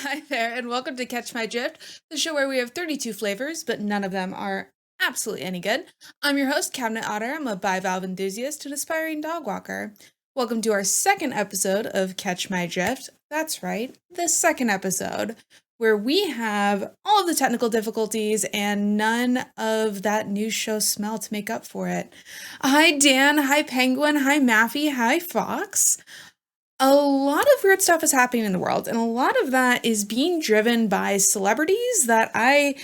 Hi there, and welcome to Catch My Drift, the show where we have 32 flavors, but none of them are absolutely any good. I'm your host, Cabinet Otter. I'm a bivalve enthusiast and aspiring dog walker. Welcome to our second episode of Catch My Drift. That's right, the second episode, where we have all of the technical difficulties and none of that new show smell to make up for it. Hi, Dan. Hi, Penguin. Hi, Maffy. Hi, Fox. A lot of weird stuff is happening in the world, and a lot of that is being driven by celebrities that I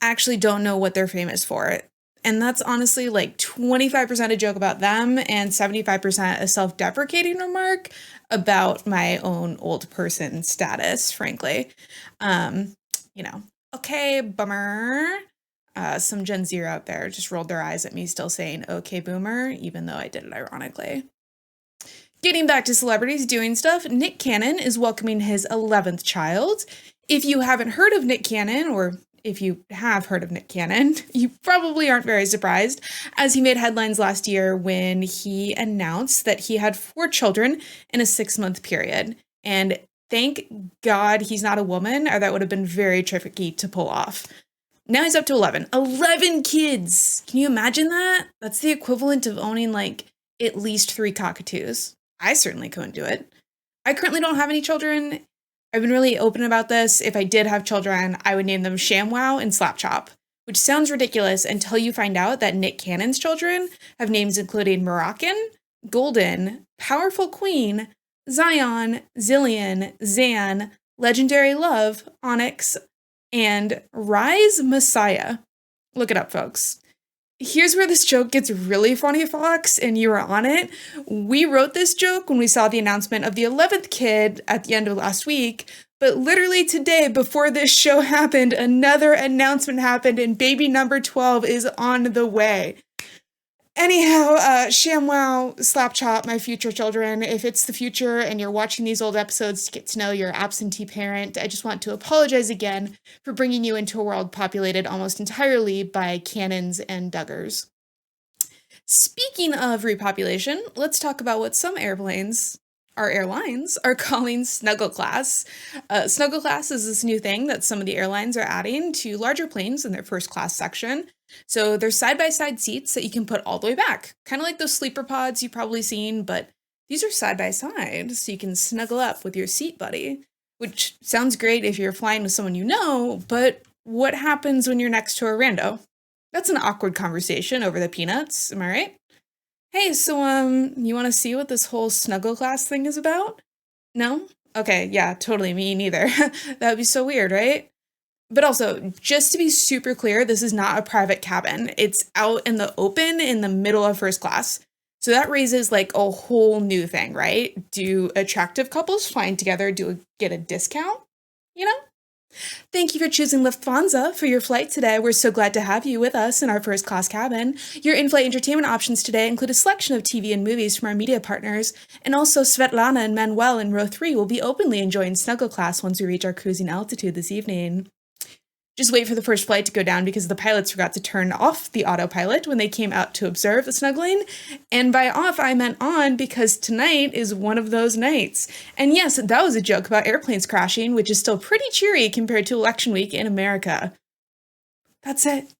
actually don't know what they're famous for. And that's honestly like 25% a joke about them and 75% a self-deprecating remark about my own old person status, frankly. Um, you know, okay, bummer. Some Gen Z out there just rolled their eyes at me still saying, okay, boomer, even though I did it ironically. Getting back to celebrities doing stuff, Nick Cannon is welcoming his 11th child. If you haven't heard of Nick Cannon, or if you have heard of Nick Cannon, you probably aren't very surprised, as he made headlines last year when he announced that he had 4 children in a 6-month period. And thank God he's not a woman, or that would have been very tricky to pull off. Now he's up to 11. 11 kids! Can you imagine that? That's the equivalent of owning like at least 3 cockatoos. I certainly couldn't do it. I currently don't have any children. I've been really open about this. If I did have children, I would name them ShamWow and Slapchop, which sounds ridiculous until you find out that Nick Cannon's children have names including Moroccan, Golden, Powerful Queen, Zion, Zillion, Zan, Legendary Love, Onyx, and Rise Messiah. Look it up, folks. Here's where this joke gets really funny, Fox, and you were on it. We wrote this joke when we saw the announcement of the 11th kid at the end of last week, but literally today, before this show happened, another announcement happened, and baby number 12 is on the way. Anyhow, ShamWow, Slapchop, my future children, if it's the future and you're watching these old episodes to get to know your absentee parent, I just want to apologize again for bringing you into a world populated almost entirely by cannons and duggars. Speaking of repopulation, let's talk about what some airlines are calling Snuggle Class. Snuggle Class is this new thing that some of the airlines are adding to larger planes in their first class section. So they're side-by-side seats that you can put all the way back, kind of like those sleeper pods you've probably seen, but these are side-by-side, so you can snuggle up with your seat buddy, which sounds great if you're flying with someone you know, but what happens when you're next to a rando? That's an awkward conversation over the peanuts, am I right? Hey, so, you wanna see what this whole Snuggle Class thing is about? No? Okay, yeah, totally, me neither. That would be so weird, right? But also, just to be super clear, this is not a private cabin. It's out in the open in the middle of first class. So that raises like a whole new thing, right? Do attractive couples flying together get a discount? You know? Thank you for choosing Lufthansa for your flight today. We're so glad to have you with us in our first class cabin. Your in-flight entertainment options today include a selection of TV and movies from our media partners, and also Svetlana and Manuel in row 3 will be openly enjoying Snuggle Class once we reach our cruising altitude this evening. Just wait for the first flight to go down because the pilots forgot to turn off the autopilot when they came out to observe the snuggling. And by off, I meant on because tonight is one of those nights. And yes, that was a joke about airplanes crashing, which is still pretty cheery compared to election week in America. That's it.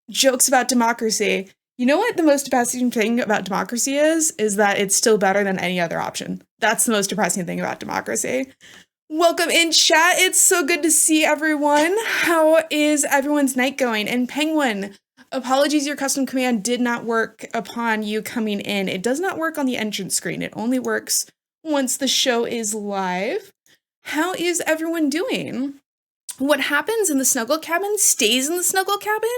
Jokes about democracy. You know what the most depressing thing about democracy is? Is that it's still better than any other option. That's the most depressing thing about democracy. Welcome in, chat. It's so good to see everyone. How is everyone's night going? And Penguin, apologies, your custom command did not work upon you coming in. It does not work on the entrance screen. It only works once the show is live. How is everyone doing? What happens in the snuggle cabin stays in the snuggle cabin?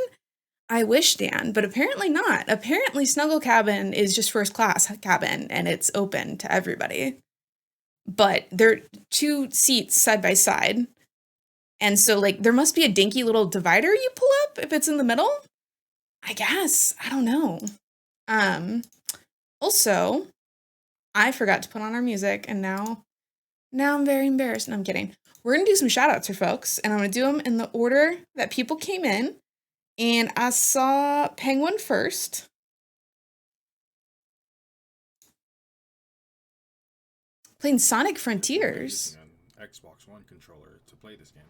I wish, Dan, but apparently not. Apparently, snuggle cabin is just first class cabin and it's open to everybody. But they're 2 seats side by side. And so, like, there must be a dinky little divider you pull up if it's in the middle? I guess. I don't know. Also, I forgot to put on our music, and now I'm very embarrassed. No, I'm kidding. We're gonna do some shout-outs for folks, and I'm gonna do them in the order that people came in. And I saw Penguin first. Playing Sonic Frontiers. Xbox One controller to play this game.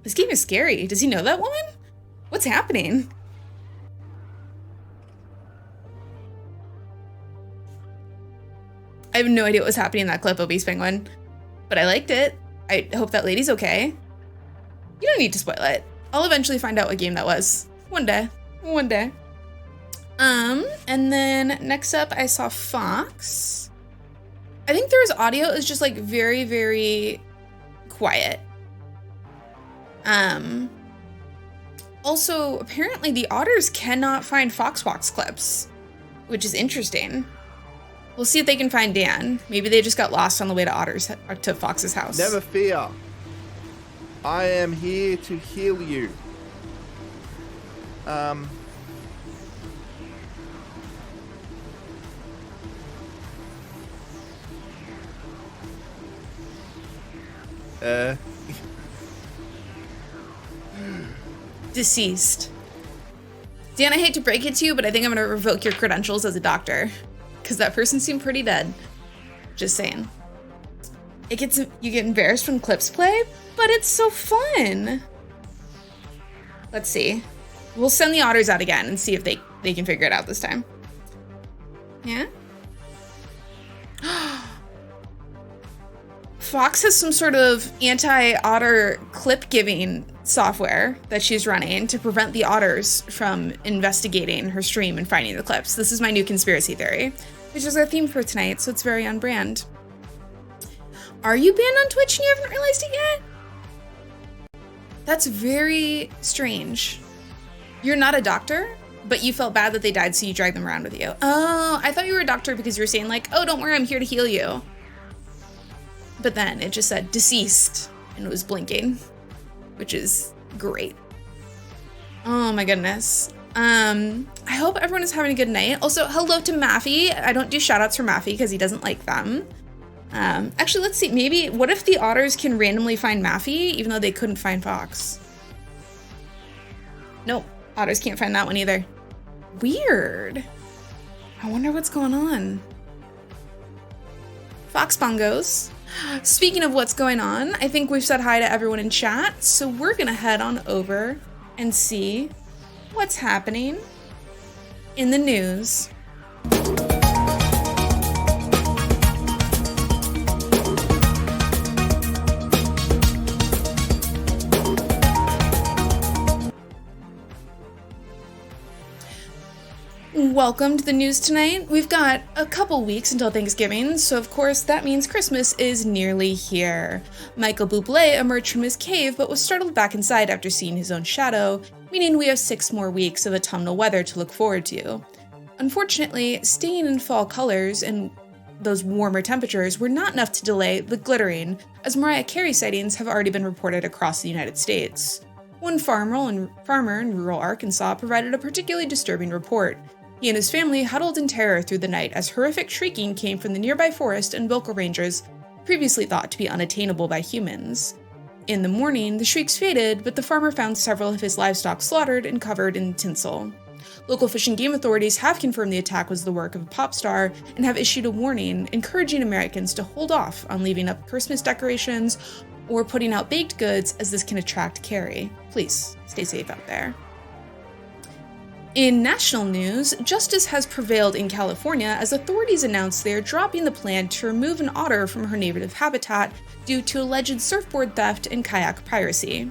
This game is scary. Does he know that woman? What's happening? I have no idea what was happening in that clip, Obese Penguin, but I liked it. I hope that lady's okay. You don't need to spoil it. I'll eventually find out what game that was. One day. One day. And then next up I saw Fox. I think there was audio. It was just like very, very quiet. Also, apparently the Otters cannot find Fox Walks clips, which is interesting. We'll see if they can find Dan. Maybe they just got lost on the way to Fox's house. Never fear. I am here to heal you. Deceased. Dan, I hate to break it to you, but I think I'm gonna revoke your credentials as a doctor, because that person seemed pretty dead. Just saying. You get embarrassed when clips play, but it's so fun. Let's see. We'll send the Otters out again and see if they can figure it out this time. Yeah? Fox has some sort of anti-otter clip giving software that she's running to prevent the Otters from investigating her stream and finding the clips. This is my new conspiracy theory, which is our theme for tonight, so it's very on brand. Are you banned on Twitch and you haven't realized it yet? That's very strange. You're not a doctor, but you felt bad that they died, so you dragged them around with you. Oh, I thought you were a doctor because you were saying like, oh, don't worry, I'm here to heal you. But then it just said deceased and it was blinking, which is great. Oh my goodness. I hope everyone is having a good night. Also, hello to Maffy. I don't do shout outs for Maffy because he doesn't like them. Actually, let's see. Maybe, what if the Otters can randomly find Maffy even though they couldn't find Fox? Nope, Otters can't find that one either. Weird. I wonder what's going on. Fox Bongos. Speaking of what's going on, I think we've said hi to everyone in chat, so we're gonna head on over and see what's happening in the news. Welcome to the news tonight. We've got a couple weeks until Thanksgiving, so of course that means Christmas is nearly here. Michael Bublé emerged from his cave but was startled back inside after seeing his own shadow, meaning we have 6 more weeks of autumnal weather to look forward to. Unfortunately, staying in fall colors and those warmer temperatures were not enough to delay the glittering, as Mariah Carey sightings have already been reported across the United States. One farmer in rural Arkansas provided a particularly disturbing report. He and his family huddled in terror through the night as horrific shrieking came from the nearby forest and vocal ranges previously thought to be unattainable by humans. In the morning, the shrieks faded, but the farmer found several of his livestock slaughtered and covered in tinsel. Local Fish and Game authorities have confirmed the attack was the work of a pop star and have issued a warning encouraging Americans to hold off on leaving up Christmas decorations or putting out baked goods, as this can attract Carey. Please stay safe out there. In national news, justice has prevailed in California as authorities announced they are dropping the plan to remove an otter from her native habitat due to alleged surfboard theft and kayak piracy.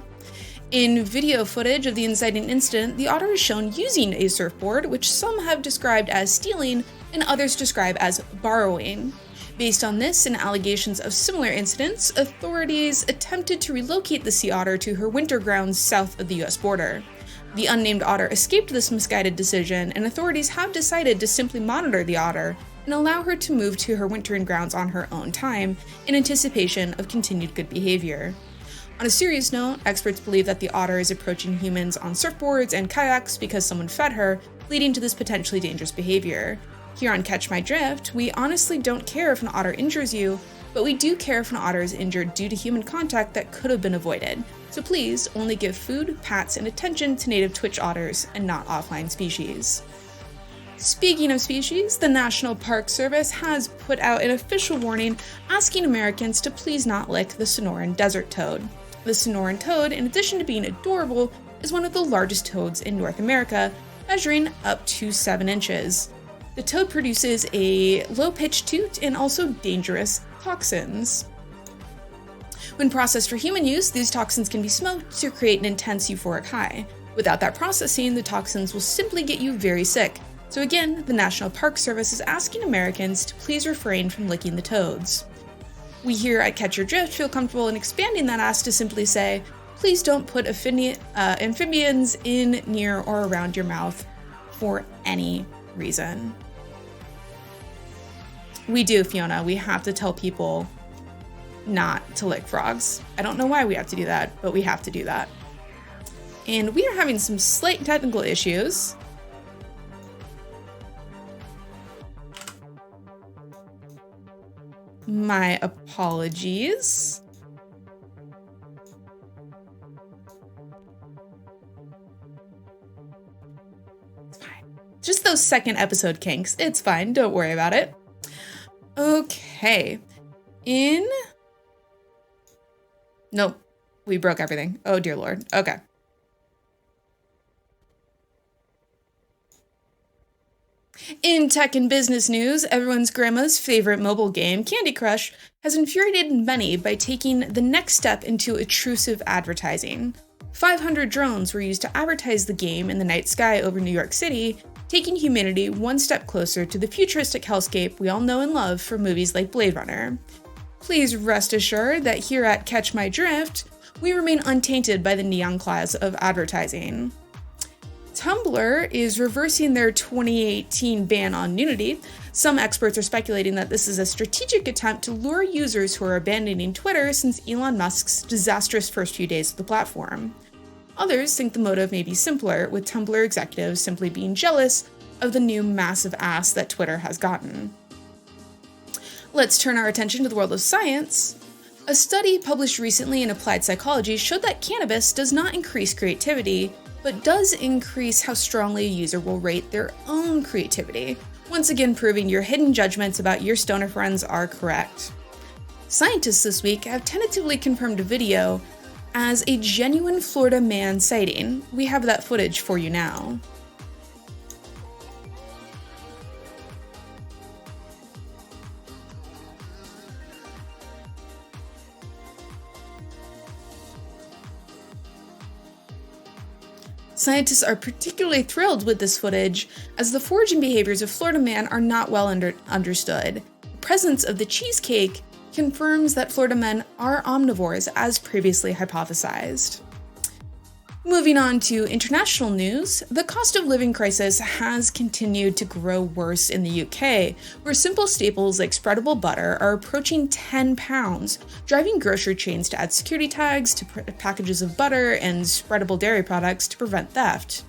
In video footage of the inciting incident, the otter is shown using a surfboard, which some have described as stealing and others describe as borrowing. Based on this and allegations of similar incidents, authorities attempted to relocate the sea otter to her winter grounds south of the US border. The unnamed otter escaped this misguided decision, and authorities have decided to simply monitor the otter and allow her to move to her wintering grounds on her own time in anticipation of continued good behavior. On a serious note, experts believe that the otter is approaching humans on surfboards and kayaks because someone fed her, leading to this potentially dangerous behavior. Here on Catch My Drift, we honestly don't care if an otter injures you, but we do care if an otter is injured due to human contact that could have been avoided. So please only give food, pats, and attention to native Twitch otters and not offline species. Speaking of species, the National Park Service has put out an official warning asking Americans to please not lick the Sonoran desert toad. The Sonoran toad, in addition to being adorable, is one of the largest toads in North America, measuring up to 7 inches. The toad produces a low-pitched toot and also dangerous toxins. When processed for human use, these toxins can be smoked to create an intense euphoric high. Without that processing, the toxins will simply get you very sick. So again, the National Park Service is asking Americans to please refrain from licking the toads. We here at Catch Your Drift feel comfortable in expanding that ask to simply say, please don't put amphibians in, near, or around your mouth for any reason. We do, Fiona. We have to tell people not to lick frogs. I don't know why we have to do that, but we have to do that. And we are having some slight technical issues. My apologies. It's fine. Just those second episode kinks. It's fine. Don't worry about it. Okay. Nope. We broke everything. Oh, dear Lord. Okay. In tech and business news, everyone's grandma's favorite mobile game, Candy Crush, has infuriated many by taking the next step into intrusive advertising. 500 drones were used to advertise the game in the night sky over New York City, taking humanity one step closer to the futuristic hellscape we all know and love from movies like Blade Runner. Please rest assured that here at Catch My Drift, we remain untainted by the neon class of advertising. Tumblr is reversing their 2018 ban on nudity. Some experts are speculating that this is a strategic attempt to lure users who are abandoning Twitter since Elon Musk's disastrous first few days of the platform. Others think the motive may be simpler, with Tumblr executives simply being jealous of the new massive ass that Twitter has gotten. Let's turn our attention to the world of science. A study published recently in Applied Psychology showed that cannabis does not increase creativity, but does increase how strongly a user will rate their own creativity, once again proving your hidden judgments about your stoner friends are correct. Scientists this week have tentatively confirmed a video as a genuine Florida man sighting. We have that footage for you now. Scientists are particularly thrilled with this footage, as the foraging behaviors of Florida man are not well understood. The presence of the cheesecake confirms that Florida men are omnivores, as previously hypothesized. Moving on to international news, the cost of living crisis has continued to grow worse in the UK, where simple staples like spreadable butter are approaching £10, driving grocery chains to add security tags to packages of butter and spreadable dairy products to prevent theft.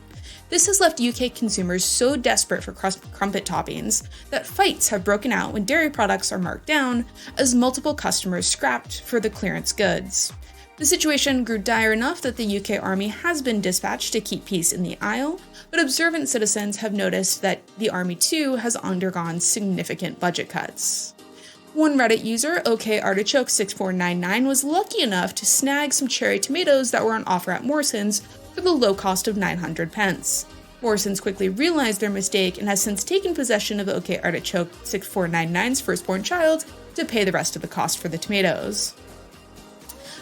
This has left UK consumers so desperate for crumpet toppings that fights have broken out when dairy products are marked down, as multiple customers scrapped for the clearance goods. The situation grew dire enough that the UK Army has been dispatched to keep peace in the aisle, but observant citizens have noticed that the Army too has undergone significant budget cuts. One Reddit user, OKArtichoke6499, was lucky enough to snag some cherry tomatoes that were on offer at Morrison's for the low cost of 900 pence. Morrison's quickly realized their mistake and has since taken possession of OKArtichoke6499's firstborn child to pay the rest of the cost for the tomatoes.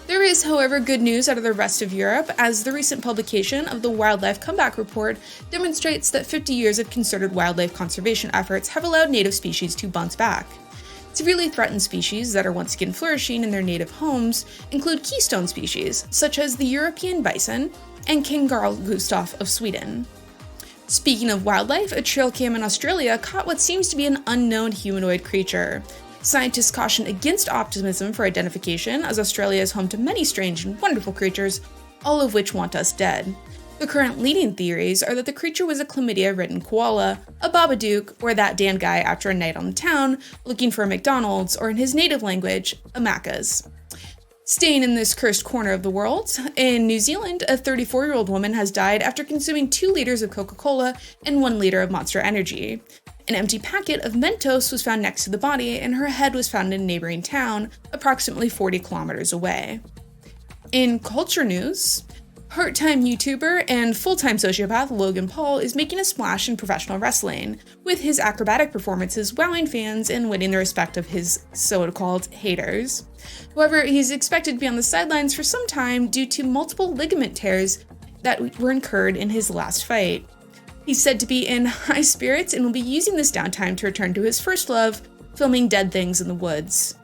There is, however, good news out of the rest of Europe, as the recent publication of the Wildlife Comeback Report demonstrates that 50 years of concerted wildlife conservation efforts have allowed native species to bounce back. Severely threatened species that are once again flourishing in their native homes include keystone species, such as the European bison and King Carl Gustaf of Sweden. Speaking of wildlife, a trail cam in Australia caught what seems to be an unknown humanoid creature. Scientists caution against optimism for identification, as Australia is home to many strange and wonderful creatures, all of which want us dead. The current leading theories are that the creature was a chlamydia-ridden koala, a babadook, or that Dan guy after a night on the town looking for a McDonald's, or in his native language, a Macca's. Staying in this cursed corner of the world, in New Zealand, a 34-year-old woman has died after consuming 2 liters of Coca-Cola and 1 liter of Monster Energy. An empty packet of Mentos was found next to the body, and her head was found in a neighboring town, approximately 40 kilometers away. In culture news, part-time YouTuber and full-time sociopath Logan Paul is making a splash in professional wrestling, with his acrobatic performances wowing fans and winning the respect of his so-called haters. However, he's expected to be on the sidelines for some time due to multiple ligament tears that were incurred in his last fight. He's said to be in high spirits and will be using this downtime to return to his first love, filming dead things in the woods.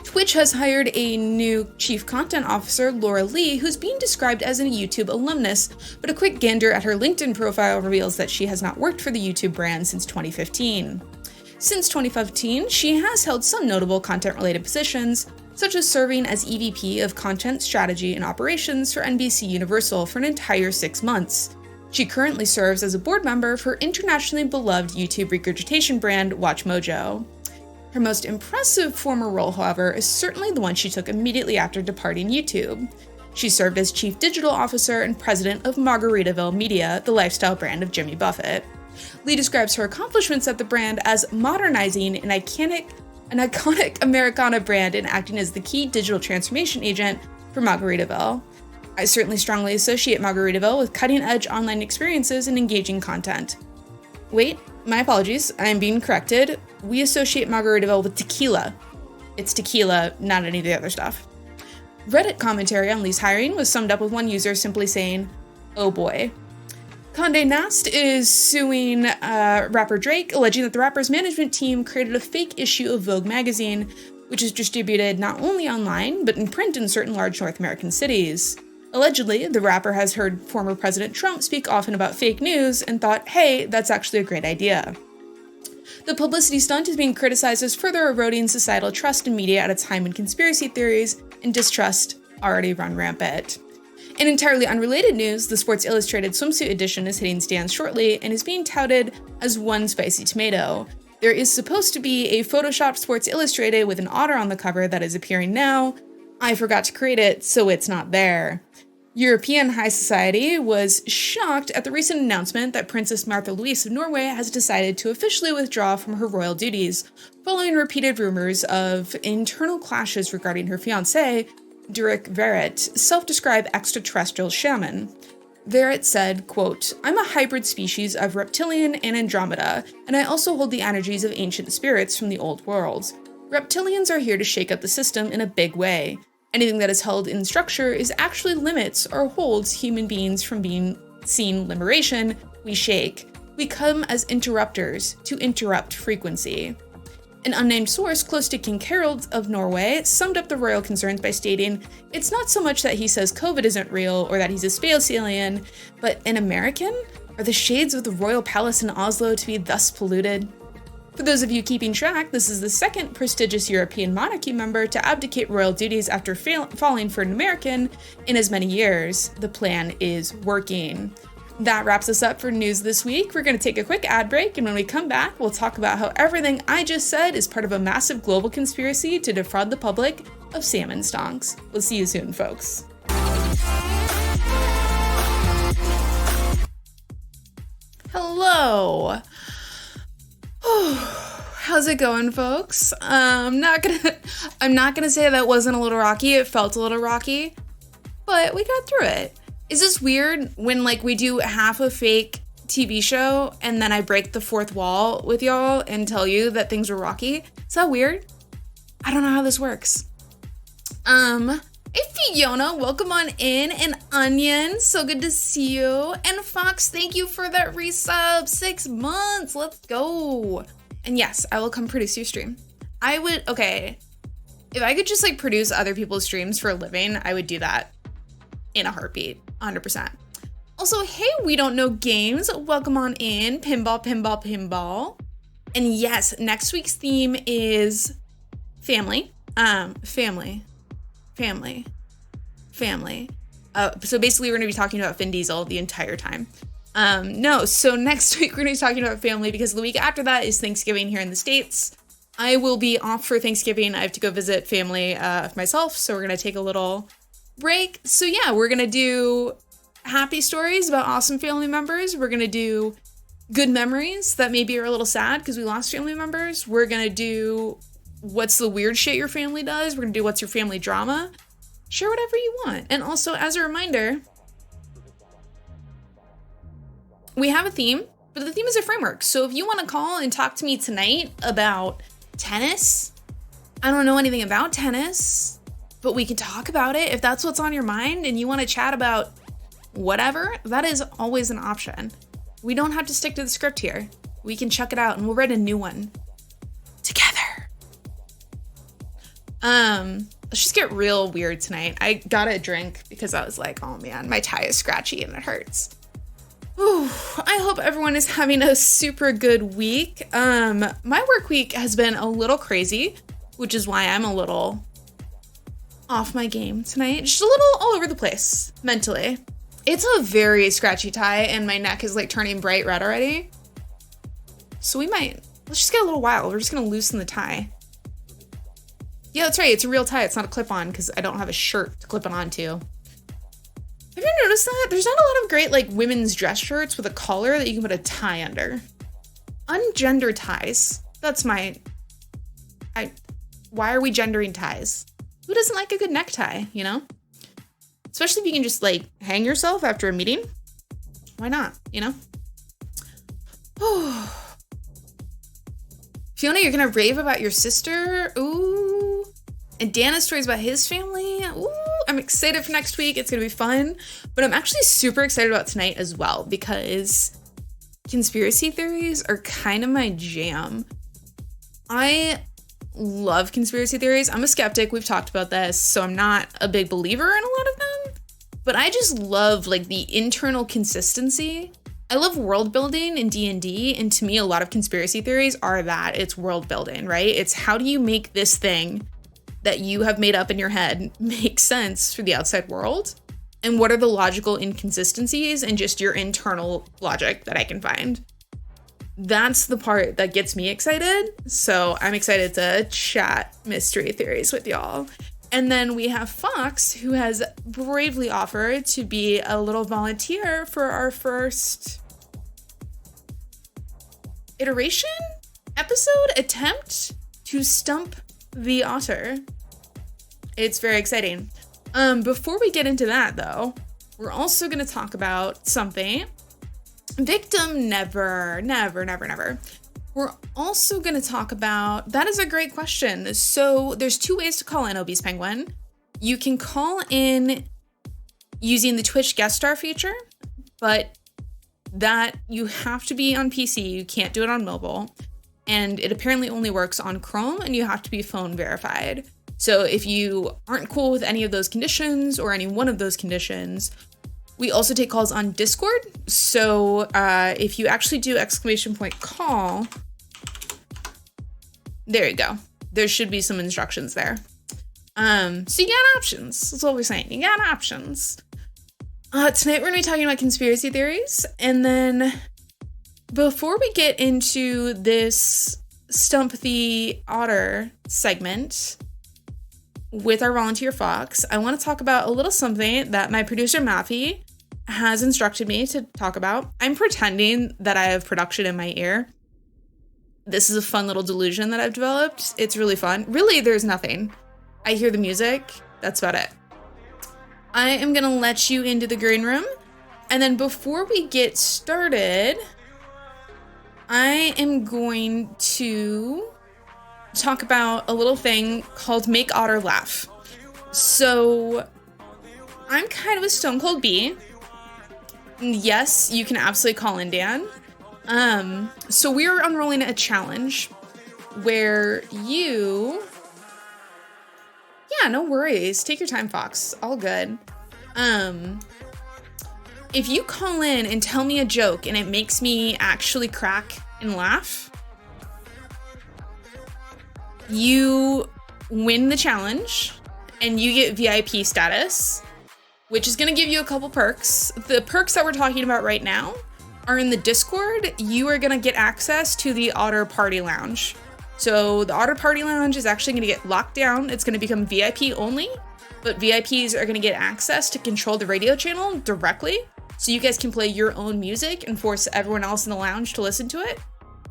Twitch has hired a new chief content officer, Laura Lee, who's being described as a YouTube alumnus, but a quick gander at her LinkedIn profile reveals that she has not worked for the YouTube brand since 2015. Since 2015, she has held some notable content-related positions, such as serving as EVP of Content Strategy and Operations for NBC Universal for an entire 6 months. She currently serves as a board member for internationally beloved YouTube regurgitation brand WatchMojo. Her most impressive former role, however, is certainly the one she took immediately after departing YouTube. She served as Chief Digital Officer and President of Margaritaville Media, the lifestyle brand of Jimmy Buffett. Lee describes her accomplishments at the brand as modernizing an iconic Americana brand and acting as the key digital transformation agent for Margaritaville. I certainly strongly associate Margaritaville with cutting-edge online experiences and engaging content. Wait, my apologies, I am being corrected. We associate Margaritaville with tequila. It's tequila, not any of the other stuff. Reddit commentary on Lee's hiring was summed up with one user simply saying, "Oh boy." Condé Nast is suing rapper Drake, alleging that the rapper's management team created a fake issue of Vogue magazine, which is distributed not only online, but in print in certain large North American cities. Allegedly, the rapper has heard former President Trump speak often about fake news and thought, hey, that's actually a great idea. The publicity stunt is being criticized as further eroding societal trust in media at a time when conspiracy theories and distrust already run rampant. In entirely unrelated news, the Sports Illustrated swimsuit edition is hitting stands shortly and is being touted as one spicy tomato. There is supposed to be a photoshopped Sports Illustrated with an otter on the cover that is appearing now. I forgot to create it, so it's not there. European high society was shocked at the recent announcement that Princess Martha Louise of Norway has decided to officially withdraw from her royal duties, following repeated rumors of internal clashes regarding her fiancé, Durek Verrett, self-described extraterrestrial shaman. Verrett said, quote, "I'm a hybrid species of reptilian and Andromeda, and I also hold the energies of ancient spirits from the old world. Reptilians are here to shake up the system in a big way. Anything that is held in structure is actually limits or holds human beings from being seen liberation. We shake. We come as interrupters to interrupt frequency." An unnamed source close to King Harald of Norway summed up the royal concerns by stating, "It's not so much that he says COVID isn't real or that he's a space alien, but an American? Are the shades of the royal palace in Oslo to be thus polluted?" For those of you keeping track, this is the second prestigious European monarchy member to abdicate royal duties after falling for an American in as many years. The plan is working. That wraps us up for news this week. We're going to take a quick ad break, and when we come back, we'll talk about how everything I just said is part of a massive global conspiracy to defraud the public of salmon stonks. We'll see you soon, folks. Hello. How's it going, folks? I'm not gonna say that wasn't a little rocky. It felt a little rocky, but we got through it. Is this weird when we do half a fake TV show and then I break the fourth wall with y'all and tell you that things were rocky? Is that weird? I don't know how this works. Hey Fiona, welcome on in, and Onion, so good to see you. And Fox, thank you for that resub, 6 months, let's go. And yes, I will come produce your stream. Okay, if I could just produce other people's streams for a living, I would do that in a heartbeat, 100%. Also, hey, We Don't Know Games, welcome on in, pinball, pinball, pinball. And yes, next week's theme is family. Family. So basically we're going to be talking about Vin Diesel the entire time. No, so next week we're going to be talking about family because the week after that is Thanksgiving here in the States. I will be off for Thanksgiving. I have to go visit family myself, so we're going to take a little break. So yeah, we're going to do happy stories about awesome family members. We're going to do good memories that maybe are a little sad because we lost family members. We're going to do what's the weird shit your family does. We're going to do what's your family drama. Share whatever you want. And also, as a reminder, we have a theme, but the theme is a framework. So if you want to call and talk to me tonight about tennis, I don't know anything about tennis, but we can talk about it. If that's what's on your mind and you want to chat about whatever, that is always an option. We don't have to stick to the script here. We can chuck it out and we'll write a new one together. Let's just get real weird tonight. I got a drink because I was like, oh man, my tie is scratchy and it hurts. Ooh, I hope everyone is having a super good week. My work week has been a little crazy, which is why I'm a little off my game tonight. Just a little all over the place mentally. It's a very scratchy tie and my neck is like turning bright red already. So let's just get a little wild. We're just gonna loosen the tie. Yeah, that's right. It's a real tie. It's not a clip-on because I don't have a shirt to clip it onto. Have you noticed that? There's not a lot of great like women's dress shirts with a collar that you can put a tie under. Ungender ties. That's why are we gendering ties? Who doesn't like a good necktie, you know? Especially if you can just like hang yourself after a meeting. Why not, you know? Oh. Fiona, you're gonna rave about your sister. Ooh. And Dana's stories about his family. Ooh, I'm excited for next week. It's gonna be fun. But I'm actually super excited about tonight as well because conspiracy theories are kind of my jam. I love conspiracy theories. I'm a skeptic. We've talked about this, so I'm not a big believer in a lot of them. But I just love like the internal consistency. I love world building in D&D, and to me, a lot of conspiracy theories are that it's world building, right? It's how do you make this thing that you have made up in your head make sense for the outside world? And what are the logical inconsistencies and just your internal logic that I can find? That's the part that gets me excited. So I'm excited to chat mystery theories with y'all. And then we have Fox, who has bravely offered to be a little volunteer for our first attempt to stump the Otter. It's very exciting. Before we get into that though, we're also going to talk about something. Victim never. We're also going to talk about, that is a great question. So there's two ways to call in, Obese Penguin. You can call in using the Twitch guest star feature, but that you have to be on PC. You can't do it on mobile. And it apparently only works on Chrome and you have to be phone verified. So if you aren't cool with any of those conditions or any one of those conditions, we also take calls on Discord. So if you actually do !call, there you go. There should be some instructions there. So you got options. That's what we're saying. You got options. Tonight we're gonna be talking about conspiracy theories. And then before we get into this Stump the Otter segment with our volunteer Fox, I want to talk about a little something that my producer Mafi has instructed me to talk about. I'm pretending that I have production in my ear. This is a fun little delusion that I've developed. It's really fun. Really, there's nothing. I hear the music. That's about it. I am going to let you into the green room. And then before we get started, I am going to talk about a little thing called Make Otter Laugh. So I'm kind of a stone cold bee. Yes, you can absolutely call in, Dan. So we're unrolling a challenge where you... Yeah, no worries. Take your time, Fox. All good. If you call in and tell me a joke and it makes me actually crack and laugh, you win the challenge and you get VIP status. which is going to give you a couple perks. The perks that we're talking about right now are in the Discord. You are going to get access to the Otter Party Lounge. So the Otter Party Lounge is actually going to get locked down. It's going to become VIP only, but VIPs are going to get access to control the radio channel directly. So you guys can play your own music and force everyone else in the lounge to listen to it.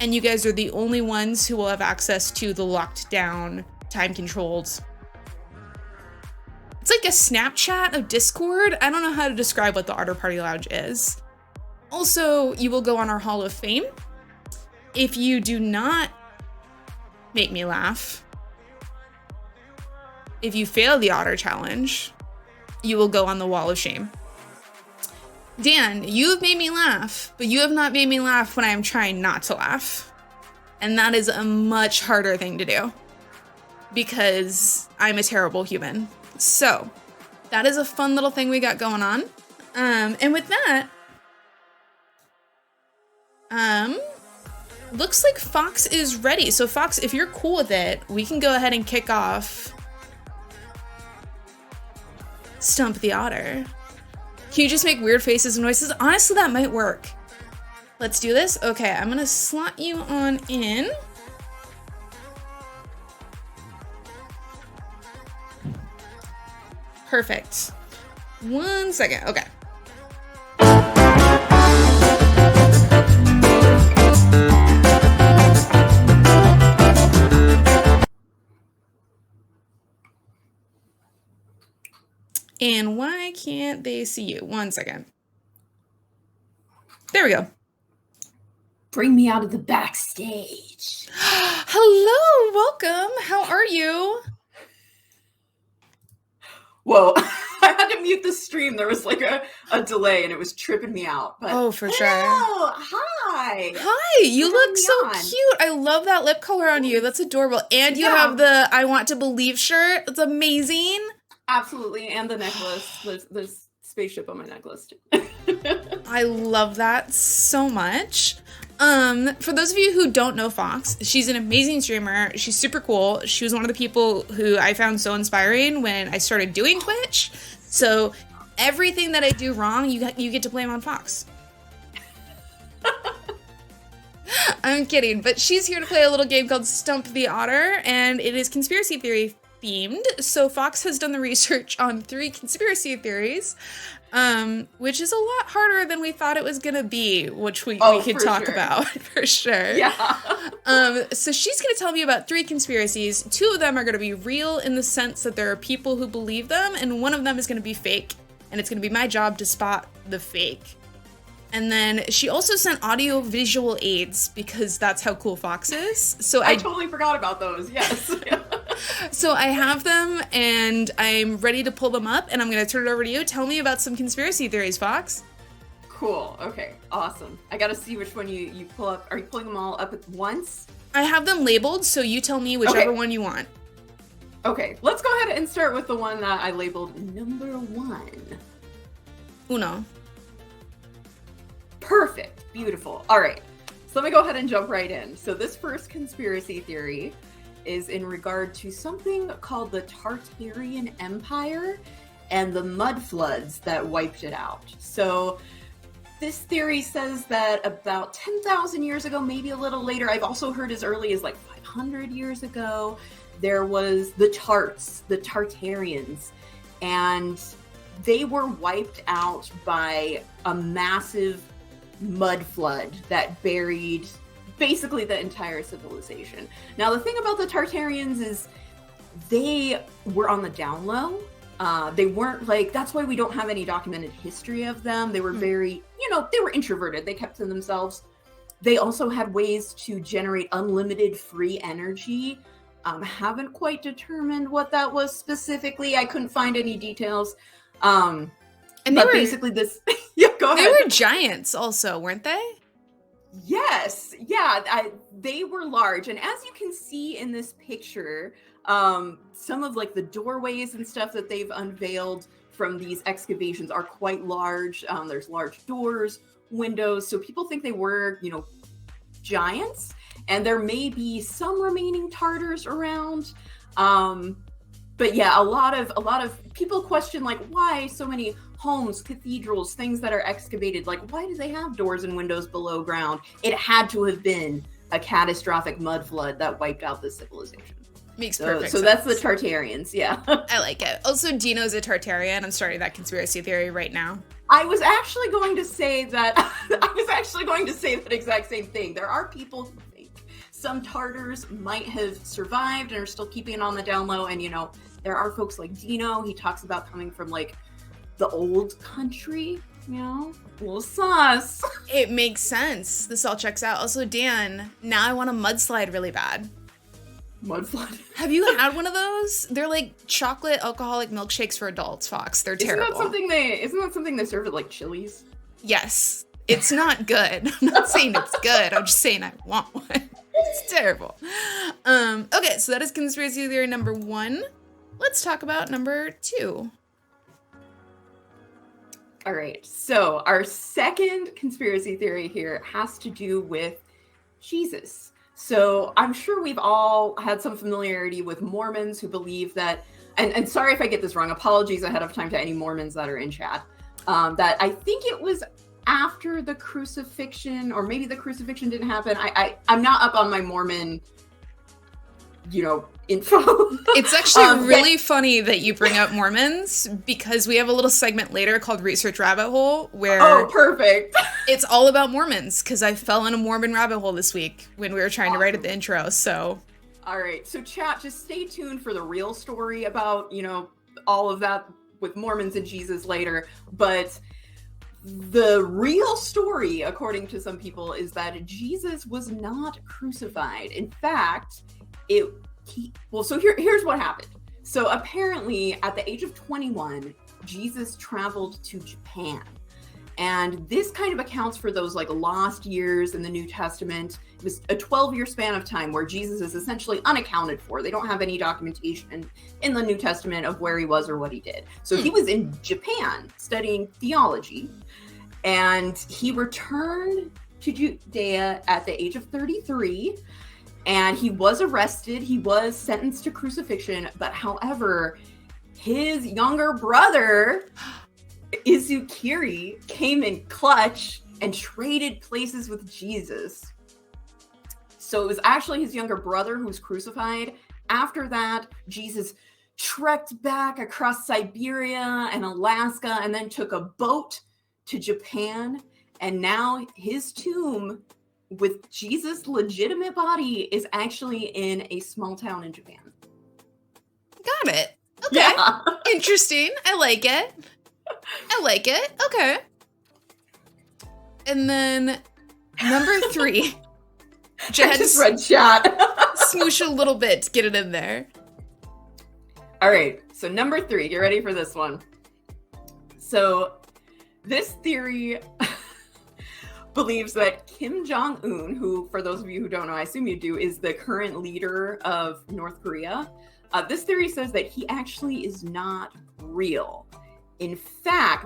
And you guys are the only ones who will have access to the locked down, time controlled. It's like a Snapchat of Discord. I don't know how to describe what the Otter Party Lounge is. Also, you will go on our Hall of Fame. If you do not make me laugh, if you fail the Otter Challenge, you will go on the Wall of Shame. Dan, you have made me laugh, but you have not made me laugh when I am trying not to laugh. And that is a much harder thing to do because I'm a terrible human. So that is a fun little thing we got going on. And with that, looks like Fox is ready. So Fox, if you're cool with it, we can go ahead and kick off Stump the Otter. Can you just make weird faces and noises? Honestly, that might work. Let's do this. Okay, I'm gonna slot you on in. Perfect. 1 second. Okay. And why can't they see you? 1 second. There we go. Bring me out of the backstage. Hello, welcome. How are you? Whoa, I had to mute the stream. There was like a delay and it was tripping me out. But Oh, for sure. hello, hi. Hi, you for look having me so on. cute. I love that lip color on you. That's adorable. And you Yeah. have the I Want to Believe shirt. It's amazing. Absolutely, and the necklace. There's spaceship on my necklace too. I love that so much. For those of you who don't know Fox, she's an amazing streamer. She's super cool. She was one of the people who I found so inspiring when I started doing Twitch. So everything that I do wrong, you get to blame on Fox. I'm kidding, but she's here to play a little game called Stump the Otter, and it is conspiracy theory themed. So Fox has done the research on 3 conspiracy theories, which is a lot harder than we thought it was gonna be, which we could talk about for sure. Yeah. So she's gonna tell me about 3 conspiracies. 2 of them are gonna be real in the sense that there are people who believe them, and 1 of them is gonna be fake, and it's gonna be my job to spot the fake. And then she also sent audio visual aids because that's how cool Fox is. So I totally forgot about those. Yes. So I have them and I'm ready to pull them up, and I'm going to turn it over to you. Tell me about some conspiracy theories, Fox. Cool. Okay. Awesome. I got to see which one you pull up. Are you pulling them all up at once? I have them labeled, so you tell me whichever one you want. Okay. Let's go ahead and start with the one that I labeled number 1. Uno. Perfect. Beautiful. All right. So let me go ahead and jump right in. So this first conspiracy theory is in regard to something called the Tartarian Empire and the mud floods that wiped it out. So this theory says that about 10,000 years ago, maybe a little later, I've also heard as early as like 500 years ago, there was the Tartarians, and they were wiped out by a massive mud flood that buried basically the entire civilization. Now, the thing about the Tartarians is they were on the down low. They weren't like, that's why we don't have any documented history of them. They were very, they were introverted. They kept to themselves. They also had ways to generate unlimited free energy. Haven't quite determined what that was specifically. I couldn't find any details. And they were basically this. Yeah, go ahead. They were giants, also, weren't they? Yes, yeah, they were large, and as you can see in this picture, some of like the doorways and stuff that they've unveiled from these excavations are quite large. There's large doors, windows, so people think they were, giants, and there may be some remaining Tartars around. But yeah, a lot of people question like why so many homes, cathedrals, things that are excavated. Like, why do they have doors and windows below ground? It had to have been a catastrophic mud flood that wiped out this civilization. Makes perfect sense. So that's the Tartarians, yeah. I like it. Also, Dino's a Tartarian. I'm starting that conspiracy theory right now. I was actually going to say that exact same thing. There are people who think some Tartars might have survived and are still keeping it on the down low. And, there are folks like Dino. He talks about coming from, like, the old country, a little sus. It makes sense. This all checks out. Also, Dan, now I want a mudslide really bad. Mudslide? Have you had one of those? They're like chocolate alcoholic milkshakes for adults, Fox. They're terrible. Isn't that something they serve at, like, Chili's? Yes. It's not good. I'm not saying it's good. I'm just saying I want one. It's terrible. Okay, so that is conspiracy theory number 1. Let's talk about number 2. All right, so our second conspiracy theory here has to do with Jesus. So I'm sure we've all had some familiarity with Mormons who believe that, and sorry if I get this wrong, apologies ahead of time to any Mormons that are in chat, that I think it was after the crucifixion, or maybe the crucifixion didn't happen. I'm not up on my Mormon, info. It's actually really funny that you bring up Mormons, because we have a little segment later called Research Rabbit Hole where perfect. It's all about Mormons, because I fell in a Mormon rabbit hole this week when we were trying to write at the intro. So all right, so chat, just stay tuned for the real story about all of that with Mormons and Jesus later. But the real story, according to some people, is that Jesus was not crucified. In fact, here's what happened. So apparently, at the age of 21, Jesus traveled to Japan. And this kind of accounts for those like lost years in the New Testament. It was a 12-year span of time where Jesus is essentially unaccounted for. They don't have any documentation in the New Testament of where he was or what he did. So he was in Japan studying theology, and he returned to Judea at the age of 33. And he was arrested. He was sentenced to crucifixion. But however, his younger brother, Izukiri, came in clutch and traded places with Jesus. So it was actually his younger brother who was crucified. After that, Jesus trekked back across Siberia and Alaska and then took a boat to Japan. And now his tomb with Jesus' legitimate body is actually in a small town in Japan. Got it. Okay. Yeah. Interesting. I like it. Okay. And then number 3. I just read chat. Smoosh a little bit to get it in there. All right. So number 3, get ready for this one. So this theory believes that Kim Jong-un, who, for those of you who don't know, I assume you do, is the current leader of North Korea. This theory says that he actually is not real. In fact,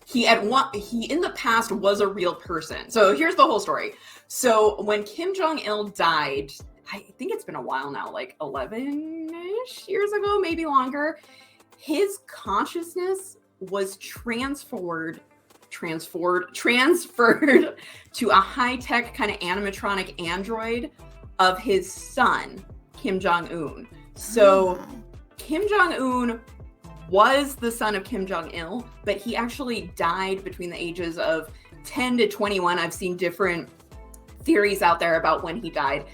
he in the past was a real person. So here's the whole story. So when Kim Jong-il died, I think it's been a while now, like 11-ish years ago, maybe longer, his consciousness was transferred to a high-tech kind of animatronic android of his son, Kim Jong-un. So Kim Jong-un was the son of Kim Jong-il, but he actually died between the ages of 10 to 21. I've seen different theories out there about when he died.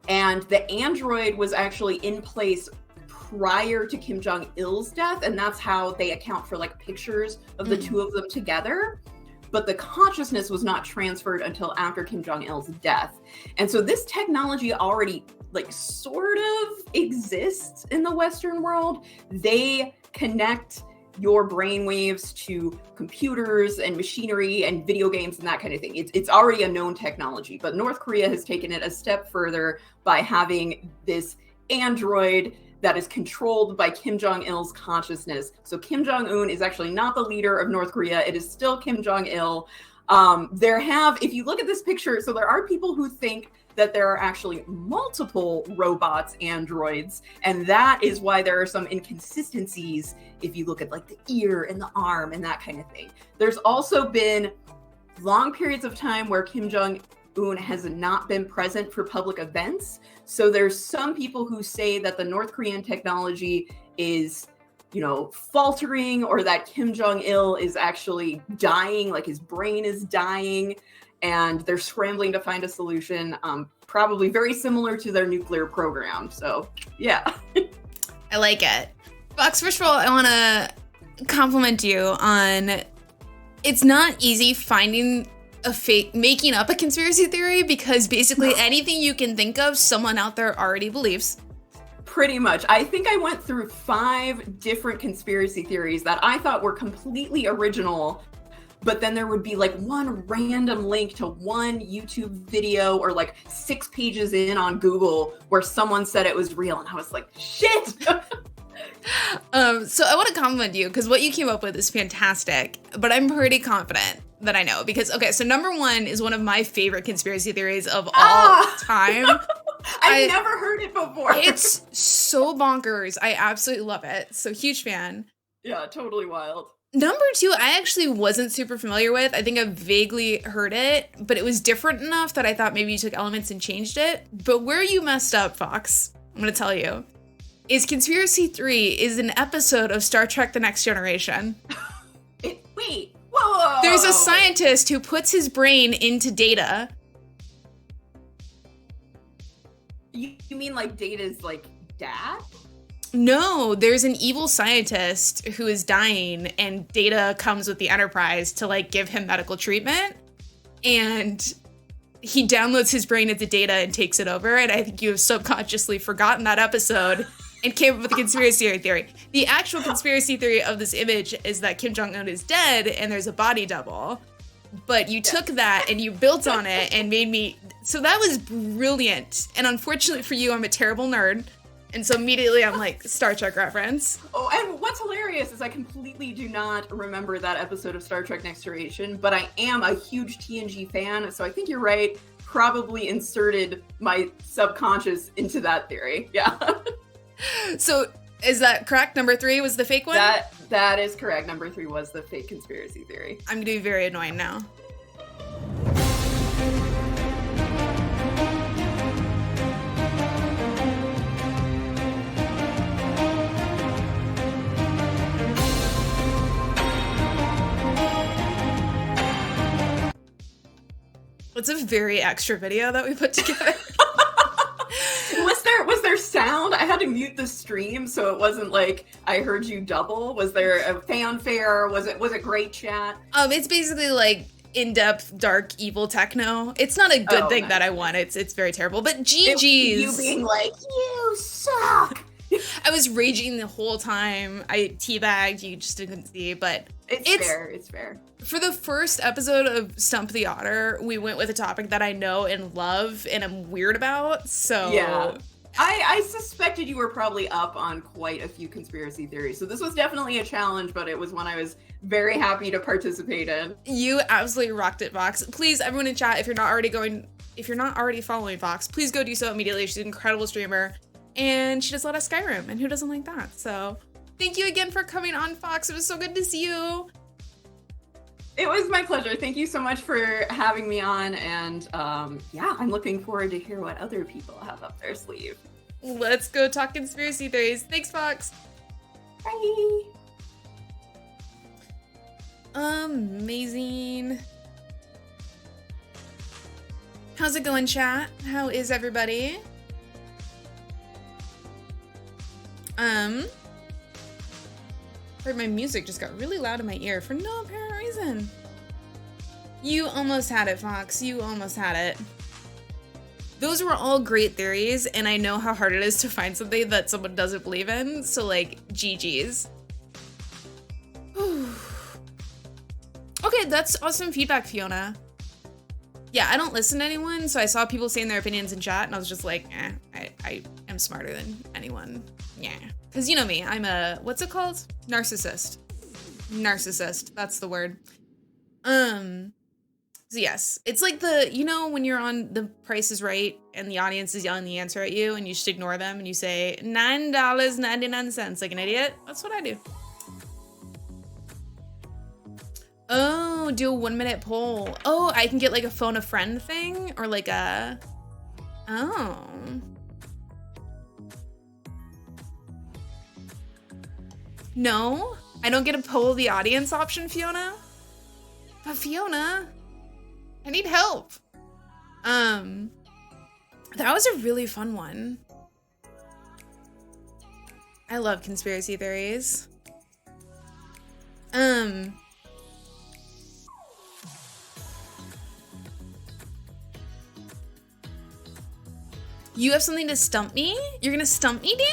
And the android was actually in place prior to Kim Jong-il's death, and that's how they account for like pictures of the two of them together. But the consciousness was not transferred until after Kim Jong-il's death. And so this technology already like sort of exists in the Western world. They connect your brainwaves to computers and machinery and video games and that kind of thing. It's already a known technology, but North Korea has taken it a step further by having this android that is controlled by Kim Jong-il's consciousness. So Kim Jong-un is actually not the leader of North Korea. It is still Kim Jong-il. If you look at this picture, so there are people who think that there are actually multiple robots, androids, and that is why there are some inconsistencies if you look at like the ear and the arm and that kind of thing. There's also been long periods of time where Kim Jong-un has not been present for public events. So there's some people who say that the North Korean technology is, faltering, or that Kim Jong-il is actually dying, like his brain is dying, and they're scrambling to find a solution, probably very similar to their nuclear program. So, yeah. I like it. Fox, first of all, I want to compliment you on, it's not easy making up a conspiracy theory, because basically anything you can think of, someone out there already believes. Pretty much. I think I went through 5 different conspiracy theories that I thought were completely original, but then there would be like one random link to one YouTube video or like 6 pages in on Google where someone said it was real, and I was like, shit! So I want to compliment you, because what you came up with is fantastic, but I'm pretty confident that I know, because, okay, so number 1 is one of my favorite conspiracy theories of all time. I've never heard it before. It's so bonkers. I absolutely love it. So huge fan. Yeah, totally wild. Number 2, I actually wasn't super familiar with. I think I vaguely heard it, but it was different enough that I thought maybe you took elements and changed it. But where you messed up, Fox, I'm going to tell you, is Conspiracy 3 is an episode of Star Trek The Next Generation. Wait, whoa! There's a scientist who puts his brain into Data. You mean like Data's like dad? No, there's an evil scientist who is dying, and Data comes with the Enterprise to like give him medical treatment, and he downloads his brain into Data and takes it over. And I think you have subconsciously forgotten that episode and came up with a conspiracy theory. The actual conspiracy theory of this image is that Kim Jong-un is dead and there's a body double. But you took that and you built on it and made me... So that was brilliant. And unfortunately for you, I'm a terrible nerd. And so immediately I'm like, Star Trek reference. Oh, and what's hilarious is I completely do not remember that episode of Star Trek Next Generation, but I am a huge TNG fan, so I think you're right. Probably inserted my subconscious into that theory. Yeah. So is that correct? Number 3 was the fake one? That is correct. Number 3 was the fake conspiracy theory. I'm gonna be very annoying now. It's a very extra video that we put together. Was there sound? I had to mute the stream so it wasn't like I heard you double. Was there a fanfare? Was it great chat? It's basically like in-depth, dark, evil techno. It's not a good thing that I want. It's very terrible. But GG's. You being like, you suck. I was raging the whole time. I teabagged. You just didn't see, but it's fair. It's fair. For the first episode of Stump the Otter, we went with a topic that I know and love and I'm weird about. So yeah. I suspected you were probably up on quite a few conspiracy theories. So this was definitely a challenge, but it was one I was very happy to participate in. You absolutely rocked it, Vox. Please, everyone in chat, if you're not already following Vox, please go do so immediately. She's an incredible streamer. And she does a lot of Skyrim, and who doesn't like that? So thank you again for coming on, Fox. It was so good to see you. It was my pleasure. Thank you so much for having me on. And yeah, I'm looking forward to hear what other people have up their sleeve. Let's go talk conspiracy theories. Thanks, Fox. Bye. Amazing. How's it going, chat? How is everybody? Heard my music just got really loud in my ear for no apparent reason. You almost had it, Fox. You almost had it. Those were all great theories, and I know how hard it is to find something that someone doesn't believe in, so like, GG's. Okay, that's awesome feedback, Fiona. Yeah, I don't listen to anyone, so I saw people saying their opinions in chat, and I was just like, I am smarter than anyone. Yeah. Because you know me, I'm a, what's it called? Narcissist. Narcissist, that's the word. So yes, it's like the, you know, when you're on The Price is Right and the audience is yelling the answer at you and you just ignore them and you say $9.99 like an idiot. That's what I do. Oh, do a 1 minute poll. Oh, I can get like a phone a friend thing or like a, oh. No, I don't get a poll the audience option, Fiona. But Fiona, I need help. That was a really fun one. I love conspiracy theories. You have something to stump me? You're gonna stump me, Dan?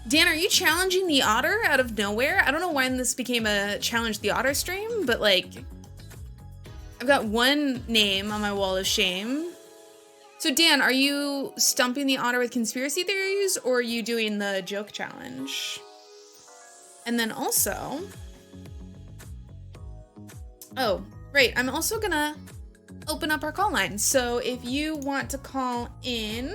Dan, are you challenging the Otter out of nowhere? I don't know when this became a Challenge the Otter stream, but like, I've got one name on my wall of shame. So Dan, are you stumping the Otter with conspiracy theories or are you doing the joke challenge? And then also, oh, right, I'm also gonna open up our call line. So if you want to call in,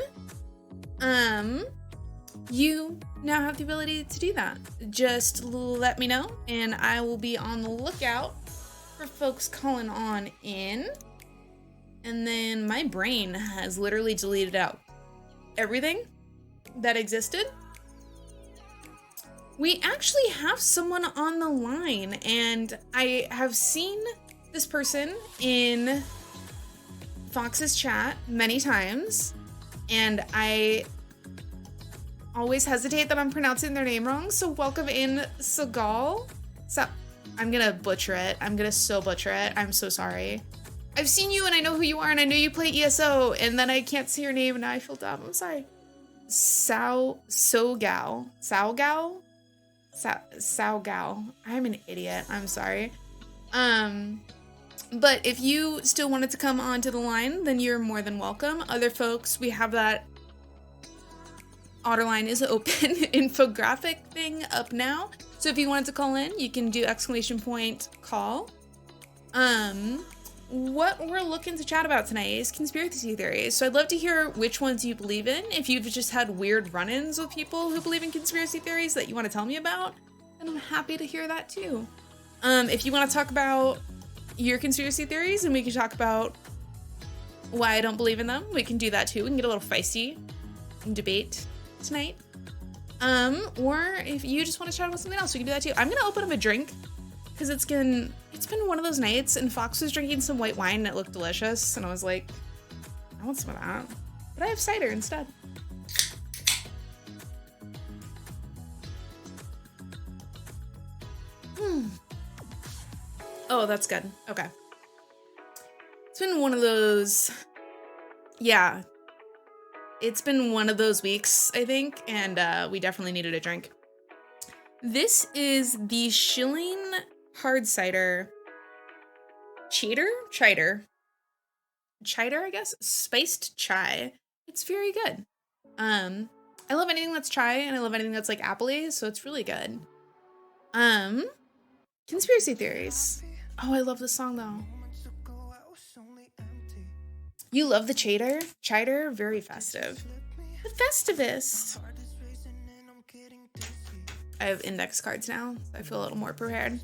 you now have the ability to do that. Just let me know and I will be on the lookout for folks calling on in. And then my brain has literally deleted out everything that existed. We actually have someone on the line and I have seen this person in Fox's chat many times and I always hesitate that I'm pronouncing their name wrong. So welcome in, Segal. So I'm gonna butcher it. I'm gonna so butcher it. I'm so sorry. I've seen you and I know who you are and I know you play ESO and then I can't see your name and now I feel dumb. I'm sorry. Saogal. I'm an idiot. I'm sorry. But if you still wanted to come onto the line, then you're more than welcome. Other folks, we have that Otter line is open infographic thing up now. So if you wanted to call in, you can do !call. What we're looking to chat about tonight is conspiracy theories. So I'd love to hear which ones you believe in. If you've just had weird run-ins with people who believe in conspiracy theories that you want to tell me about, then I'm happy to hear that too. If you want to talk about your conspiracy theories and we can talk about why I don't believe in them, we can do that too. We can get a little feisty and debate tonight. Or if you just want to chat about something else, we can do that too. I'm gonna open up a drink because it's been one of those nights and Fox was drinking some white wine and it looked delicious and I was like, I want some of that. But I have cider instead. Oh, that's good. Okay. It's been one of those, yeah. It's been one of those weeks, I think, and we definitely needed a drink. This is the Shilling Hard Cider Cheater? Chider, I guess? Spiced chai. It's very good. I love anything that's chai, and I love anything that's like appley, so it's really good. Conspiracy theories. Oh, I love this song though. You love the Chider? Very festive. The Festivist. I have index cards now, so I feel a little more prepared.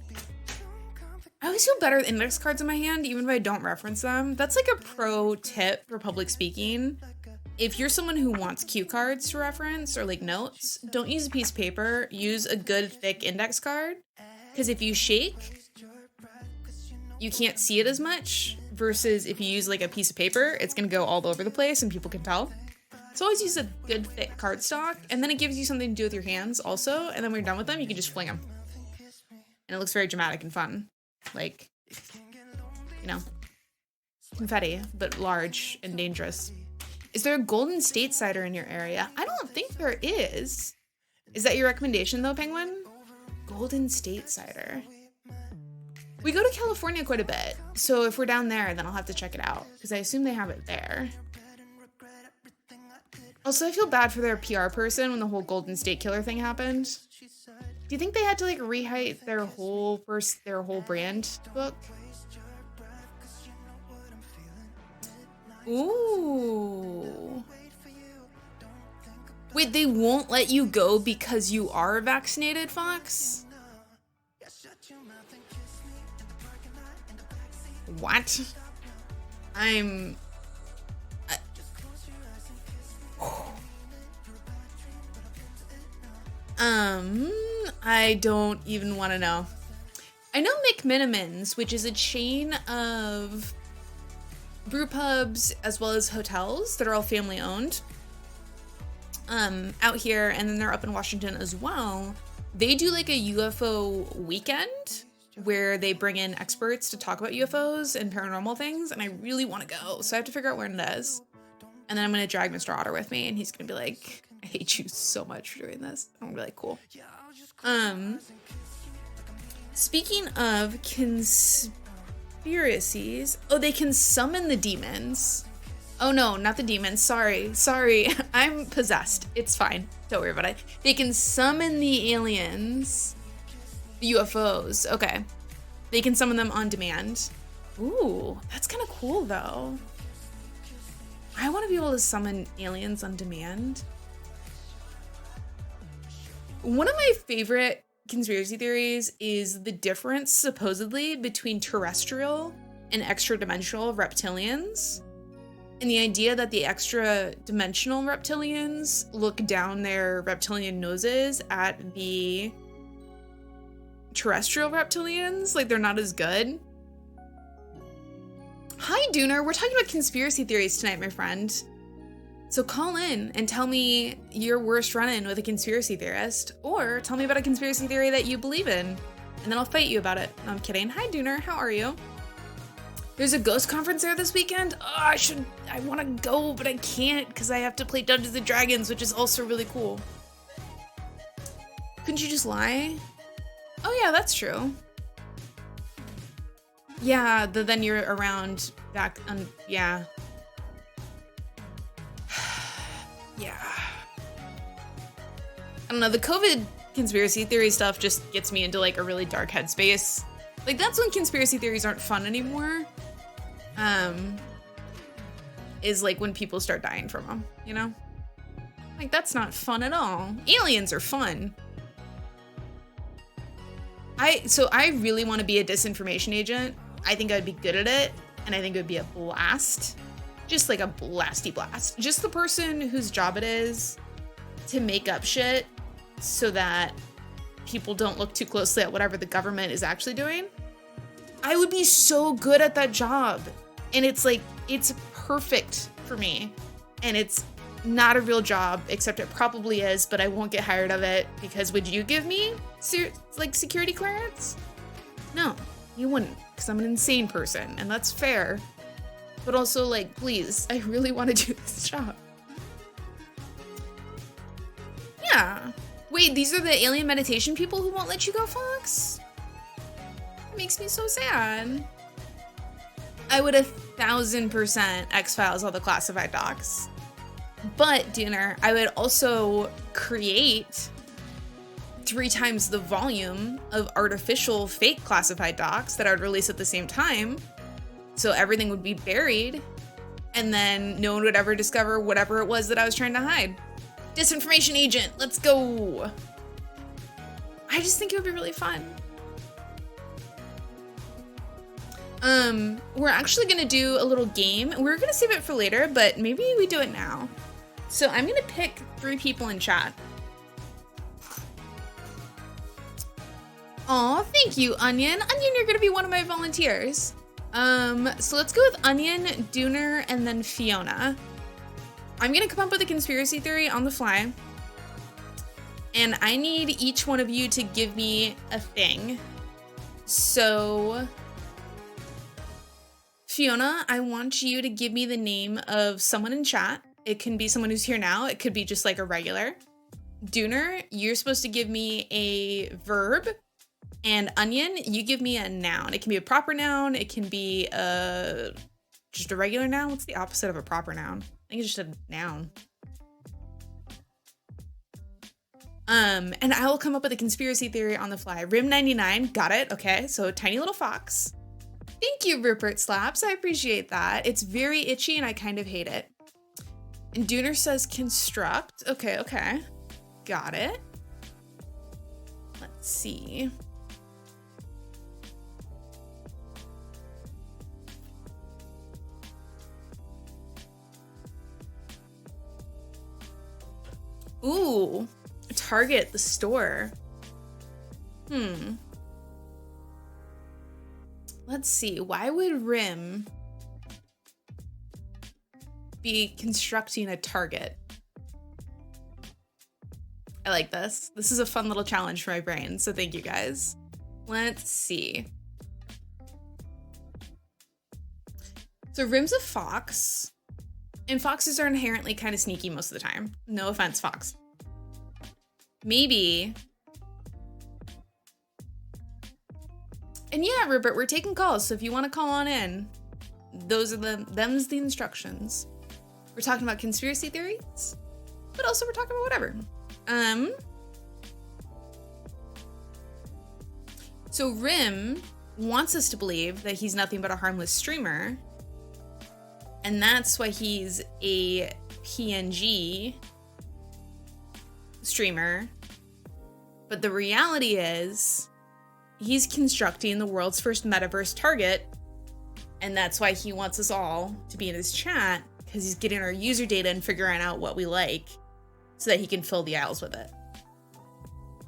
I always feel better with index cards in my hand, even if I don't reference them. That's like a pro tip for public speaking. If you're someone who wants cue cards to reference or like notes, don't use a piece of paper, use a good thick index card. Because if you shake, you can't see it as much, versus if you use like a piece of paper, it's gonna go all over the place and people can tell. So always use a good thick cardstock, and then it gives you something to do with your hands also, and then when you're done with them, you can just fling them. And it looks very dramatic and fun. Like, you know, confetti, but large and dangerous. Is there a Golden State cider in your area? I don't think there is. Is that your recommendation though, Penguin? Golden State cider. We go to California quite a bit, so if we're down there, then I'll have to check it out, because I assume they have it there. Also, I feel bad for their PR person when the whole Golden State Killer thing happened. Do you think they had to like rewrite their whole brand book? Ooh. Wait, they won't let you go because you are vaccinated, Fox? What? I'm... I don't even want to know. I know McMinimans, which is a chain of brew pubs as well as hotels that are all family owned out here, and then they're up in Washington as well. They do like a UFO weekend where they bring in experts to talk about UFOs and paranormal things, and I really want to go, so I have to figure out when it is. And then I'm going to drag Mr. Otter with me, and he's going to be like, I hate you so much for doing this. I'm going to be like, cool. Speaking of conspiracies, oh, they can summon the demons. Oh no, not the demons. Sorry. I'm possessed. It's fine. Don't worry about it. They can summon the aliens, the UFOs. Okay. They can summon them on demand. Ooh, that's kind of cool though. I want to be able to summon aliens on demand. One of my favorite conspiracy theories is the difference supposedly between terrestrial and extra-dimensional reptilians. And the idea that the extra-dimensional reptilians look down their reptilian noses at the terrestrial reptilians, like they're not as good. Hi, Dooner. We're talking about conspiracy theories tonight, my friend. So call in and tell me your worst run-in with a conspiracy theorist, or tell me about a conspiracy theory that you believe in, and then I'll fight you about it. No, I'm kidding. Hi, Dooner. How are you? There's a ghost conference there this weekend. Oh, I want to go, but I can't because I have to play Dungeons and Dragons, which is also really cool. Couldn't you just lie? Oh yeah, that's true. Yeah, then you're around back on, yeah. Yeah. I don't know, the COVID conspiracy theory stuff just gets me into like a really dark headspace. Like that's when conspiracy theories aren't fun anymore. Is like when people start dying from them, you know? Like that's not fun at all. Aliens are fun. So I really want to be a disinformation agent. I think I'd be good at it, and I think it would be a blast. Just like a blasty blast. Just the person whose job it is to make up shit so that people don't look too closely at whatever the government is actually doing. I would be so good at that job. And it's like, it's perfect for me. And it's not a real job, except it probably is, but I won't get hired of it because would you give me like security clearance? No, you wouldn't, because I'm an insane person, and that's fair. But also, like, please, I really want to do this job. Yeah. Wait, these are the alien meditation people who won't let you go, Fox? It makes me so sad. I would 1,000% X-Files all the classified docs. But, Dooner, I would also create 3 times the volume of artificial fake classified docs that I would release at the same time. So everything would be buried, and then no one would ever discover whatever it was that I was trying to hide. Disinformation agent, let's go. I just think it would be really fun. We're actually gonna do a little game. We're gonna save it for later, but maybe we do it now. So I'm gonna pick 3 people in chat. Aw, thank you, Onion. Onion, you're gonna be one of my volunteers. So let's go with Onion, Dooner, and then Fiona. I'm gonna come up with a conspiracy theory on the fly. And I need each one of you to give me a thing. So, Fiona, I want you to give me the name of someone in chat. It can be someone who's here now. It could be just like a regular. Dooner, you're supposed to give me a verb. And Onion, you give me a noun. It can be a proper noun. It can be just a regular noun. What's the opposite of a proper noun? I think it's just a noun. And I will come up with a conspiracy theory on the fly. Rim99, got it. Okay, so tiny little fox. Thank you, Rupert Slaps. I appreciate that. It's very itchy and I kind of hate it. And Dooner says construct. Okay. Got it. Let's see. Ooh, Target, the store. Let's see. Why would Rim be constructing a target? I like this. This is a fun little challenge for my brain, so thank you guys. Let's see. So Rim's a fox, and foxes are inherently kind of sneaky most of the time. No offense, fox. Maybe. And yeah, Rupert, we're taking calls, so if you want to call on in, them's the instructions. We're talking about conspiracy theories, but also we're talking about whatever. So Rim wants us to believe that he's nothing but a harmless streamer, and that's why he's a PNG streamer. But the reality is, he's constructing the world's first metaverse target, and that's why he wants us all to be in his chat, because he's getting our user data and figuring out what we like so that he can fill the aisles with it.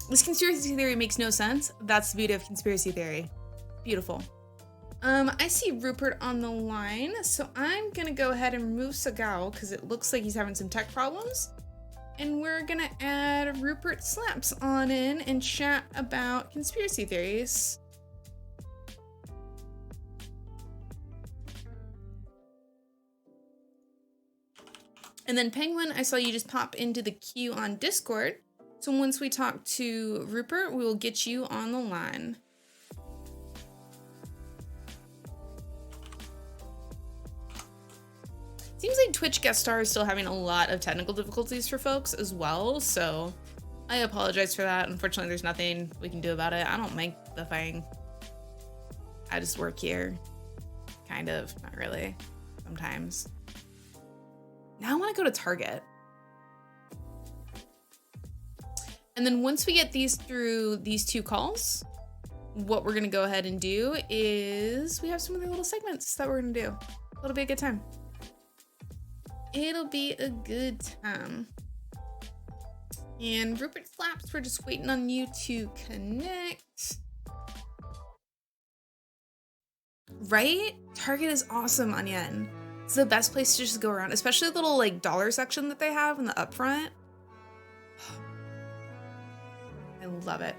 This conspiracy theory makes no sense. That's the beauty of conspiracy theory. Beautiful. I see Rupert on the line, so I'm gonna go ahead and remove Sagao because it looks like he's having some tech problems. And we're gonna add Rupert Slaps on in and chat about conspiracy theories. And then Penguin, I saw you just pop into the queue on Discord. So once we talk to Rupert, we will get you on the line. Seems like Twitch guest star is still having a lot of technical difficulties for folks as well, so I apologize for that. Unfortunately, there's nothing we can do about it. I don't make the thing. I just work here. Kind of, not really, sometimes. Now I want to go to Target. And then once we get these through these two calls, what we're gonna go ahead and do is we have some other little segments that we're gonna do. It'll be a good time. It'll be a good time. And Rupert Slaps, we're just waiting on you to connect. Right? Target is awesome, Onion. It's the best place to just go around, especially the little like dollar section that they have in the upfront. I love it.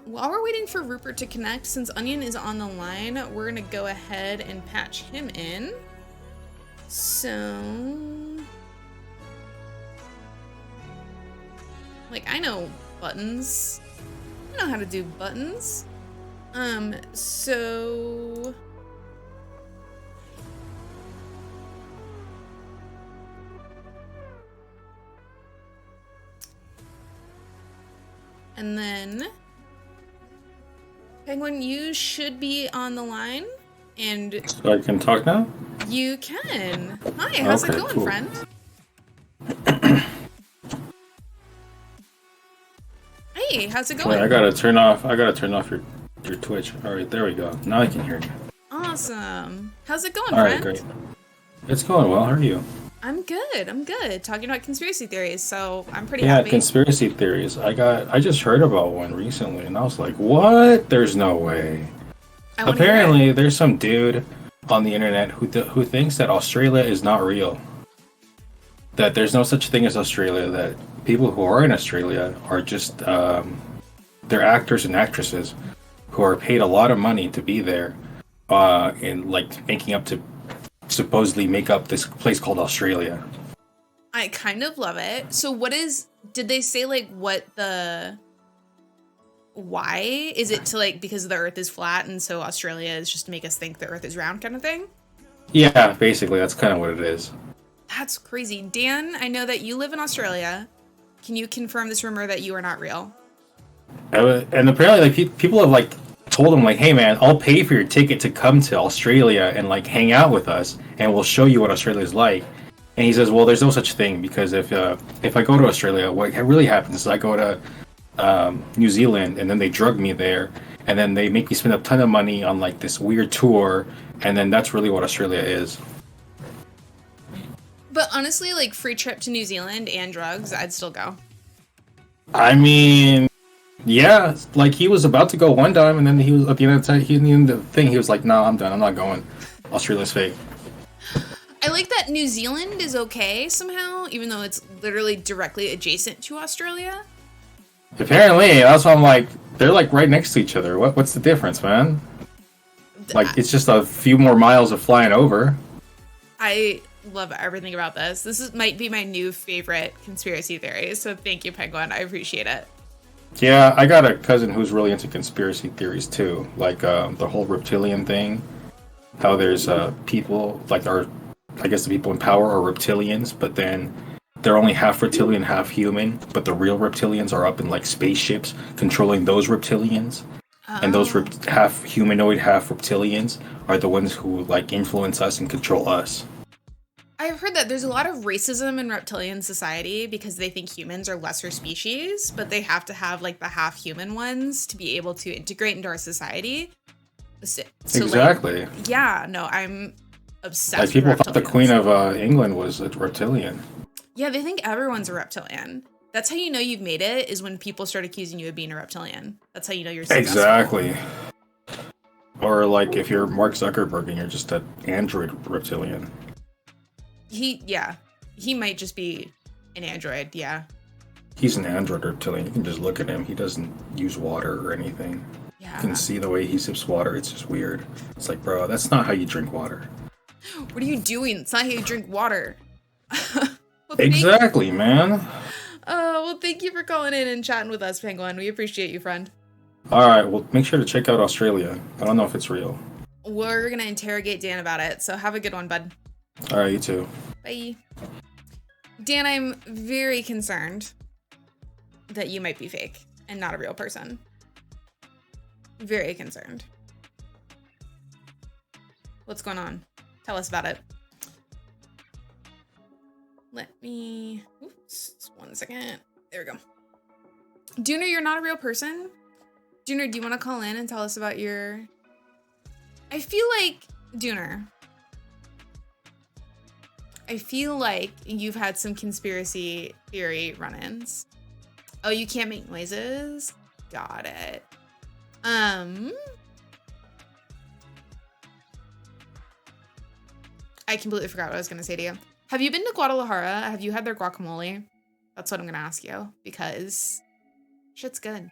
While we're waiting for Rupert to connect, since Onion is on the line, we're gonna go ahead and patch him in. So, like, I know buttons. I know how to do buttons. So and then Penguin, you should be on the line, and So I can talk now? you can. Hi, how's it Okay, going, cool. friend? Hey, how's it Wait, going? I gotta turn off your Twitch. Alright, there we go. Now I can hear you. Awesome. How's it going, Alright, friend? great. It's going well, how are you? I'm good. Talking about conspiracy theories, so I'm pretty Yeah, happy. conspiracy theories. I just heard about one recently and I was like, what? There's no way. I wanna hear Apparently there's some dude on the internet who thinks that Australia is not real. That there's no such thing as Australia, that people who are in Australia are just they're actors and actresses who are paid a lot of money to be there and like making up to supposedly make up this place called Australia. I kind of love it. So did they say like why? Is it to like, because the earth is flat and so Australia is just to make us think the earth is round kind of thing? Yeah, basically that's kind of what it is. That's crazy. Dan, I know that you live in Australia. Can you confirm this rumor that you are not real? And apparently like people have like told him like, hey man, I'll pay for your ticket to come to Australia and like hang out with us, and we'll show you what Australia's like. And he says, well, there's no such thing, because if I go to Australia, what really happens is I go to New Zealand, and then they drug me there, and then they make me spend a ton of money on like this weird tour, and then that's really what Australia is. But honestly, like free trip to New Zealand and drugs, I'd still go. I mean, yeah, like he was about to go one time, and then he was at the end of the time, he was like, "No, I'm done. I'm not going. Australia's fake." I like that New Zealand is okay somehow, even though it's literally directly adjacent to Australia. Apparently, that's why I'm like, they're like right next to each other. What's the difference, man? Like, it's just a few more miles of flying over. I love everything about this. Might be my new favorite conspiracy theory. So thank you, Penguin. I appreciate it. Yeah, I got a cousin who's really into conspiracy theories too, like the whole reptilian thing. How there's people like I guess the people in power are reptilians, but then they're only half reptilian, half human. But the real reptilians are up in like spaceships controlling those reptilians, and those half humanoid, half reptilians are the ones who like influence us and control us. I've heard that there's a lot of racism in reptilian society because they think humans are lesser species, but they have to have like the half human ones to be able to integrate into our society. So, exactly. Like, yeah, no, I'm obsessed like people with thought the Queen of England was a reptilian. Yeah, they think everyone's a reptilian. That's how you know you've made it, is when people start accusing you of being a reptilian. That's how you know you're successful. Exactly. Or like if you're Mark Zuckerberg and you're just an android reptilian. He might just be an android, yeah. He's an android reptilian. You can just look at him. He doesn't use water or anything. Yeah. You can see the way he sips water. It's just weird. It's like, bro, that's not how you drink water. What are you doing? It's not how you drink water. Well, exactly, man. Well, thank you for calling in and chatting with us, Penguin. We appreciate you, friend. All right, well, make sure to check out Australia. I don't know if it's real. We're going to interrogate Dan about it, so have a good one, bud. All right, you too. Bye. Dan, I'm very concerned that you might be fake and not a real person. Very concerned. What's going on? Tell us about it. Let me... Oops, 1 second. There we go. Dooner, you're not a real person? Dooner, do you want to call in and tell us about your... I feel like... Dooner... I feel like you've had some conspiracy theory run-ins. Oh, you can't make noises? Got it. I completely forgot what I was going to say to you. Have you been to Guadalajara? Have you had their guacamole? That's what I'm going to ask you, because shit's good. And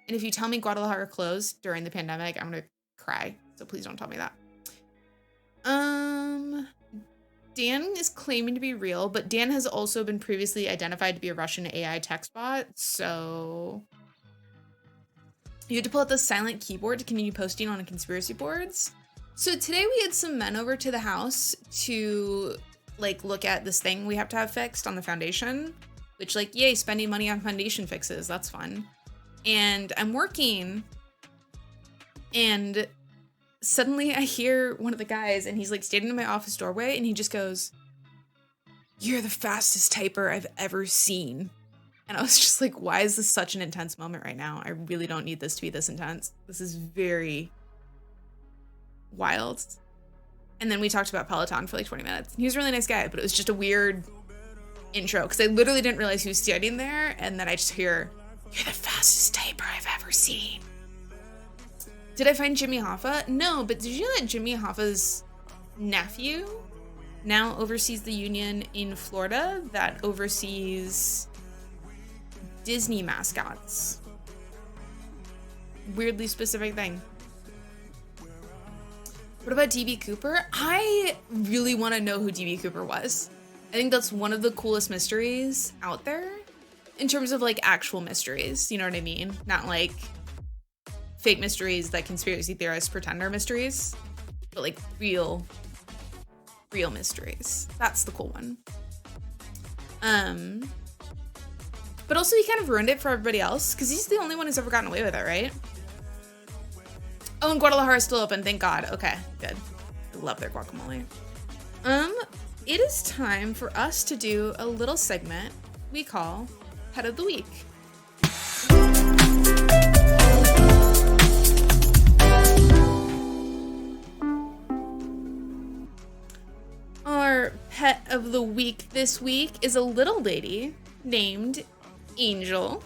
if you tell me Guadalajara closed during the pandemic, I'm going to cry. So please don't tell me that. Dan is claiming to be real, but Dan has also been previously identified to be a Russian AI text bot, so you had to pull out the silent keyboard to continue posting on conspiracy boards. So today we had some men over to the house to like look at this thing we have to have fixed on the foundation, which like, yay, spending money on foundation fixes, that's fun. And I'm working, and suddenly I hear one of the guys, and he's like standing in my office doorway, and he just goes, "You're the fastest typer I've ever seen." And I was just like, why is this such an intense moment right now? I really don't need this to be this intense. This is very wild. And then we talked about Peloton for like 20 minutes. He was a really nice guy, but it was just a weird intro because I literally didn't realize he was standing there, and then I just hear, "You're the fastest typer I've ever seen." Did I find Jimmy Hoffa? No, but did you know that Jimmy Hoffa's nephew now oversees the union in Florida that oversees Disney mascots? Weirdly specific thing. What about DB Cooper? I really want to know who DB Cooper was. I think that's one of the coolest mysteries out there in terms of like actual mysteries. You know what I mean? Not like fake mysteries that conspiracy theorists pretend are mysteries, but like real mysteries. That's the cool one. But also he kind of ruined it for everybody else because he's the only one who's ever gotten away with it, right? Oh, and Guadalajara's still open, thank God. Okay, good. I love their guacamole. It is time for us to do a little segment we call Pet of the Week. Our pet of the week this week is a little lady named Angel.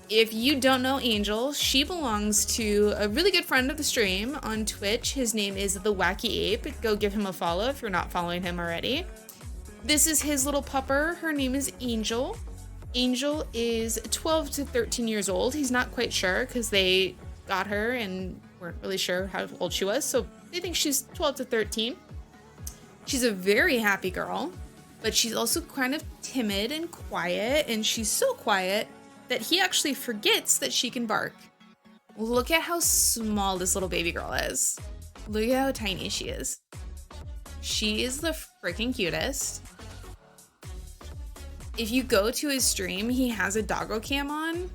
If you don't know Angel, she belongs to a really good friend of the stream on Twitch. His name is The Wacky Ape. Go give him a follow if you're not following him already. This is his little pupper. Her name is Angel. Angel is 12 to 13 years old. He's not quite sure because they got her and weren't really sure how old she was. So they think she's 12 to 13. She's a very happy girl, but she's also kind of timid and quiet. And she's so quiet that he actually forgets that she can bark. Look at how small this little baby girl is. Look at how tiny she is. She is the freaking cutest. If you go to his stream, he has a doggo cam on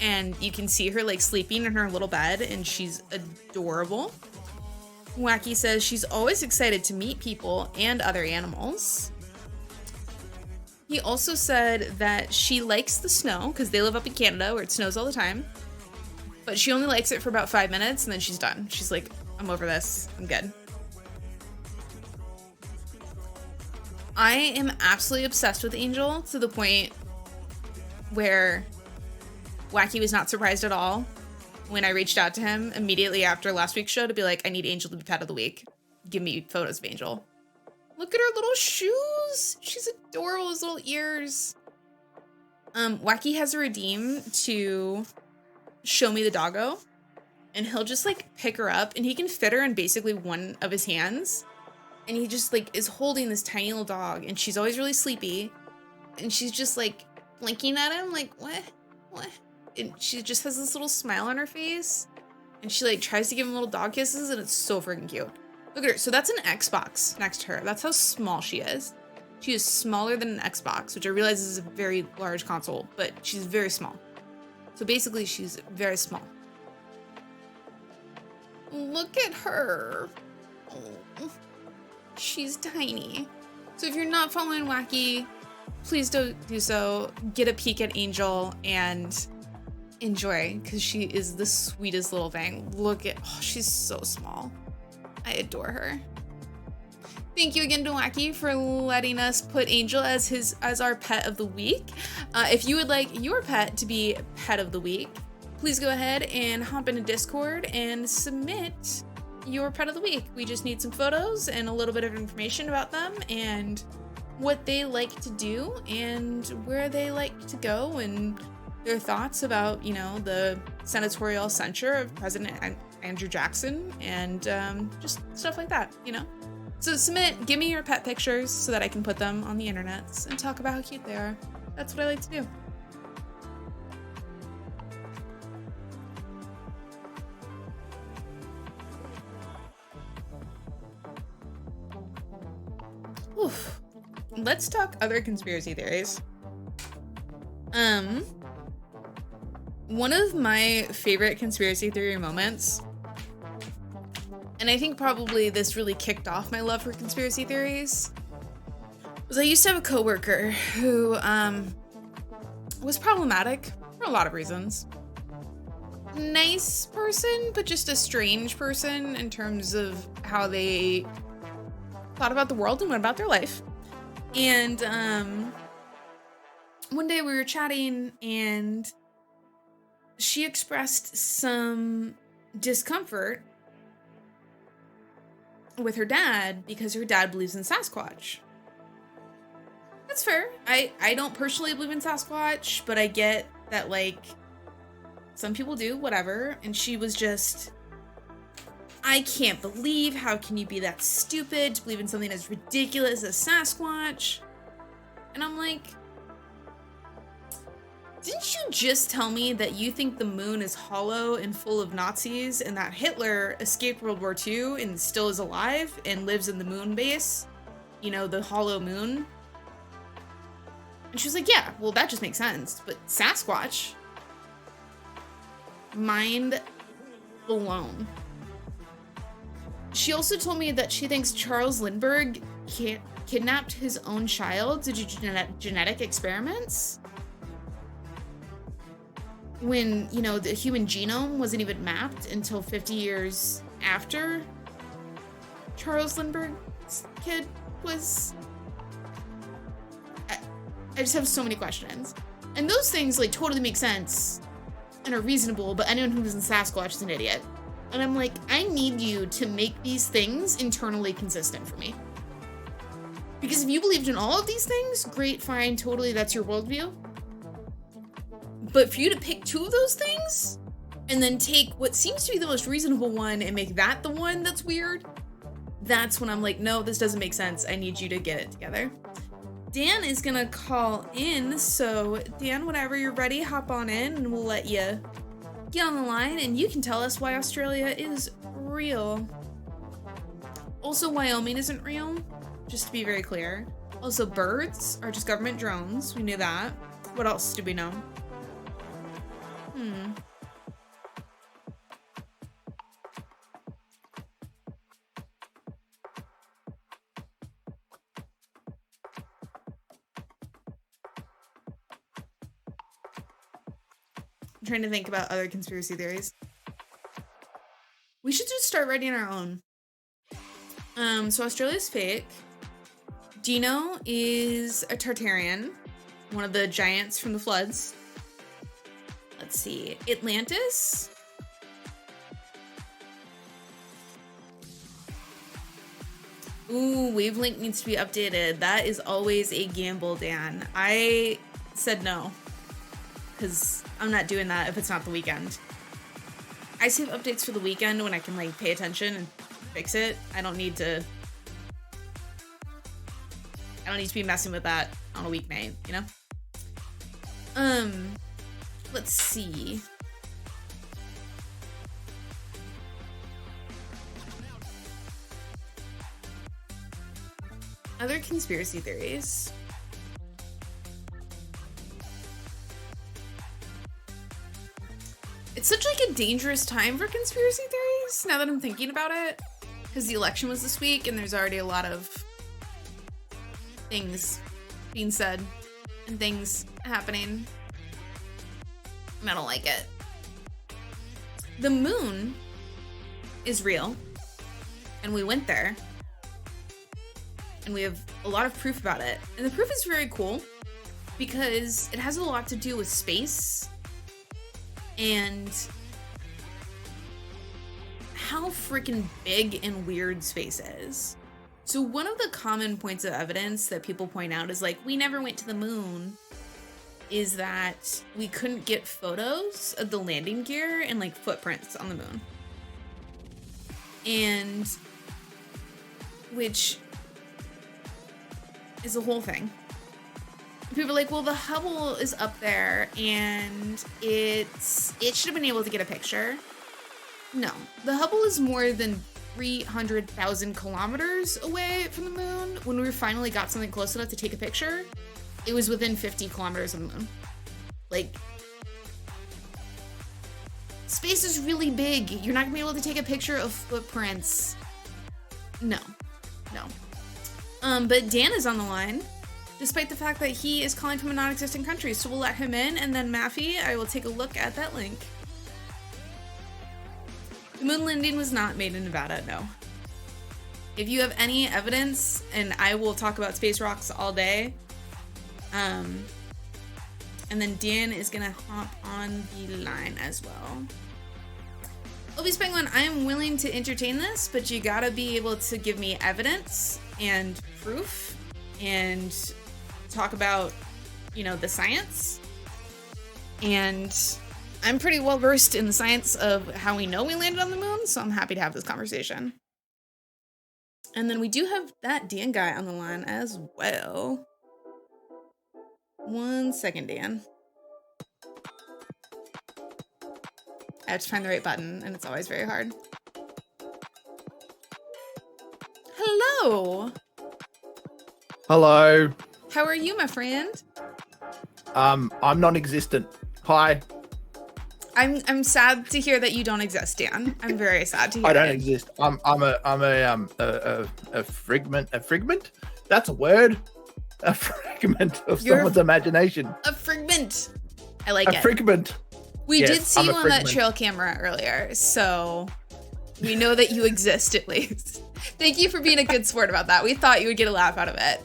and you can see her like sleeping in her little bed and she's adorable. Wacky says she's always excited to meet people and other animals. He also said that she likes the snow because they live up in Canada where it snows all the time. But she only likes it for about 5 minutes and then she's done. She's like, I'm over this. I'm good. I am absolutely obsessed with Angel to the point where Wacky was not surprised at all when I reached out to him immediately after last week's show to be like, I need Angel to be pet of the week. Give me photos of Angel. Look at her little shoes. She's adorable, his little ears. Wacky has a redeem to show me the doggo. And he'll just like pick her up and he can fit her in basically one of his hands. And he just like is holding this tiny little dog and she's always really sleepy. And she's just like blinking at him like, what? And she just has this little smile on her face. And she like tries to give him little dog kisses and it's so freaking cute. Look at her. So that's an Xbox next to her. That's how small she is. She is smaller than an Xbox, which I realize is a very large console, but she's very small. So basically she's very small. Look at her. Oh, she's tiny. So if you're not following Wacky, please don't do so. Get a peek at Angel and enjoy because she is the sweetest little thing. Look at, oh, she's so small. I adore her. Thank you again to Wacky for letting us put Angel as our pet of the week. If you would like your pet to be pet of the week, please go ahead and hop into Discord and submit your pet of the week. We just need some photos and a little bit of information about them and what they like to do and where they like to go and their thoughts about, you know, the senatorial censure of President Andrew Jackson and just stuff like that, you know? So submit, give me your pet pictures so that I can put them on the internets and talk about how cute they are. That's what I like to do. Oof. Let's talk other conspiracy theories. One of my favorite conspiracy theory moments, and I think probably this really kicked off my love for conspiracy theories, was I used to have a coworker who was problematic for a lot of reasons. Nice person, but just a strange person in terms of how they thought about the world and went about their life. And one day we were chatting and she expressed some discomfort with her dad because her dad believes in Sasquatch. That's fair. I don't personally believe in Sasquatch, but I get that, like, some people do, whatever. And she was just, I can't believe, how can you be that stupid to believe in something as ridiculous as Sasquatch? And I'm like, didn't you just tell me that you think the moon is hollow and full of Nazis and that Hitler escaped World War II and still is alive and lives in the moon base? You know, the hollow moon? And she was like, yeah, well, that just makes sense. But Sasquatch, mind alone. She also told me that she thinks Charles Lindbergh kidnapped his own child to do genetic experiments when, you know, the human genome wasn't even mapped until 50 years after Charles Lindbergh's kid was... I just have so many questions. And those things, like, totally make sense and are reasonable, but anyone who's in Sasquatch is an idiot. And I'm like, I need you to make these things internally consistent for me. Because if you believed in all of these things, great, fine, totally, that's your worldview. But for you to pick two of those things, and then take what seems to be the most reasonable one and make that the one that's weird, that's when I'm like, no, this doesn't make sense. I need you to get it together. Dan is gonna call in, so Dan, whenever you're ready, hop on in and we'll let you get on the line and you can tell us why Australia is real. Also, Wyoming isn't real, just to be very clear. Also, birds are just government drones. We knew that. What else do we know? I'm trying to think about other conspiracy theories. We should just start writing our own. So Australia's fake. Dino is a Tartarian, one of the giants from the floods. Let's see. Atlantis. Ooh, wavelength needs to be updated. That is always a gamble, Dan. I said no, because I'm not doing that if it's not the weekend. I save updates for the weekend when I can, like, pay attention and fix it. I don't need to be messing with that on a weeknight, you know? Let's see. Other conspiracy theories. It's such, like, a dangerous time for conspiracy theories, now that I'm thinking about it. Because the election was this week, and there's already a lot of things being said and things happening. And I don't like it. The moon is real, and we went there. And we have a lot of proof about it. And the proof is very cool, because it has a lot to do with space and how freaking big and weird space is. So one of the common points of evidence that people point out is, like, we never went to the moon, is that we couldn't get photos of the landing gear and, like, footprints on the moon. And which is a whole thing. People are like, well, the Hubble is up there and it should have been able to get a picture. No, the Hubble is more than 300,000 kilometers away from the moon. When we finally got something close enough to take a picture, it was within 50 kilometers of the moon. Like, space is really big. You're not gonna be able to take a picture of footprints. No. But Dan is on the line, despite the fact that he is calling from a non-existent country. So we'll let him in, and then Maffy, I will take a look at that link. The moon landing was not made in Nevada, no. If you have any evidence, and I will talk about space rocks all day, and then Dan is gonna hop on the line as well. Obvious Penguin, I am willing to entertain this, but you gotta be able to give me evidence and proof and talk about, you know, the science. And I'm pretty well versed in the science of how we know we landed on the moon, so I'm happy to have this conversation. And then we do have that Dan guy on the line as well. 1 second, Dan. I have to find the right button, and it's always very hard. Hello! Hello. How are you, my friend? I'm non-existent. Hi. I'm sad to hear that you don't exist, Dan. I'm very sad to hear I don't it. exist. I'm a fragment. A fragment? That's a word. A fragment of You're someone's imagination. A fragment. I like A it. fragment. We Yes, did see I'm you a on that fragment. trail camera earlier, so we know that you exist at least. Thank you for being a good sport about that. We thought you would get a laugh out of it.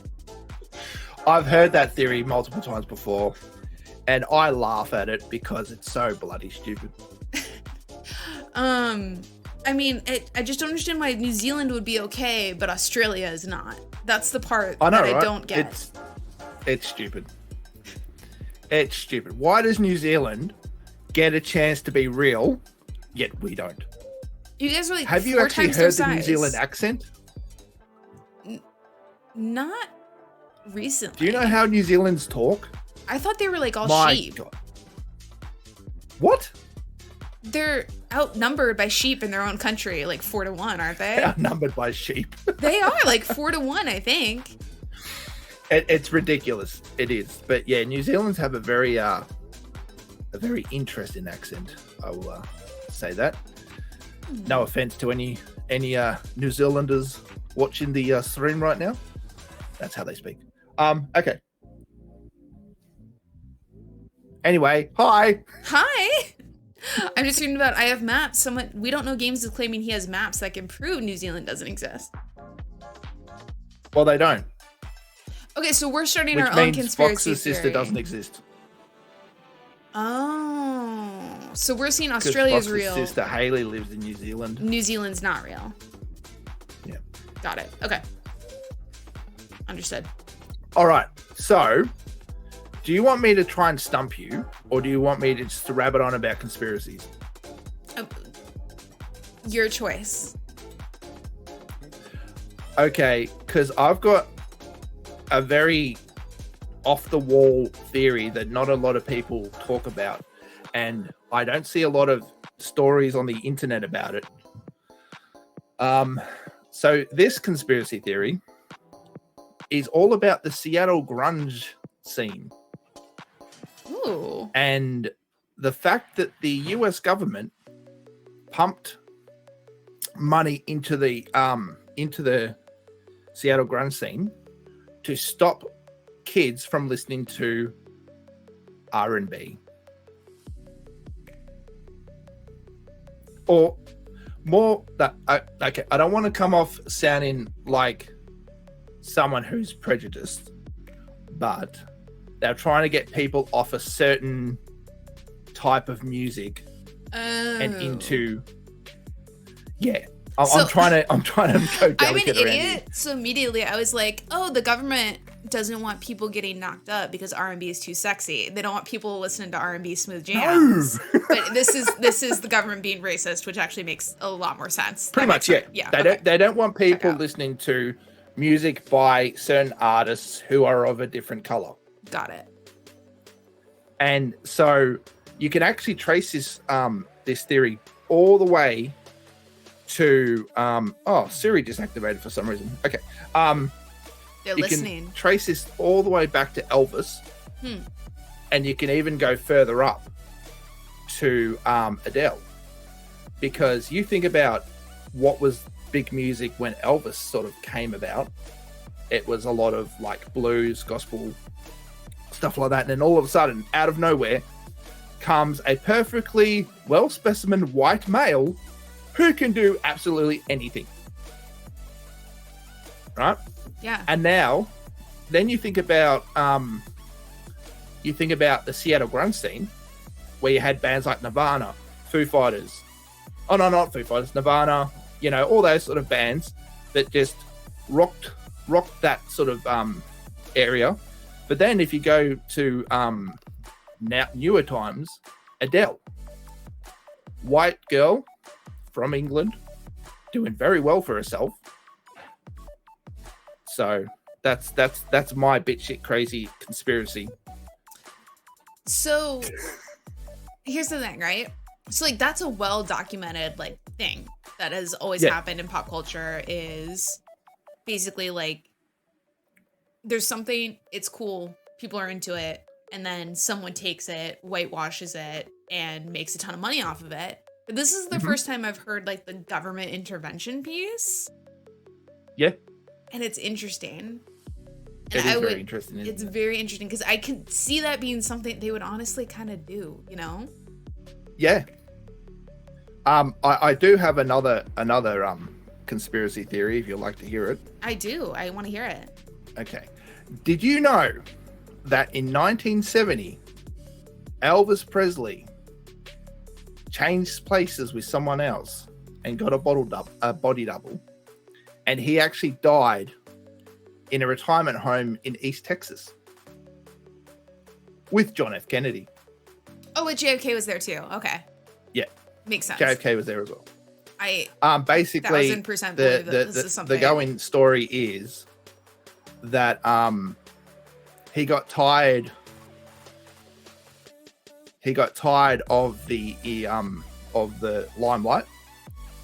I've heard that theory multiple times before, and I laugh at it because it's so bloody stupid. I mean, I just don't understand why New Zealand would be okay, but Australia is not. That's the part I know, that I right? don't get. It's stupid. It's stupid. Why does New Zealand get a chance to be real, yet we don't? You guys are like Have you 4 actually times their heard the New size. Zealand accent? Not recently. Do you know how New Zealanders talk? I thought they were like all My sheep. God. What? They're outnumbered by sheep in their own country, like 4 to 1, aren't they? Outnumbered by sheep. They are like 4 to 1, I think. It's ridiculous. It is. But yeah, New Zealanders have a very interesting accent. I will say that. No offense to any New Zealanders watching the stream right now. That's how they speak. Okay. Anyway, hi. Hi. I'm just reading about I have maps. We don't know Games is claiming he has maps that can prove New Zealand doesn't exist. Well, they don't. Okay, so we're starting Which our own means conspiracy Fox's sister theory. doesn't exist. Oh, so we're seeing Because Australia's Fox's real. sister Haley lives in New Zealand. New Zealand's not real. Yeah. Got it. Okay. Understood. All right. So, do you want me to try and stump you, or do you want me to just rabbit on about conspiracies? Your choice. Okay, because I've got a very off-the-wall theory that not a lot of people talk about, and I don't see a lot of stories on the internet about it. So this conspiracy theory is all about the Seattle grunge scene. Ooh. And the fact that the US government pumped money into the Seattle grunge scene to stop kids from listening to R&B. Or more that okay, I don't want to come off sounding like someone who's prejudiced, but they're trying to get people off a certain type of music and into I'm trying to go delicate I'm an around idiot, here. so immediately I was like, "Oh, the government doesn't want people getting knocked up because R&B is too sexy. They don't want people listening to R&B smooth jams." No. But this is the government being racist, which actually makes a lot more sense. Pretty That much, makes yeah. sense. They don't want people out. listening to music by certain artists who are of a different color. Got it. And so you can actually trace this theory all the way to Siri just activated for some reason. Okay. They're You listening. can trace this all the way back to Elvis. And you can even go further up to Adele. Because you think about what was big music when Elvis sort of came about. It was a lot of like blues, gospel, stuff like that. And then all of a sudden, out of nowhere, comes a perfectly well-specimened white male who can do absolutely anything. Right? Yeah. And now, then you think about the Seattle grunge scene, where you had bands like Nirvana, Foo Fighters. Oh no, not Foo Fighters, Nirvana. You know, all those sort of bands that just rocked that sort of area. But then if you go to now newer times, Adele, white girl from England, doing very well for herself. So that's my bitshit crazy conspiracy. So here's the thing, right? So like that's a well documented like thing that has always happened in pop culture, is basically like there's something, it's cool, people are into it, and then someone takes it, whitewashes it, and makes a ton of money off of it. But this is the first time I've heard like the government intervention piece. Yeah. And it's interesting. It is very interesting. It's very interesting because I could see that being something they would honestly kind of do, you know? Yeah. I do have another conspiracy theory if you'd like to hear it. I do. I want to hear it. Okay. Did you know that in 1970, Elvis Presley changed places with someone else and got a body double, and he actually died in a retirement home in East Texas with John F. Kennedy. Oh, but JFK was there too. Okay. Yeah. Makes sense. JFK was there as well. I basically 1000% believe that this is something. the going story is that he got tired of the limelight,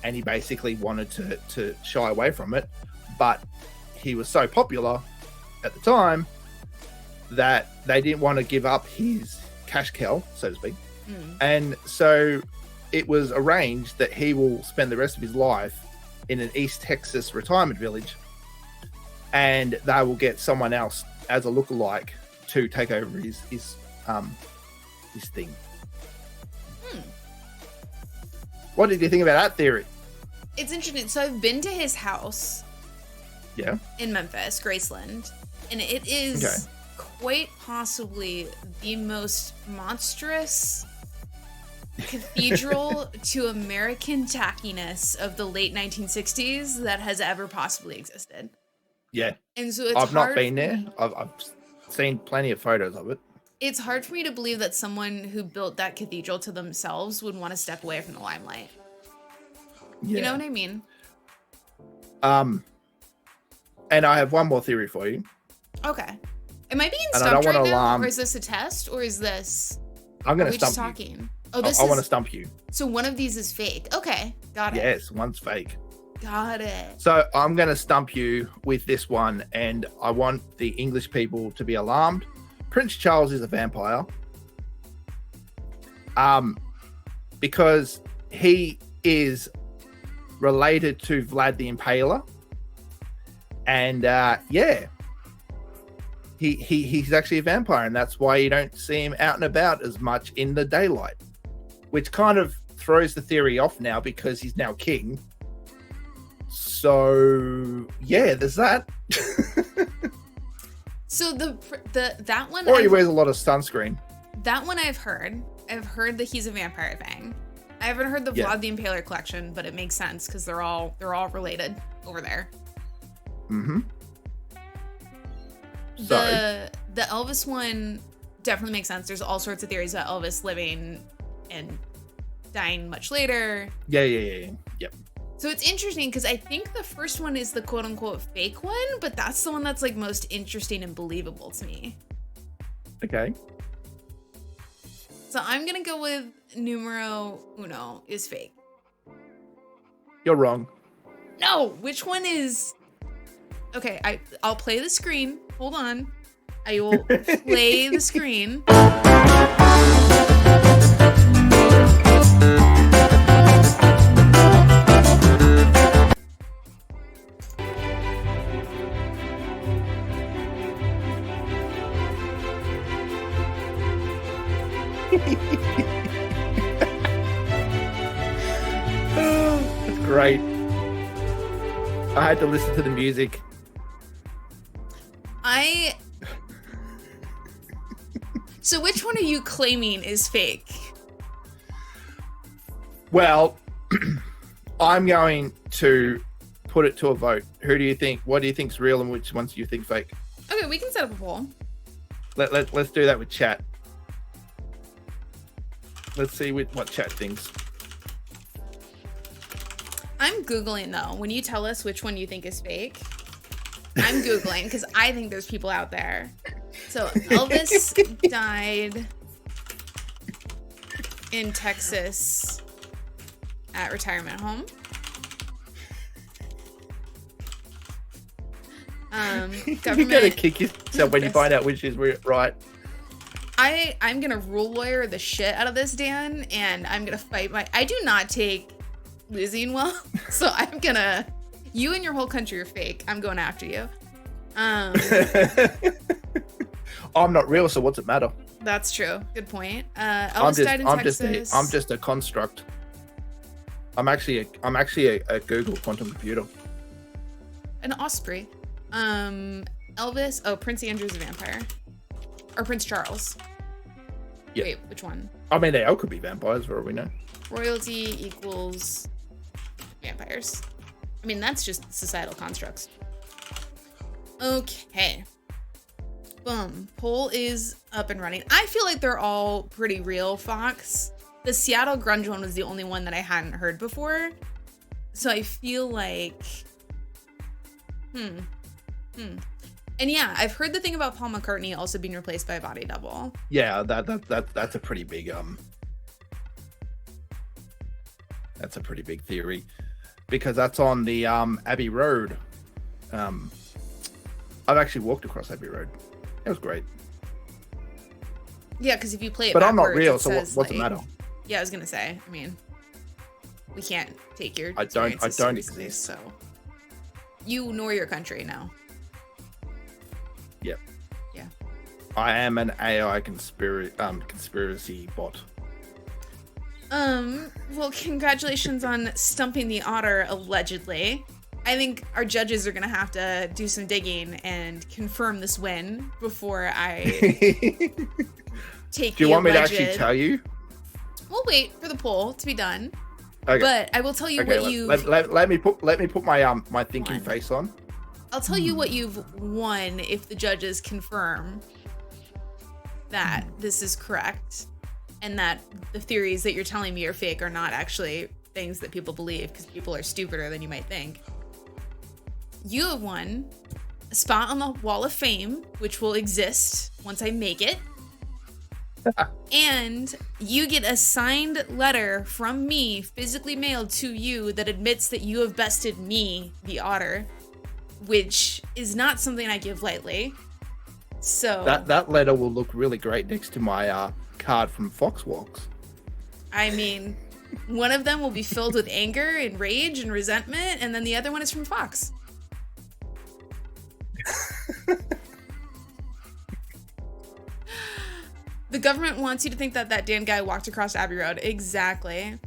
and he basically wanted to shy away from it, but he was so popular at the time that they didn't want to give up his cash cow, so to speak. And so it was arranged that he will spend the rest of his life in an East Texas retirement village, and they will get someone else as a lookalike to take over his thing. What did you think about that theory? It's interesting. So I've been to his house. Yeah. In Memphis, Graceland, and it is quite possibly the most monstrous cathedral to American tackiness of the late 1960s that has ever possibly existed. Yeah. And so it's I've not been there. I've seen plenty of photos of it. It's hard for me to believe that someone who built that cathedral to themselves would want to step away from the limelight. Yeah. You know what I mean? And I have one more theory for you. Okay. Am I being And stumped right now? Or is this a test? Or is this... I'm going to stump just you. talking? Oh, this I want to stump you. So one of these is fake. Okay. Got it. Yes, one's fake. Got it. So I'm going to stump you with this one, and I want the English people to be alarmed. Prince Charles is a vampire. Because he is related to Vlad the Impaler. And he's actually a vampire, and that's why you don't see him out and about as much in the daylight, which kind of throws the theory off now because he's now king. So yeah, there's that. So that one, or he wears a lot of sunscreen. That one I've heard that he's a vampire thing. I haven't heard the Vlad the Impaler collection, but it makes sense because they're all related over there. The Elvis one definitely makes sense. There's all sorts of theories about Elvis living and dying much later. Yeah. Yep. So it's interesting because I think the first one is the quote unquote fake one, but that's the one that's like most interesting and believable to me. Okay. So I'm gonna go with numero uno is fake. You're wrong. No, which one is... Okay, I'll play the screen. Hold on. I will play the screen. That's great. I had to listen to the music. So which one are you claiming is fake? Well, I'm going to put it to a vote. Who do you think? What do you think's real, and which ones do you think fake? Okay, we can set up a poll. Let's do that with chat. Let's see what chat thinks. I'm Googling though. When you tell us which one you think is fake, I'm Googling because I think there's people out there. So Elvis died in Texas at retirement home. You gotta kick yourself when you find out which is right. I'm gonna rule lawyer the shit out of this, Dan, and I'm gonna fight I do not take losing well, so I'm gonna. You and your whole country are fake. I'm going after you. I'm not real, so what's it matter? That's true. Good point. Elvis died in Texas. I'm just a construct. I'm actually a Google quantum computer. An osprey. Elvis. Oh, Prince Andrew's a vampire, or Prince Charles. Yeah. Wait, which one? I mean, they all could be vampires, for all we know. Royalty equals vampires. I mean, that's just societal constructs. Okay. Boom. Poll is up and running. I feel like they're all pretty real, Fox. The Seattle grunge one was the only one that I hadn't heard before. So I feel like... And yeah, I've heard the thing about Paul McCartney also being replaced by a body double. Yeah, that's a pretty big that's a pretty big theory, because that's on the Abbey Road. I've actually walked across Abbey Road. It was great. Yeah, because if you play it but I'm not backwards, real, it so says, what's like, the matter? Yeah, I was gonna say. I mean, we can't take your I don't seriously, exist. so you nor your country now. Yep. Yeah. I am an AI conspiracy bot. Well, congratulations on stumping the otter, allegedly. I think our judges are gonna have to do some digging and confirm this win before I take. Do you want me to actually tell you? We'll wait for the poll to be done. Okay. But I will tell you what you. Let me put my my thinking face on. I'll tell you what you've won if the judges confirm that this is correct and that the theories that you're telling me are fake are not actually things that people believe, because people are stupider than you might think. You have won a spot on the Wall of Fame, which will exist once I make it. And you get a signed letter from me, physically mailed to you, that admits that you have bested me, the otter, which is not something I give lightly. So that letter will look really great next to my card from Foxwalks. I mean, one of them will be filled with anger and rage and resentment, and then the other one is from Fox. The government wants you to think that that Dan guy walked across Abbey Road. Exactly.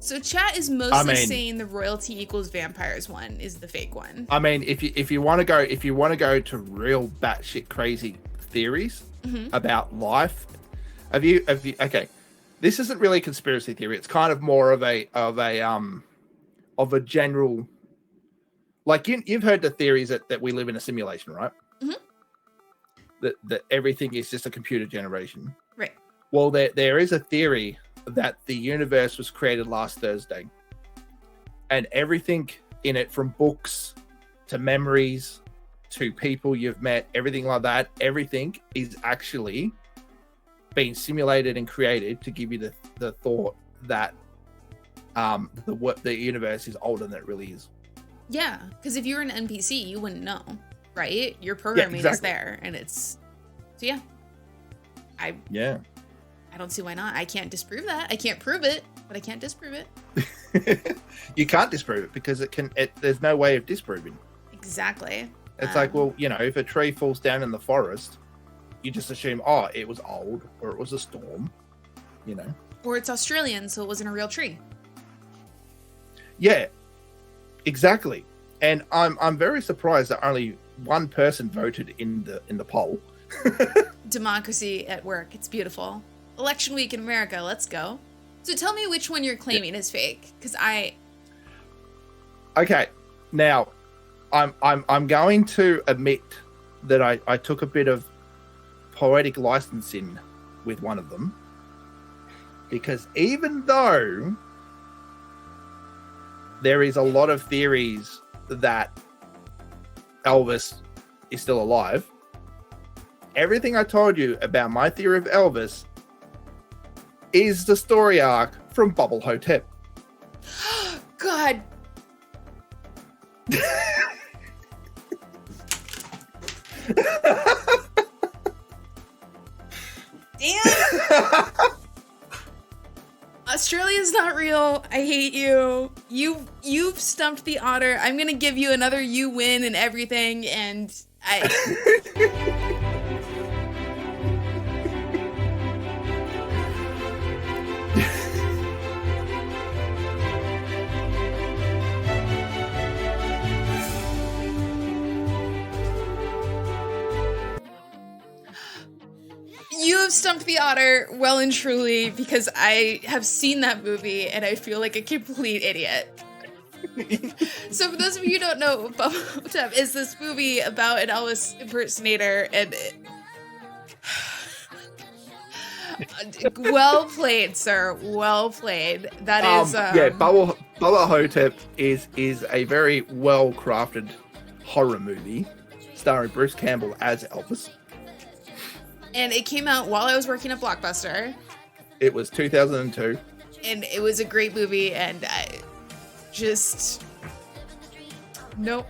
So chat is mostly saying the royalty equals vampires one is the fake one. I mean, if you want to go to real batshit crazy theories about life, have you okay? This isn't really a conspiracy theory. It's kind of more of a general, like you've heard the theories that we live in a simulation, right? That everything is just a computer generation. Right. Well, there is a theory that the universe was created last Thursday, and everything in it, from books to memories to people you've met, everything like that, everything is actually being simulated and created to give you the thought that the universe is older than it really is. Yeah, because if you were an NPC, you wouldn't know, right? Your programming is there, and it's so yeah. I don't see why not. I can't disprove that. I can't prove it, but I can't disprove it. You can't disprove it because there's no way of disproving. Exactly. It's like, well, if a tree falls down in the forest, you just assume, oh, it was old or it was a storm, Or it's Australian, so it wasn't a real tree. Yeah, exactly. And I'm very surprised that only one person voted in the poll. Democracy at work. It's beautiful. Election week in America. Let's go. So tell me which one you're claiming is fake, because Okay, now I'm going to admit that I took a bit of poetic licensing with one of them, because even though there is a lot of theories that Elvis is still alive, everything I told you about my theory of Elvis is the story arc from Bubble Hotep. God. Australia is not real. I hate you. You've stumped the otter. I'm gonna give you another you win and everything, and you have stumped the otter well and truly, because I have seen that movie and I feel like a complete idiot. So for those of you who don't know, Otter is this movie about an Elvis impersonator, and well played, sir. Well played. That is yeah, Bubba Hotep is a very well crafted horror movie starring Bruce Campbell as Elvis. And it came out while I was working at Blockbuster. It was 2002. And it was a great movie, and I just... Nope.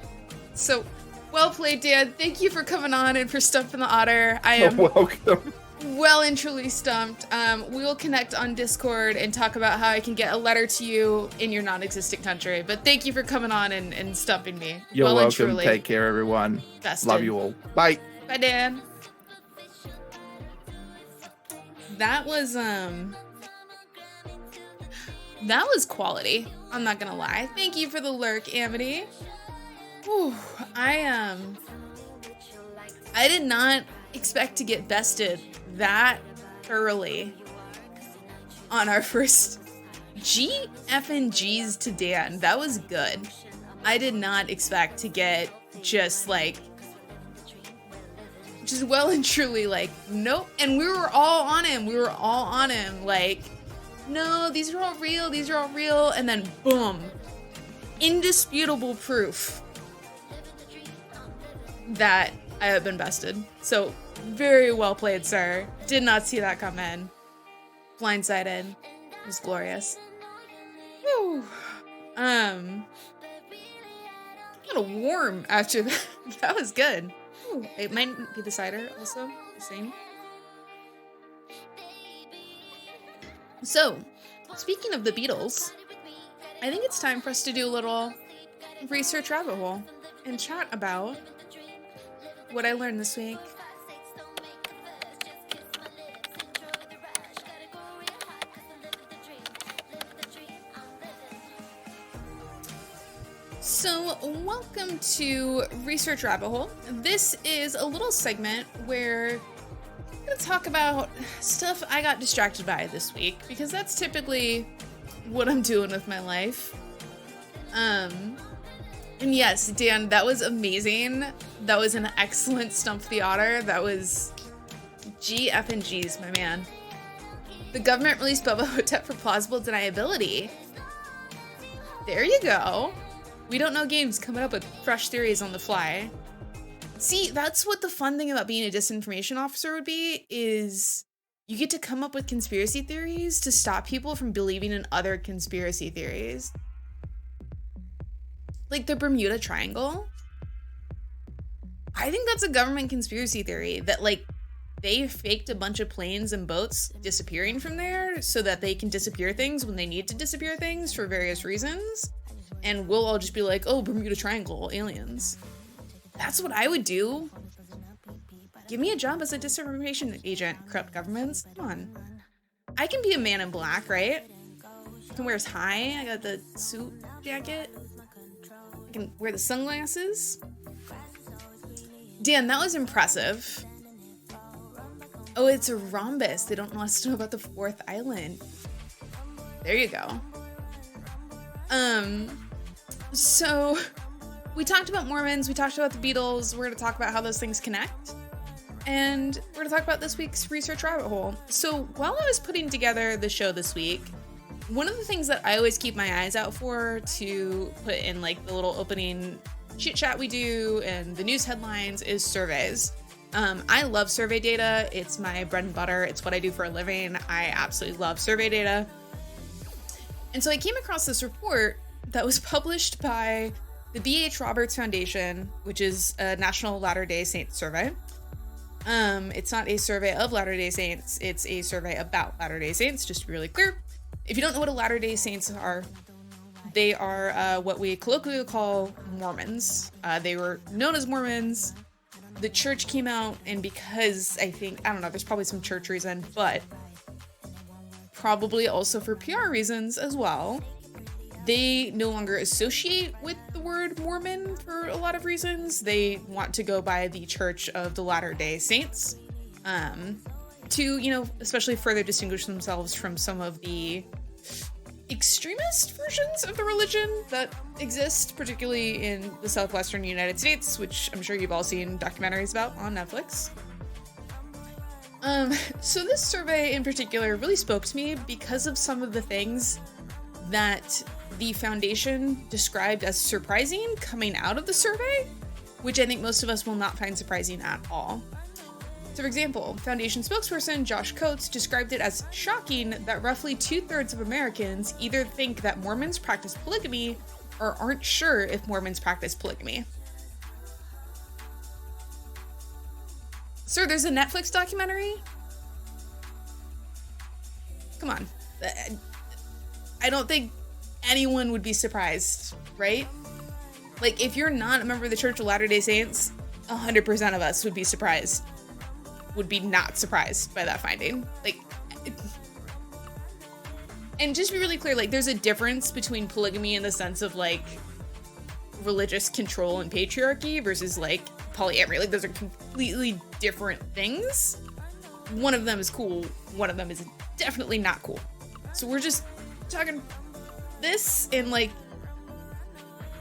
So, well played, Dan. Thank you for coming on and for stumping the otter. I am welcome. well and truly stumped. We will connect on Discord and talk about how I can get a letter to you in your non-existent country. But thank you for coming on and stumping me. You're well and welcome. truly. Take care, everyone. Bested. Love you all. Bye. Bye, Dan. That was quality. I'm not gonna lie. Thank you for the lurk, Amity. Whew, I did not expect to get bested that thoroughly on our first G, F, and G's to Dan. That was good. I did not expect to get just well and truly nope. And we were all on him. No, these are all real. And then boom, indisputable proof that I have been bested. So very well played, sir. Did not see that come in. Blindsided. It was glorious. Whew. Got a warm after that. That was good. Ooh, it might be the cider also, the same. So, speaking of the Beatles, I think it's time for us to do a little research rabbit hole and chat about what I learned this week. So, welcome to Research Rabbit Hole. This is a little segment where I'm going to talk about stuff I got distracted by this week, because that's typically what I'm doing with my life. And yes, Dan, that was amazing. That was an excellent Stump the Otter. That was G, F, and G's, my man. The government released Bubba Hotep for plausible deniability. There you go. We don't know games coming up with fresh theories on the fly. See, that's what the fun thing about being a disinformation officer would be, is you get to come up with conspiracy theories to stop people from believing in other conspiracy theories. Like the Bermuda Triangle. I think that's a government conspiracy theory that they faked a bunch of planes and boats disappearing from there so that they can disappear things when they need to disappear things for various reasons. And we'll all just be like, oh, Bermuda Triangle, aliens. That's what I would do. Give me a job as a disinformation agent, corrupt governments. Come on. I can be a man in black, right? I can wear a tie. I got the suit jacket. I can wear the sunglasses. Dan, that was impressive. Oh, it's a rhombus. They don't want us to know about the fourth island. There you go. So we talked about Mormons, we talked about the Beatles, we're going to talk about how those things connect, and we're going to talk about this week's Research Rabbit Hole. So while I was putting together the show this week, one of the things that I always keep my eyes out for to put in the little opening chit chat we do and the news headlines is surveys. I love survey data. It's my bread and butter. It's what I do for a living. I absolutely love survey data. And so I came across this report that was published by the B.H. Roberts Foundation, which is a National Latter-day Saints survey. It's not a survey of Latter-day Saints, it's a survey about Latter-day Saints, just to be really clear. If you don't know what a Latter-day Saints are, they are what we colloquially call Mormons. They were known as Mormons. The church came out, and because I don't know, there's probably some church reason, but probably also for PR reasons as well, they no longer associate with the word Mormon for a lot of reasons. They want to go by the Church of the Latter-day Saints, to, especially further distinguish themselves from some of the extremist versions of the religion that exist, particularly in the southwestern United States, which I'm sure you've all seen documentaries about on Netflix. So this survey in particular really spoke to me because of some of the things that the foundation described as surprising coming out of the survey, which I think most of us will not find surprising at all. So for example, Foundation spokesperson Josh Coates described it as shocking that roughly 2/3 of Americans either think that Mormons practice polygamy or aren't sure if Mormons practice polygamy. Sir, there's a Netflix documentary? Come on. I don't think anyone would be surprised, right? Like, if you're not a member of the Church of Latter-day Saints, 100% of us would be surprised. Would be not surprised by that finding. Like, and just to be really clear, like, there's a difference between polygamy in the sense of, like, religious control and patriarchy versus, like, polyamory. Like, those are completely different things. One of them is cool, one of them is definitely not cool. So we're just talking this and, like,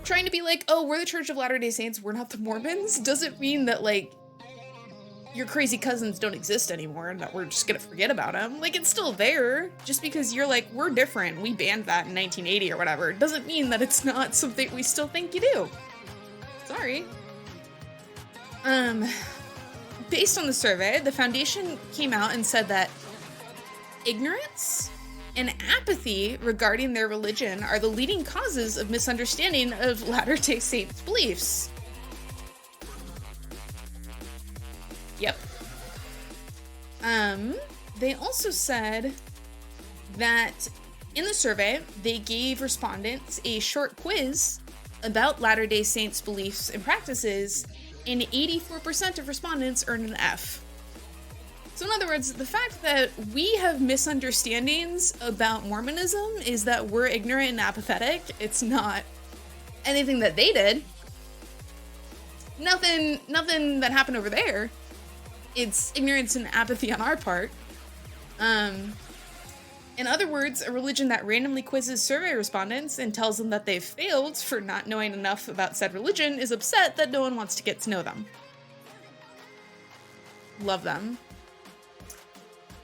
trying to be like, oh, we're the Church of Latter-day Saints, we're not the Mormons, doesn't mean that, like, your crazy cousins don't exist anymore and that we're just gonna forget about them. Like, it's still there. Just because you're like, we're different, we banned that in 1980 or whatever, doesn't mean that it's not something we still think you do. Sorry. Based on the survey, the foundation came out and said that ignorance and apathy regarding their religion are the leading causes of misunderstanding of Latter-day Saints beliefs. Yep. They also said that in the survey, they gave respondents a short quiz about Latter-day Saints beliefs and practices, and 84% of respondents earned an F. So in other words, the fact that we have misunderstandings about Mormonism is that we're ignorant and apathetic. It's not anything that they did. Nothing that happened over there. It's ignorance and apathy on our part. In other words, a religion that randomly quizzes survey respondents and tells them that they've failed for not knowing enough about said religion is upset that no one wants to get to know them. Love them.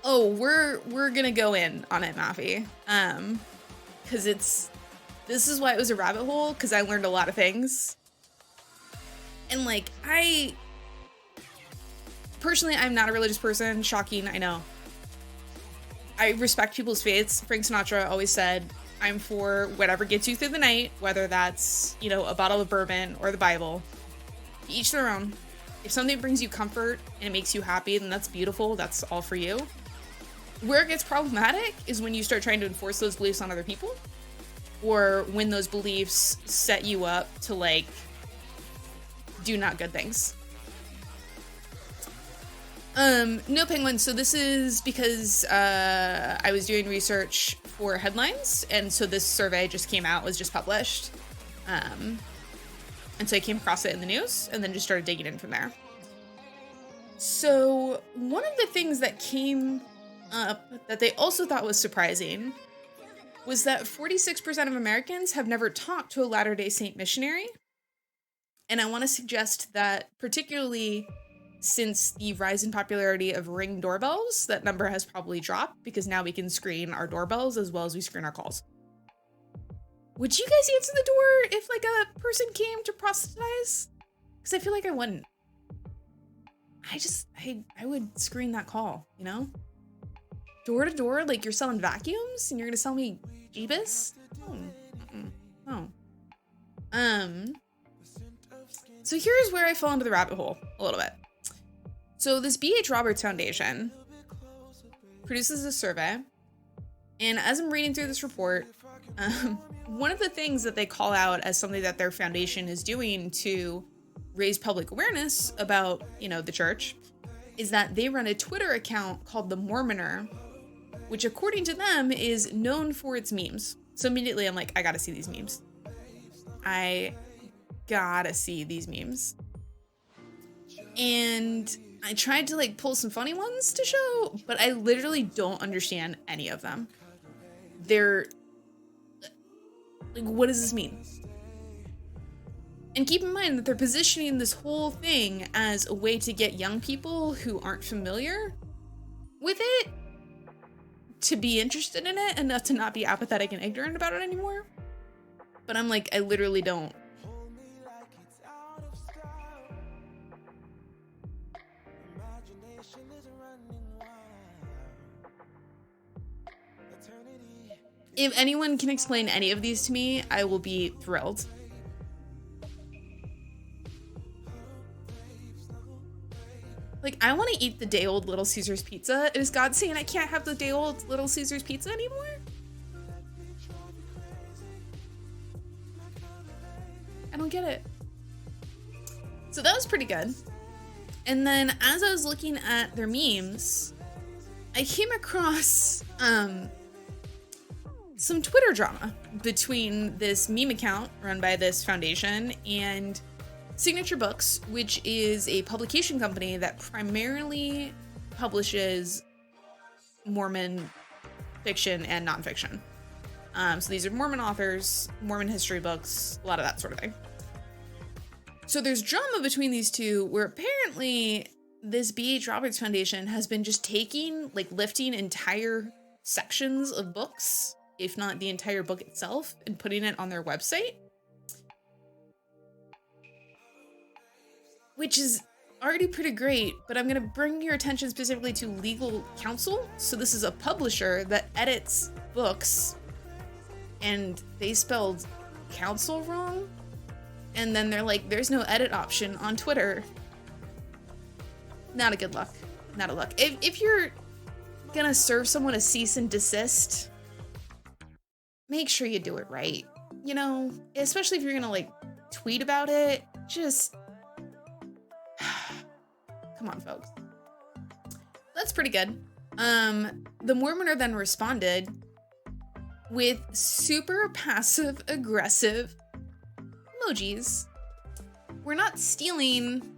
Oh, we're gonna go in on it, Mafi. Cause this is why it was a rabbit hole, cause I learned a lot of things. And like, personally, I'm not a religious person. Shocking, I know. I respect people's faiths. Frank Sinatra always said, I'm for whatever gets you through the night, whether that's, a bottle of bourbon or the Bible. Each their own. If something brings you comfort and it makes you happy, then that's beautiful. That's all for you. Where it gets problematic is when you start trying to enforce those beliefs on other people, or when those beliefs set you up to, like, do not good things. No penguins. So this is because I was doing research for headlines, and so this survey just came out, was just published. And so I came across it in the news and then just started digging in from there. So one of the things that came up that they also thought was surprising was that 46% of Americans have never talked to a Latter-day Saint missionary. And I want to suggest that, particularly since the rise in popularity of Ring doorbells, that number has probably dropped because now we can screen our doorbells as well as we screen our calls. Would you guys answer the door if, like, a person came to proselytize? Because I feel like I wouldn't. I would screen that call, Door to door, like you're selling vacuums and you're gonna sell me Jeebus? Oh. So here's where I fell into the rabbit hole a little bit. So this B.H. Roberts Foundation produces a survey And as I'm reading through this report, one of the things that they call out as something that their foundation is doing to raise public awareness about, the church, is that they run a Twitter account called The Mormoner, which according to them is known for its memes. So immediately I'm like, I gotta see these memes. I gotta see these memes. And I tried to pull some funny ones to show, but I literally don't understand any of them. They're what does this mean? And keep in mind that they're positioning this whole thing as a way to get young people who aren't familiar with it to be interested in it enough to not be apathetic and ignorant about it anymore. But I'm like, I literally don't. If anyone can explain any of these to me, I will be thrilled. I want to eat the day-old Little Caesars pizza. Is God saying I can't have the day-old Little Caesars pizza anymore? I don't get it. So that was pretty good. And then as I was looking at their memes, I came across some Twitter drama between this meme account run by this foundation and Signature Books, which is a publication company that primarily publishes Mormon fiction and nonfiction. So these are Mormon authors, Mormon history books, a lot of that sort of thing. So there's drama between these two where apparently this B.H. Roberts Foundation has been just taking, lifting entire sections of books, if not the entire book itself, and putting it on their website. Which is already pretty great, but I'm going to bring your attention specifically to legal counsel. So this is a publisher that edits books, and they spelled counsel wrong. And then they're like, there's no edit option on Twitter. Not a good look. Not a look. If you're gonna serve someone a cease and desist, make sure you do it right. Especially if you're gonna tweet about it, just come on, folks. That's pretty good. The Mormoner then responded with super passive aggressive emojis. We're not stealing.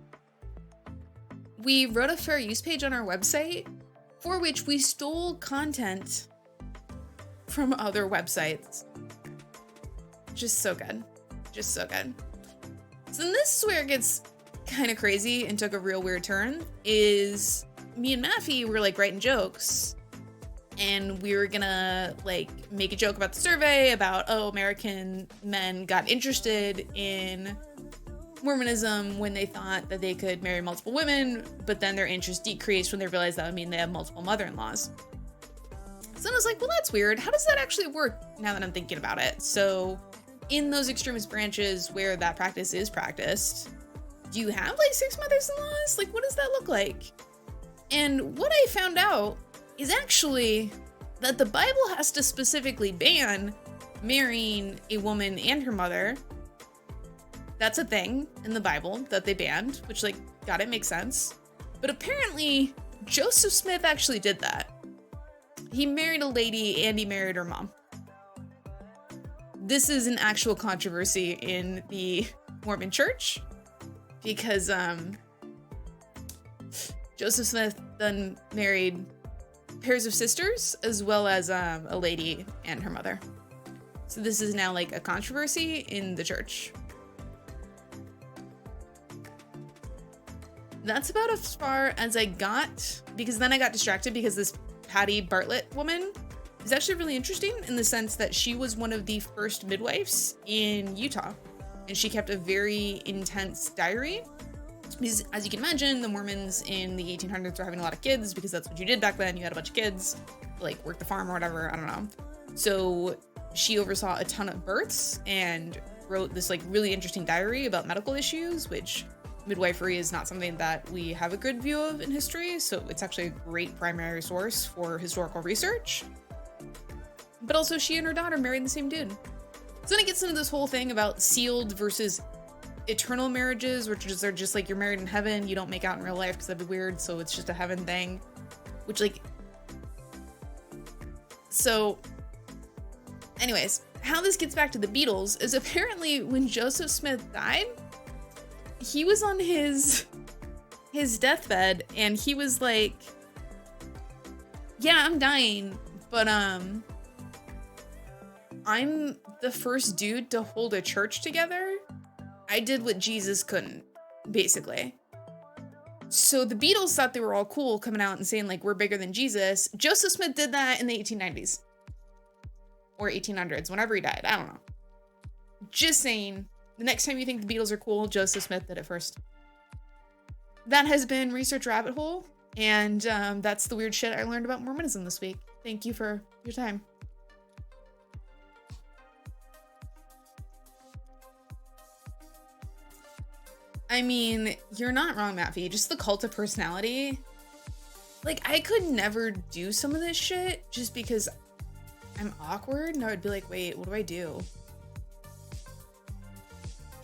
We wrote a fair use page on our website for which we stole content from other websites. Just so good. Just so good. So then this is where it gets kind of crazy and took a real weird turn. Is me and Maffey were writing jokes, and we were gonna make a joke about the survey about, American men got interested in Mormonism when they thought that they could marry multiple women, but then their interest decreased when they realized that would mean they have multiple mother-in-laws. So I was like, well, that's weird. How does that actually work now that I'm thinking about it? So in those extremist branches where that practice is practiced, do you have 6 mothers-in-laws? What does that look like? And what I found out is actually that the Bible has to specifically ban marrying a woman and her mother. That's a thing in the Bible that they banned, which got it, makes sense. But apparently Joseph Smith actually did that. He married a lady and he married her mom. This is an actual controversy in the Mormon Church because Joseph Smith then married pairs of sisters as well as a lady and her mother. So this is now a controversy in the church. That's about as far as I got, because then I got distracted because this Patty Bartlett woman is actually really interesting in the sense that she was one of the first midwives in Utah, and she kept a very intense diary. Because, as you can imagine, the Mormons in the 1800s were having a lot of kids because that's what you did back then. You had a bunch of kids, work the farm or whatever, I don't know. So she oversaw a ton of births and wrote this really interesting diary about medical issues, which midwifery is not something that we have a good view of in history, so it's actually a great primary source for historical research. But also she and her daughter married the same dude. So then it gets into this whole thing about sealed versus eternal marriages, which is they're just like you're married in heaven, you don't make out in real life because that'd be weird, so it's just a heaven thing. Which like... So... Anyways, how this gets back to the Beatles is apparently when Joseph Smith died, he was on his deathbed and he was like, yeah, I'm dying, but I'm the first dude to hold a church together. I did what Jesus couldn't, basically. So the Beatles thought they were all cool coming out and saying like, we're bigger than Jesus. Joseph Smith did that in the 1890s. Or 1800s, whenever he died. I don't know. Just saying, the next time you think the Beatles are cool, Joseph Smith did it first. That has been Research Rabbit Hole, and that's the weird shit I learned about Mormonism this week. Thank you for your time. I mean, you're not wrong, Matthew. Just the cult of personality. Like, I could never do some of this shit just because I'm awkward, and I would be like, wait, what do I do?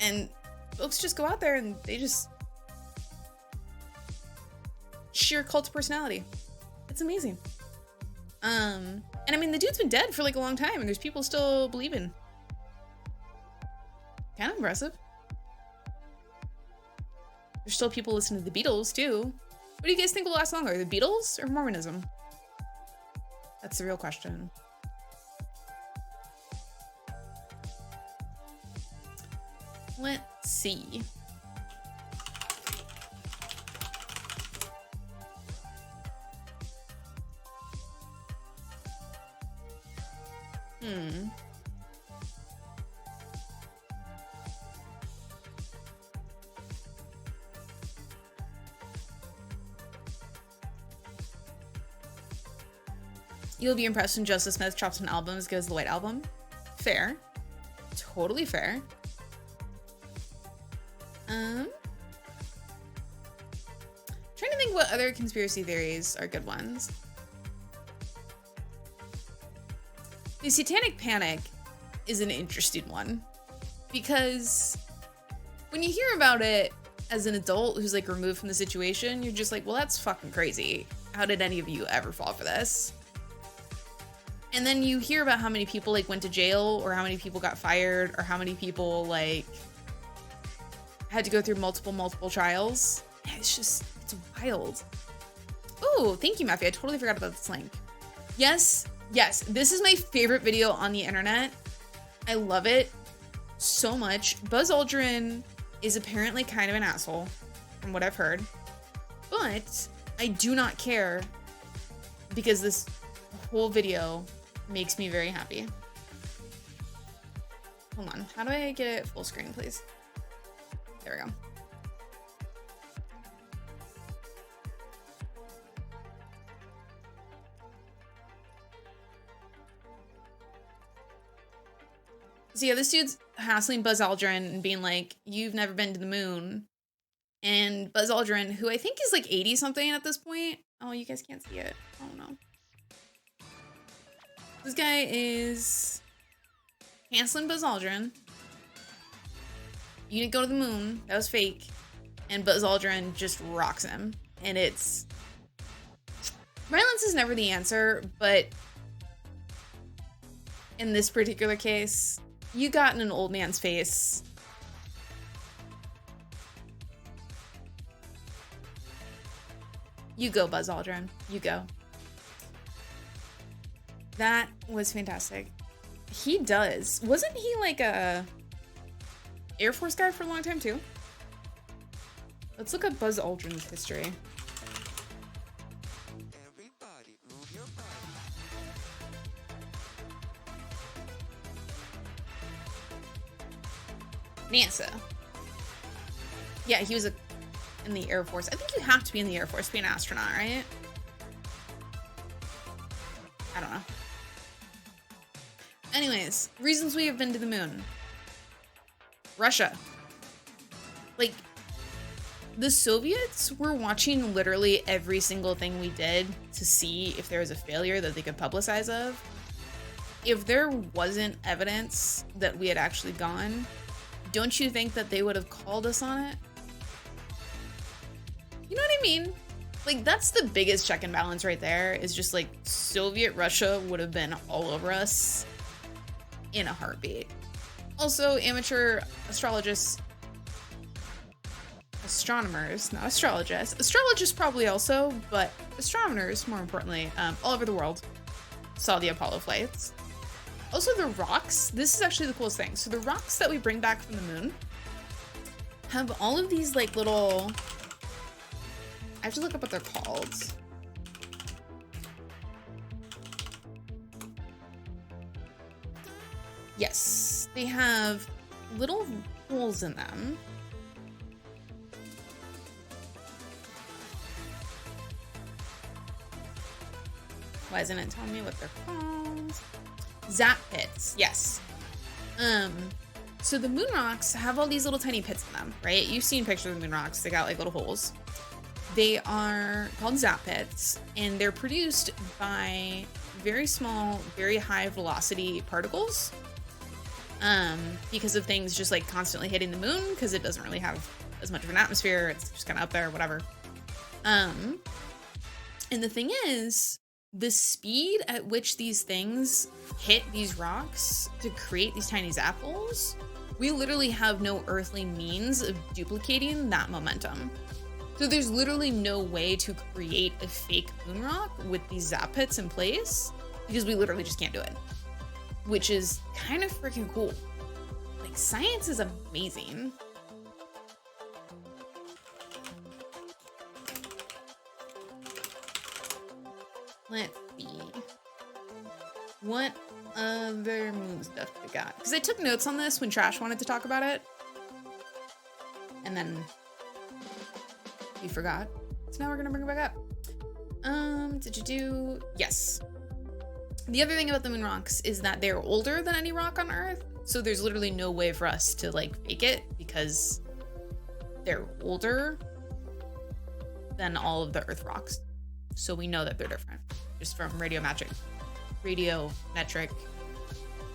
And folks just go out there and they just... sheer cult of personality. It's amazing. And I mean, the dude's been dead for like a long time, and there's people still believing. Kind of impressive. There's still people listening to the Beatles, too. What do you guys think will last longer, the Beatles or Mormonism? That's the real question. Let's see. You'll be impressed when Joseph Smith drops an album as good as the White Album. Fair. Totally fair. Trying to think what other conspiracy theories are good ones. The Satanic Panic is an interesting one because when you hear about it as an adult who's like removed from the situation, you're just like, well, that's fucking crazy. How did any of you ever fall for this? And then you hear about how many people like went to jail or how many people got fired or how many people like had to go through multiple trials. It's just, it's wild. Oh, thank you, Matthew. I totally forgot about this link. Yes, this is my favorite video on the internet. I love it so much. Buzz Aldrin is apparently kind of an asshole, from what I've heard. But I do not care because this whole video makes me very happy. Hold on. How do I get it full screen, please? There we go. So yeah, this dude's hassling Buzz Aldrin and being like, you've never been to the moon. And Buzz Aldrin, who I think is like 80 something at this point. Oh, you guys can't see it. Oh no. This guy is hassling Buzz Aldrin. You didn't go to the moon. That was fake. And Buzz Aldrin just rocks him. And it's... violence is never the answer, but in this particular case, you got in an old man's face. You go, Buzz Aldrin. You go. That was fantastic. He does. Wasn't he like a Air Force guy for a long time too? Let's look up Buzz Aldrin's history. Everybody move your body. NASA. Yeah, he was in the Air Force. I think you have to be in the Air Force to be an astronaut, right? I don't know. Anyways, reasons we have been to the moon. Russia. Like, the Soviets were watching literally every single thing we did to see if there was a failure that they could publicize of. if there wasn't evidence that we had actually gone, don't you think that they would have called us on it? You know what I mean? Like, that's the biggest check and balance right there, is just like Soviet Russia would have been all over us in a heartbeat. Also, amateur astronomers, not astrologists probably also, but astronomers, more importantly, all over the world saw the Apollo flights. Also, the rocks, this is actually the coolest thing. So the rocks that we bring back from the moon have all of these like little, I have to look up what they're called. Yes, they have little holes in them. Why isn't it telling me what they're called? Zap pits, yes. So the moon rocks have all these little tiny pits in them, right? You've seen pictures of the moon rocks. They got like little holes. They are called zap pits, and they're produced by very small, very high velocity particles. Because of things just like constantly hitting the moon, because it doesn't really have as much of an atmosphere. It's just kind of up there, whatever. And the thing is, the speed at which these things hit these rocks to create these tiny zap holes, we literally have no earthly means of duplicating that momentum. So there's literally no way to create a fake moon rock with these zap pits in place, because we literally just can't do it. Which is kind of freaking cool. Like, science is amazing. Let's see. What other moon stuff we got? Because I took notes on this when Trash wanted to talk about it. And then we forgot. So now we're gonna bring it back up. Yes. The other thing about the moon rocks is that they're older than any rock on Earth. So there's literally no way for us to like fake it, because they're older than all of the Earth rocks. So we know that they're different, just from radiometric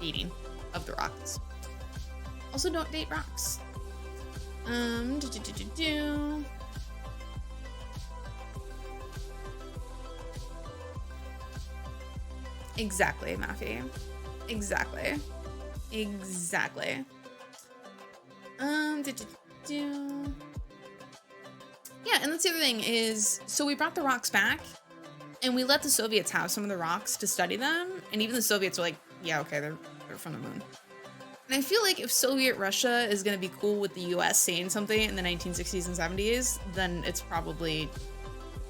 dating of the rocks. Also, don't date rocks. Exactly, Maffy. Exactly. Yeah, and that's the other thing is, so we brought the rocks back, and we let the Soviets have some of the rocks to study them, and even the Soviets were like, yeah, okay, they're from the moon. And I feel like if Soviet Russia is going to be cool with the US saying something in the 1960s and 70s, then it's probably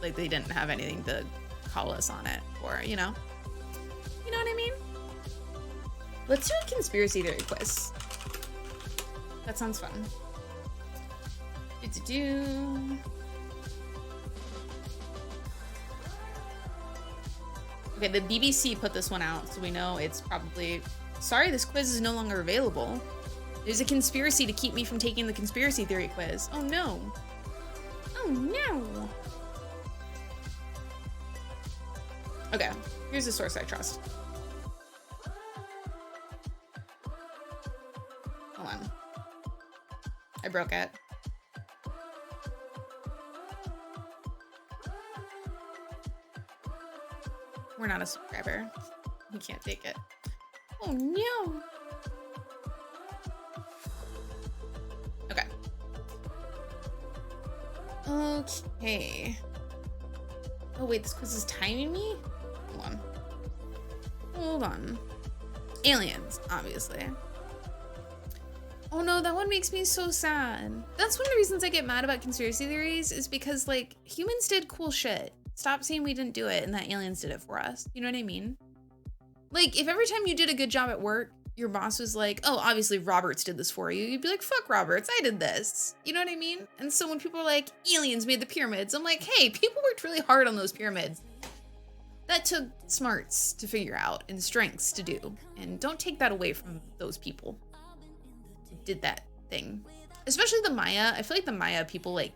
like they didn't have anything to call us on it for, you know? You know what I mean? Let's do a conspiracy theory quiz. That sounds fun. Okay, the BBC put this one out, so we know it's probably... Sorry, this quiz is no longer available. There's a conspiracy to keep me from taking the conspiracy theory quiz. Oh no. Oh no. Okay, here's a source I trust. Hold on. I broke it. We're not a subscriber. We can't take it. Oh no. Okay. Okay. Oh wait, this quiz is timing me? Hold on. Hold on. Aliens, obviously. Oh no, that one makes me so sad. That's one of the reasons I get mad about conspiracy theories, is because like humans did cool shit. Stop saying we didn't do it and that aliens did it for us. You know what I mean? Like, if every time you did a good job at work, your boss was like, oh, obviously Roberts did this for you, you'd be like, fuck Roberts, I did this. You know what I mean? And so when people are like, aliens made the pyramids, I'm like, hey, people worked really hard on those pyramids. That took smarts to figure out and strengths to do. And don't take that away from those people who did that thing. Especially the Maya. I feel like the Maya people like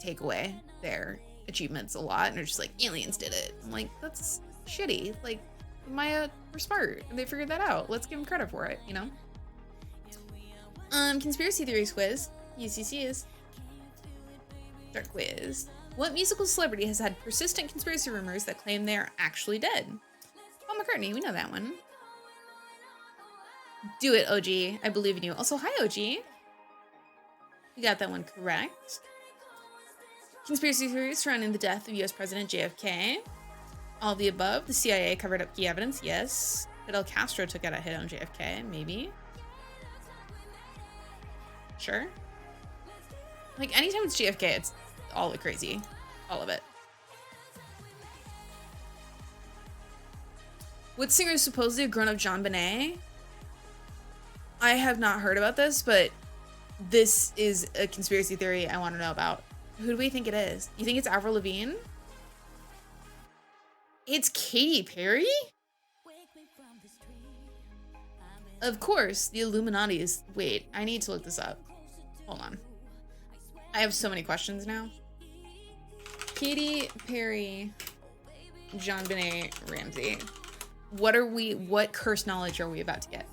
take away their achievements a lot and are just like, aliens did it. I'm like, that's shitty. Like, Maya were smart and they figured that out. Let's give them credit for it, you know? Conspiracy theories quiz. Yes. Dark quiz. What musical celebrity has had persistent conspiracy rumors that claim they are actually dead? Paul McCartney, we know that one. Do it, OG. I believe in you. Also, hi, OG. You got that one correct. Conspiracy theories surrounding the death of US President JFK. All of the above. The CIA covered up key evidence. Yes. Fidel Castro took out a hit on JFK. Maybe. Sure. Like, anytime it's JFK, it's all crazy. All of it. What singer is supposedly a grown-up John Bonet? I have not heard about this, but this is a conspiracy theory I want to know about. Who do we think it is? You think it's Avril Lavigne? It's Katy Perry? Of course, the Illuminati is... Wait, I need to look this up. Hold on. I have so many questions now. Katy Perry, John Bonet Ramsey. What cursed knowledge are we about to get?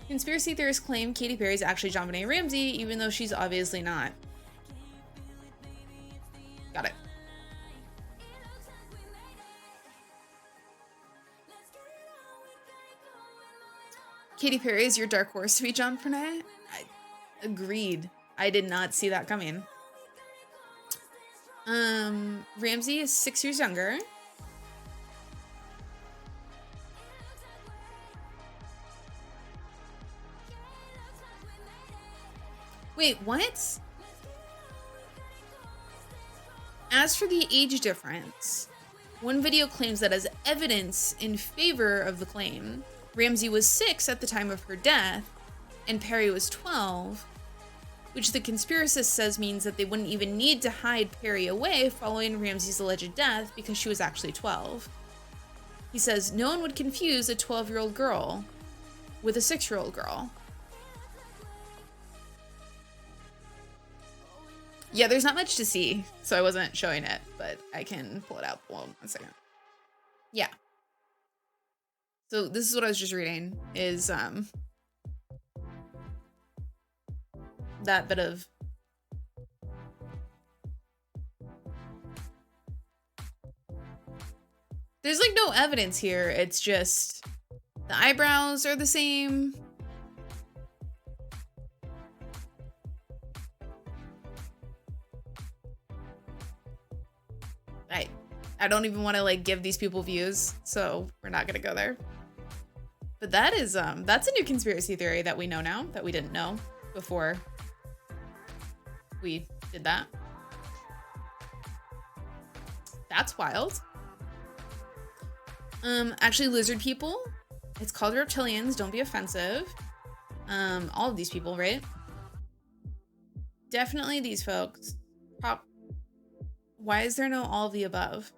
Conspiracy theorists claim Katy Perry is actually John Bonet Ramsey, even though she's obviously not. Got it. Katy Perry is your dark horse to be John Bonet? Agreed. I did not see that coming. Ramsey is 6 years younger. Wait, what? As for the age difference, one video claims that as evidence in favor of the claim, Ramsey was 6 at the time of her death, and Perry was 12, which the conspiracist says means that they wouldn't even need to hide Perry away following Ramsey's alleged death because she was actually 12. He says no one would confuse a 12-year-old girl with a 6-year-old girl. Yeah, there's not much to see, so I wasn't showing it, but I can pull it out. Well, 1 second. Yeah. So this is what I was just reading, is that bit of there's like no evidence here. It's just the eyebrows are the same. I don't even want to like give these people views, so we're not gonna go there. But that is that's a new conspiracy theory that we know now, that we didn't know before we did that. That's wild. Actually, lizard people. It's called reptilians. Don't be offensive. All of these people, right? Definitely these folks. Why is there no all of the above?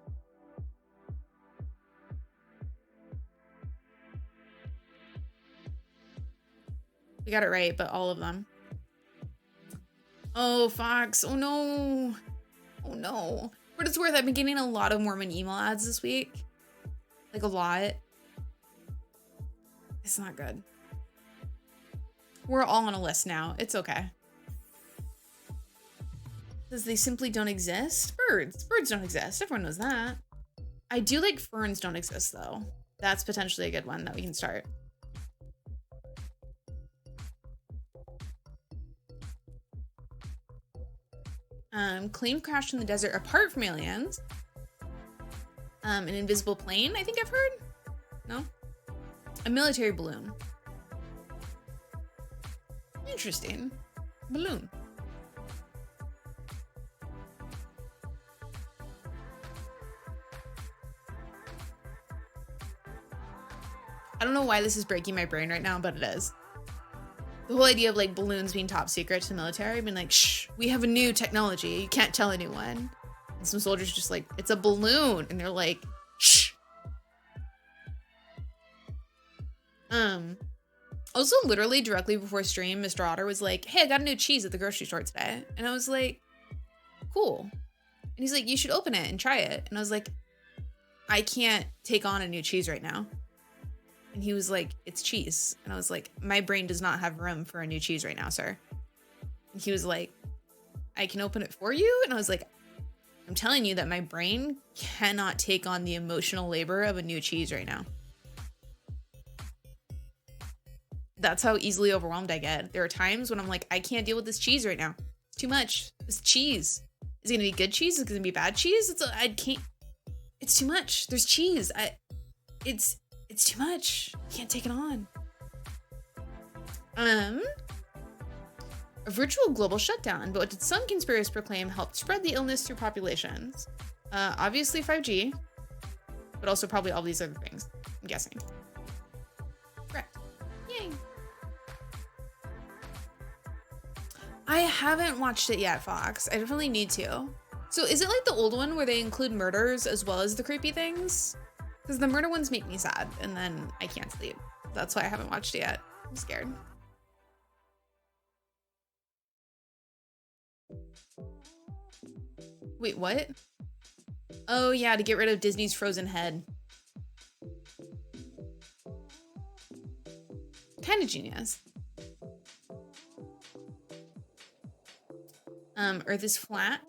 We got it right, but all of them. Oh, Fox. Oh, no. Oh, no. For what it's worth, I've been getting a lot of Mormon email ads this week. Like, a lot. It's not good. We're all on a list now. It's okay. Because they simply don't exist? Birds. Birds don't exist. Everyone knows that. I do like ferns don't exist, though. That's potentially a good one that we can start. Plane crashed in the desert apart from aliens. An invisible plane, I think I've heard. No? A military balloon. Interesting. Balloon. I don't know why this is breaking my brain right now, but it is. The whole idea of like balloons being top secret to the military, being like, shh, we have a new technology. You can't tell anyone. And some soldiers just like, it's a balloon. And they're like, shh. Also literally directly before stream, Mr. Otter was like, hey, I got a new cheese at the grocery store today. And I was like, cool. And he's like, you should open it and try it. And I was like, I can't take on a new cheese right now. And he was like, it's cheese. And I was like, my brain does not have room for a new cheese right now, sir. And he was like, I can open it for you. And I was like, I'm telling you that my brain cannot take on the emotional labor of a new cheese right now. That's how easily overwhelmed I get. There are times when I'm like, I can't deal with this cheese right now. It's too much. This cheese. Is it gonna be good cheese? Is it gonna be bad cheese? I can't. It's too much. There's cheese. It's too much. Can't take it on. A virtual global shutdown, but what did some conspiracists proclaim helped spread the illness through populations? Obviously 5G, but also probably all these other things, I'm guessing. Correct. Yay. I haven't watched it yet, Fox. I definitely need to. So is it like the old one where they include murders as well as the creepy things? Because the murder ones make me sad, and then I can't sleep. That's why I haven't watched it yet. I'm scared. Wait, what? Oh yeah, to get rid of Disney's frozen head. Kind of genius. Earth is flat.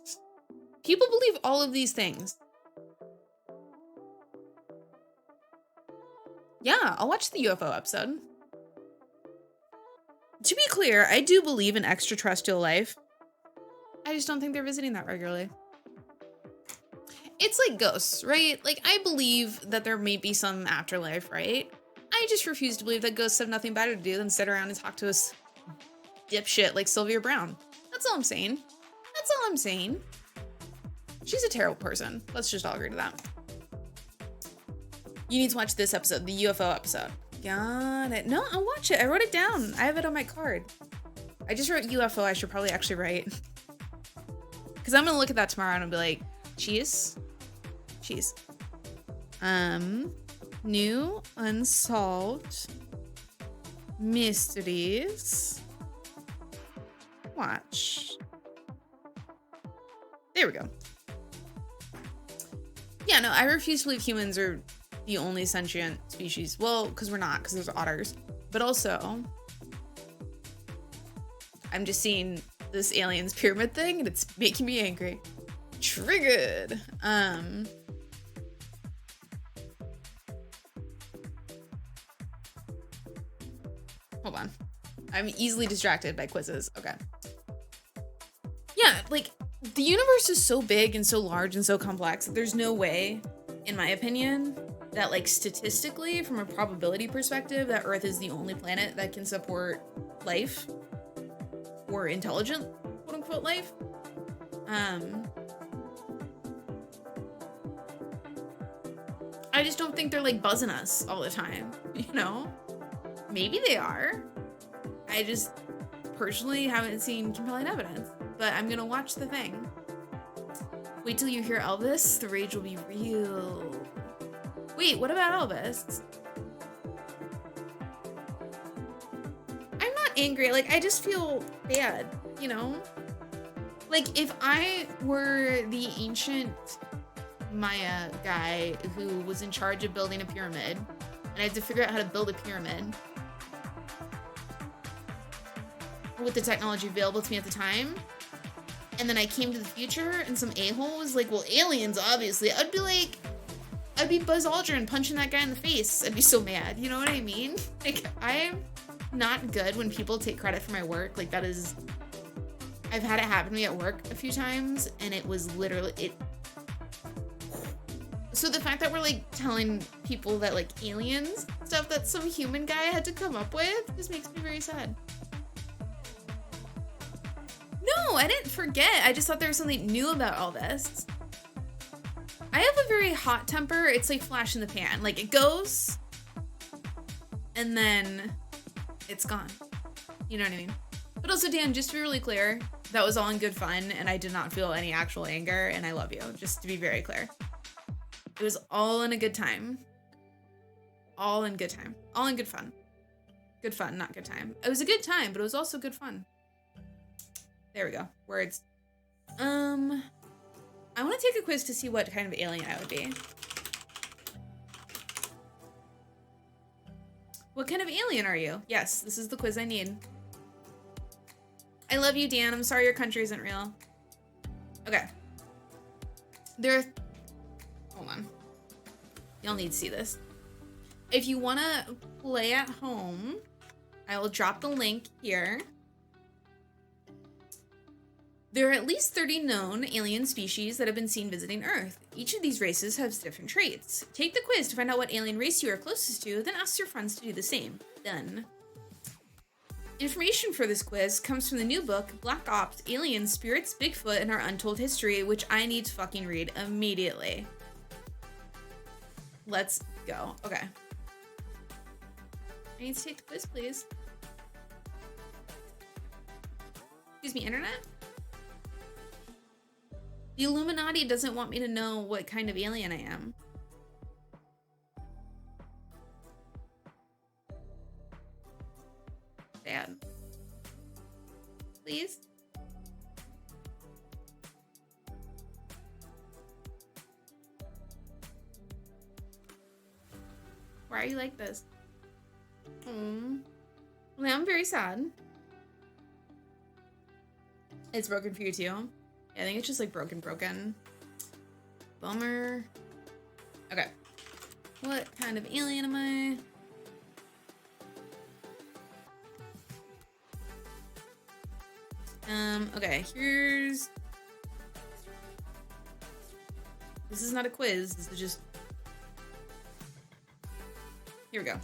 People believe all of these things. Yeah, I'll watch the UFO episode. To be clear, I do believe in extraterrestrial life. I just don't think they're visiting that regularly. It's like ghosts, right? Like, I believe that there may be some afterlife, right? I just refuse to believe that ghosts have nothing better to do than sit around and talk to us dipshit like Sylvia Brown. That's all I'm saying. That's all I'm saying. She's a terrible person. Let's just all agree to that. You need to watch this episode, the UFO episode. Got it. No, I'll watch it. I wrote it down. I have it on my card. I just wrote UFO. I should probably actually write. Because I'm going to look at that tomorrow and I'll be like, cheese? Cheese. New unsolved mysteries. Watch. There we go. Yeah, no, I refuse to believe humans are the only sentient species. Well, because we're not, because there's otters. But also, I'm just seeing this aliens pyramid thing and it's making me angry. Triggered. Hold on. I'm easily distracted by quizzes. Okay. Yeah, like, the universe is so big and so large and so complex that there's no way, in my opinion, that, like, statistically, from a probability perspective, that Earth is the only planet that can support life or intelligent, quote-unquote, life. I just don't think they're, like, buzzing us all the time, you know? Maybe they are. I just personally haven't seen compelling evidence, but I'm gonna watch the thing. Wait till you hear Elvis, the rage will be real. Wait, what about Elvis? I'm not angry, like, I just feel bad, you know? Like, if I were the ancient Maya guy who was in charge of building a pyramid, and I had to figure out how to build a pyramid with the technology available to me at the time, and then I came to the future and some a-hole was like, well, aliens, obviously, I'd be Buzz Aldrin punching that guy in the face. I'd be so mad, you know what I mean? Like, I'm not good when people take credit for my work. Like, that is, I've had it happen to me at work a few times, and it was literally, so the fact that we're, like, telling people that, like, aliens, stuff that some human guy had to come up with, just makes me very sad. No, I didn't forget. I just thought there was something new about all this. I have a very hot temper. It's like flash in the pan. Like, it goes, and then it's gone. You know what I mean? But also, Dan, just to be really clear, that was all in good fun, and I did not feel any actual anger, and I love you. Just to be very clear. It was all in a good time. All in good time. All in good fun. Good fun, not good time. It was a good time, but it was also good fun. There we go. Words. I'm I want to take a quiz to see what kind of alien I would be. What kind of alien are you? Yes, this is the quiz I need. I love you, Dan. I'm sorry your country isn't real. Okay. Hold on. You'll need to see this. If you want to play at home, I will drop the link here. There are at least 30 known alien species that have been seen visiting Earth. Each of these races has different traits. Take the quiz to find out what alien race you are closest to, then ask your friends to do the same. Done. Information for this quiz comes from the new book, Black Ops, Aliens, Spirits, Bigfoot, and Our Untold History, which I need to fucking read immediately. Let's go. Okay. I need to take the quiz, please. Excuse me, internet? The Illuminati doesn't want me to know what kind of alien I am. Dad. Please? Why are you like this? Well, I'm very sad. It's broken for you too. I think it's just like broken. Bummer. Okay. What kind of alien am I? Okay, here's... This is not a quiz, this is just... Here we go.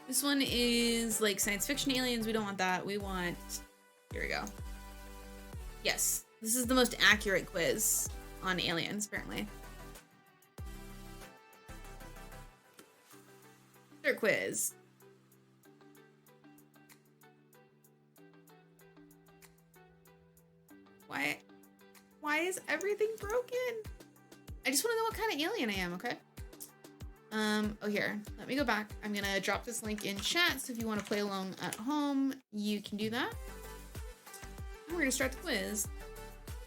This one is like science fiction aliens. We don't want that. We want... Here we go. Yes, this is the most accurate quiz on aliens, apparently. Their quiz. Why is everything broken? I just want to know what kind of alien I am, okay? Oh, here. Let me go back. I'm gonna drop this link in chat, so if you want to play along at home, you can do that. And we're gonna start the quiz.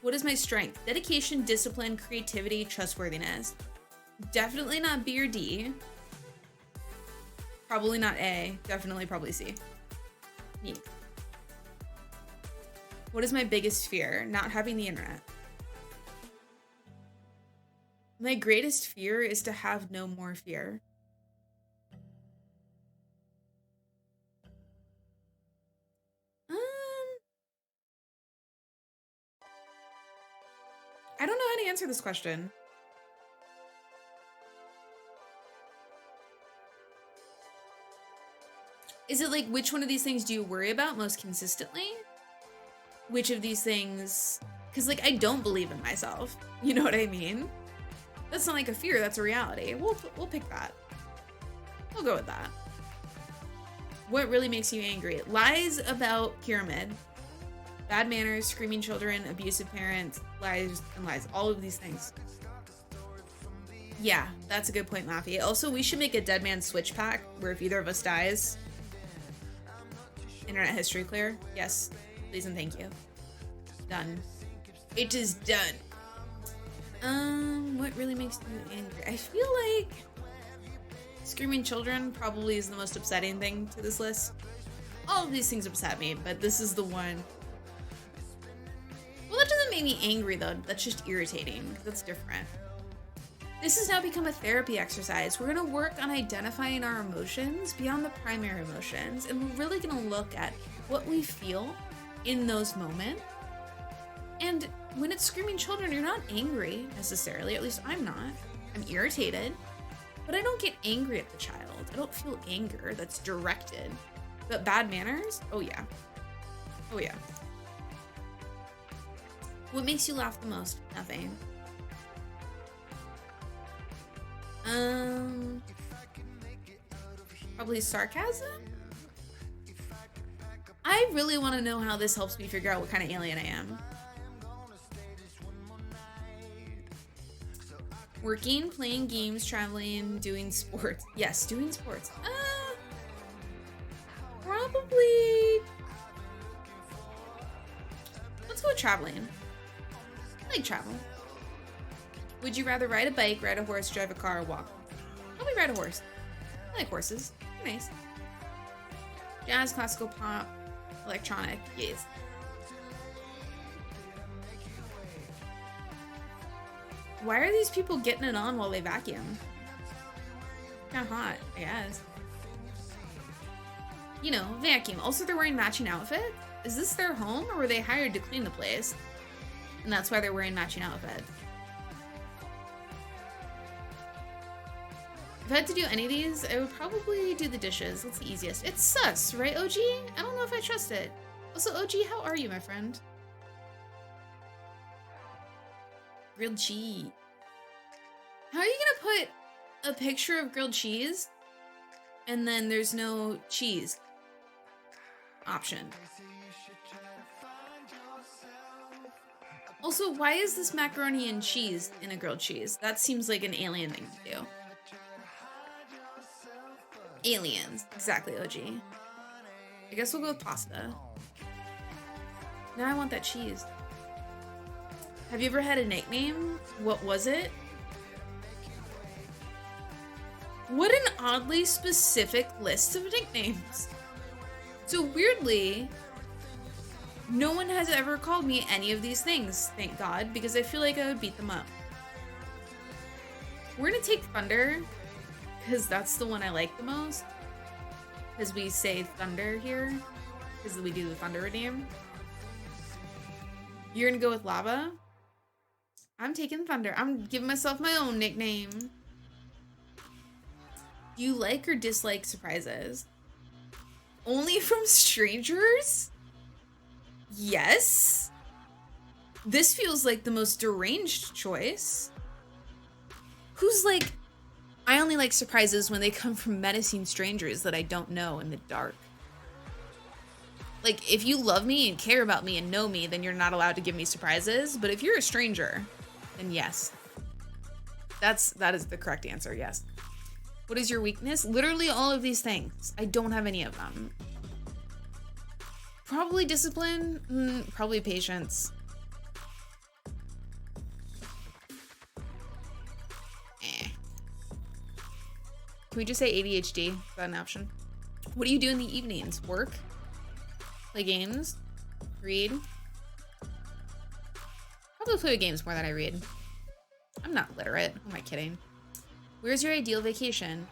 What is my strength? Dedication, discipline, creativity, trustworthiness. Definitely not B or D. Probably not A. Definitely probably C. Neat. What is my biggest fear? Not having the internet. My greatest fear is to have no more fear. I don't know how to answer this question. Is it like, which one of these things do you worry about most consistently? Which of these things, because like, I don't believe in myself. You know what I mean? That's not like a fear, that's a reality. We'll pick that. We'll go with that. What really makes you angry? Lies about pyramid. Bad manners, screaming children, abusive parents, lies and lies. All of these things. Yeah, that's a good point, Mafi. Also, we should make a dead man switch pack where if either of us dies, internet history clear. Yes, please and thank you. Done. It is done. What really makes you angry? I feel like screaming children probably is the most upsetting thing to this list. All of these things upset me, but this is the one. Well, that doesn't make me angry though. That's just irritating. That's different. This has now become a therapy exercise. We're gonna work on identifying our emotions beyond the primary emotions, and we're really gonna look at what we feel in those moments. And when it's screaming children, you're not angry necessarily, at least I'm not. I'm irritated, but I don't get angry at the child. I don't feel anger that's directed. But bad manners? Oh yeah. Oh yeah. What makes you laugh the most? Nothing. Probably sarcasm? I really want to know how this helps me figure out what kind of alien I am. Working, playing games, traveling, doing sports. Yes, doing sports. Probably traveling. I like travel. Would you rather ride a bike, ride a horse, drive a car, or walk? Probably ride a horse. I like horses. They're nice. Jazz, classical, pop, electronic. Yes. Why are these people getting it on while they vacuum? Kinda hot, I guess. You know, vacuum. Also, they're wearing matching outfits? Is this their home, or were they hired to clean the place? And that's why they're wearing matching outfits. If I had to do any of these, I would probably do the dishes. That's the easiest. It's sus, right, OG? I don't know if I trust it. Also, OG, how are you, my friend? Grilled cheese. How are you gonna put a picture of grilled cheese and then there's no cheese option? Also, why is this macaroni and cheese in a grilled cheese? That seems like an alien thing to do. Aliens. Exactly, OG. I guess we'll go with pasta. Now I want that cheese. Have you ever had a nickname? What was it? What an oddly specific list of nicknames. So weirdly, no one has ever called me any of these things, thank God, because I feel like I would beat them up. We're gonna take Thunder, because that's the one I like the most. Because we say Thunder here, because we do the Thunder redeem. You're gonna go with Lava? I'm taking Thunder. I'm giving myself my own nickname. Do you like or dislike surprises? Only from strangers? Yes. This feels like the most deranged choice. Who's like, I only like surprises when they come from menacing strangers that I don't know in the dark. Like, if you love me and care about me and know me, then you're not allowed to give me surprises. But if you're a stranger, then yes. That is the correct answer, yes. What is your weakness? Literally all of these things. I don't have any of them. Probably discipline, probably patience. Can we just say ADHD? Is that an option? What do you do in the evenings? Work? Play games? Read? Probably play games more than I read. I'm not literate. Who am I kidding? Where's your ideal vacation?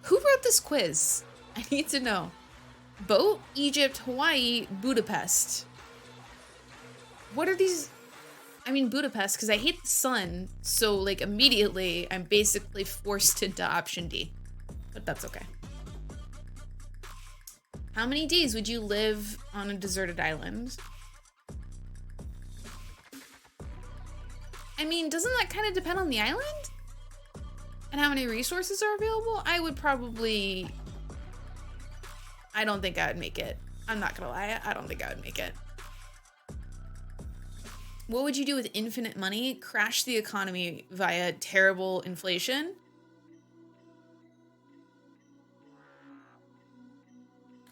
Who wrote this quiz? I need to know. Boat, Egypt, Hawaii, Budapest. What are these? I mean, Budapest, because I hate the sun, so, like, immediately, I'm basically forced into option D. But that's okay. How many days would you live on a deserted island? I mean, doesn't that kind of depend on the island? And how many resources are available? I would probably... I don't think I would make it. I'm not gonna lie, I don't think I would make it. What would you do with infinite money? Crash the economy via terrible inflation?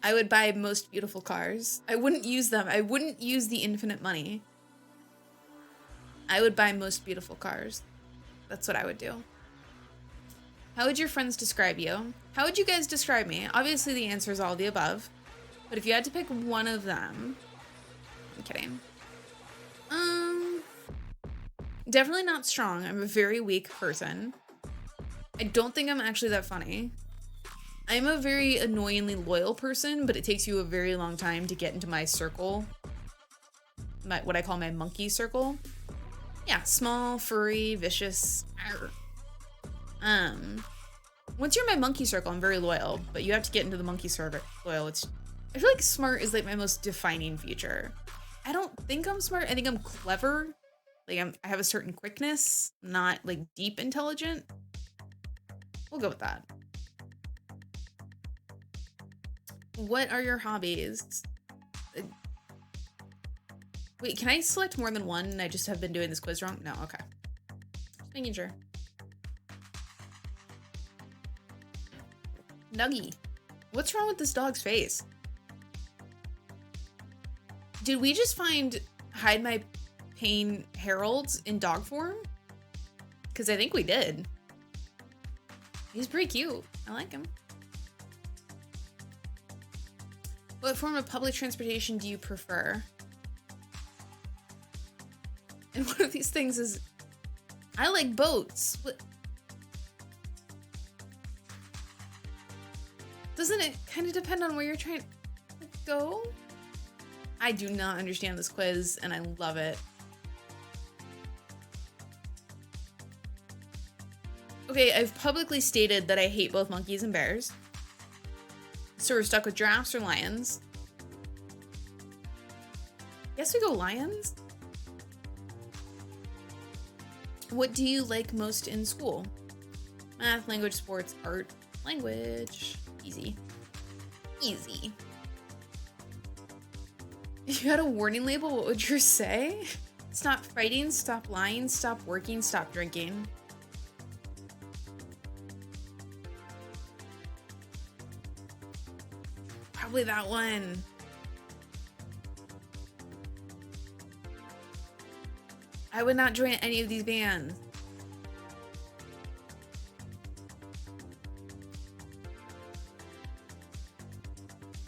I would buy most beautiful cars. I wouldn't use them. I wouldn't use the infinite money. I would buy most beautiful cars. That's what I would do. How would your friends describe you? How would you guys describe me? Obviously the answer is all the above. But if you had to pick one of them... I'm kidding. Definitely not strong. I'm a very weak person. I don't think I'm actually that funny. I'm a very annoyingly loyal person, but it takes you a very long time to get into my circle. What I call my monkey circle. Yeah, small, furry, vicious. Arr. Once you're in my monkey circle, I'm very loyal, but you have to get into the monkey circle. I feel like smart is like my most defining feature. I don't think I'm smart. I think I'm clever. Like I have a certain quickness, not like deep intelligent. We'll go with that. What are your hobbies? Wait, can I select more than one and I just have been doing this quiz wrong? No, okay. Just making sure. Nuggy. What's wrong with this dog's face? Did we just find Hide My Pain Harold in dog form? Because I think we did. He's pretty cute. I like him. What form of public transportation do you prefer? And one of these things is, I like boats. What? Doesn't it kind of depend on where you're trying to go? I do not understand this quiz, and I love it. Okay, I've publicly stated that I hate both monkeys and bears. So we're stuck with giraffes or lions. Guess we go lions. What do you like most in school? Math, language, sports, art, language. Easy. Easy. If you had a warning label, what would yours say? Stop fighting, stop lying, stop working, stop drinking. Probably that one. I would not join any of these bands.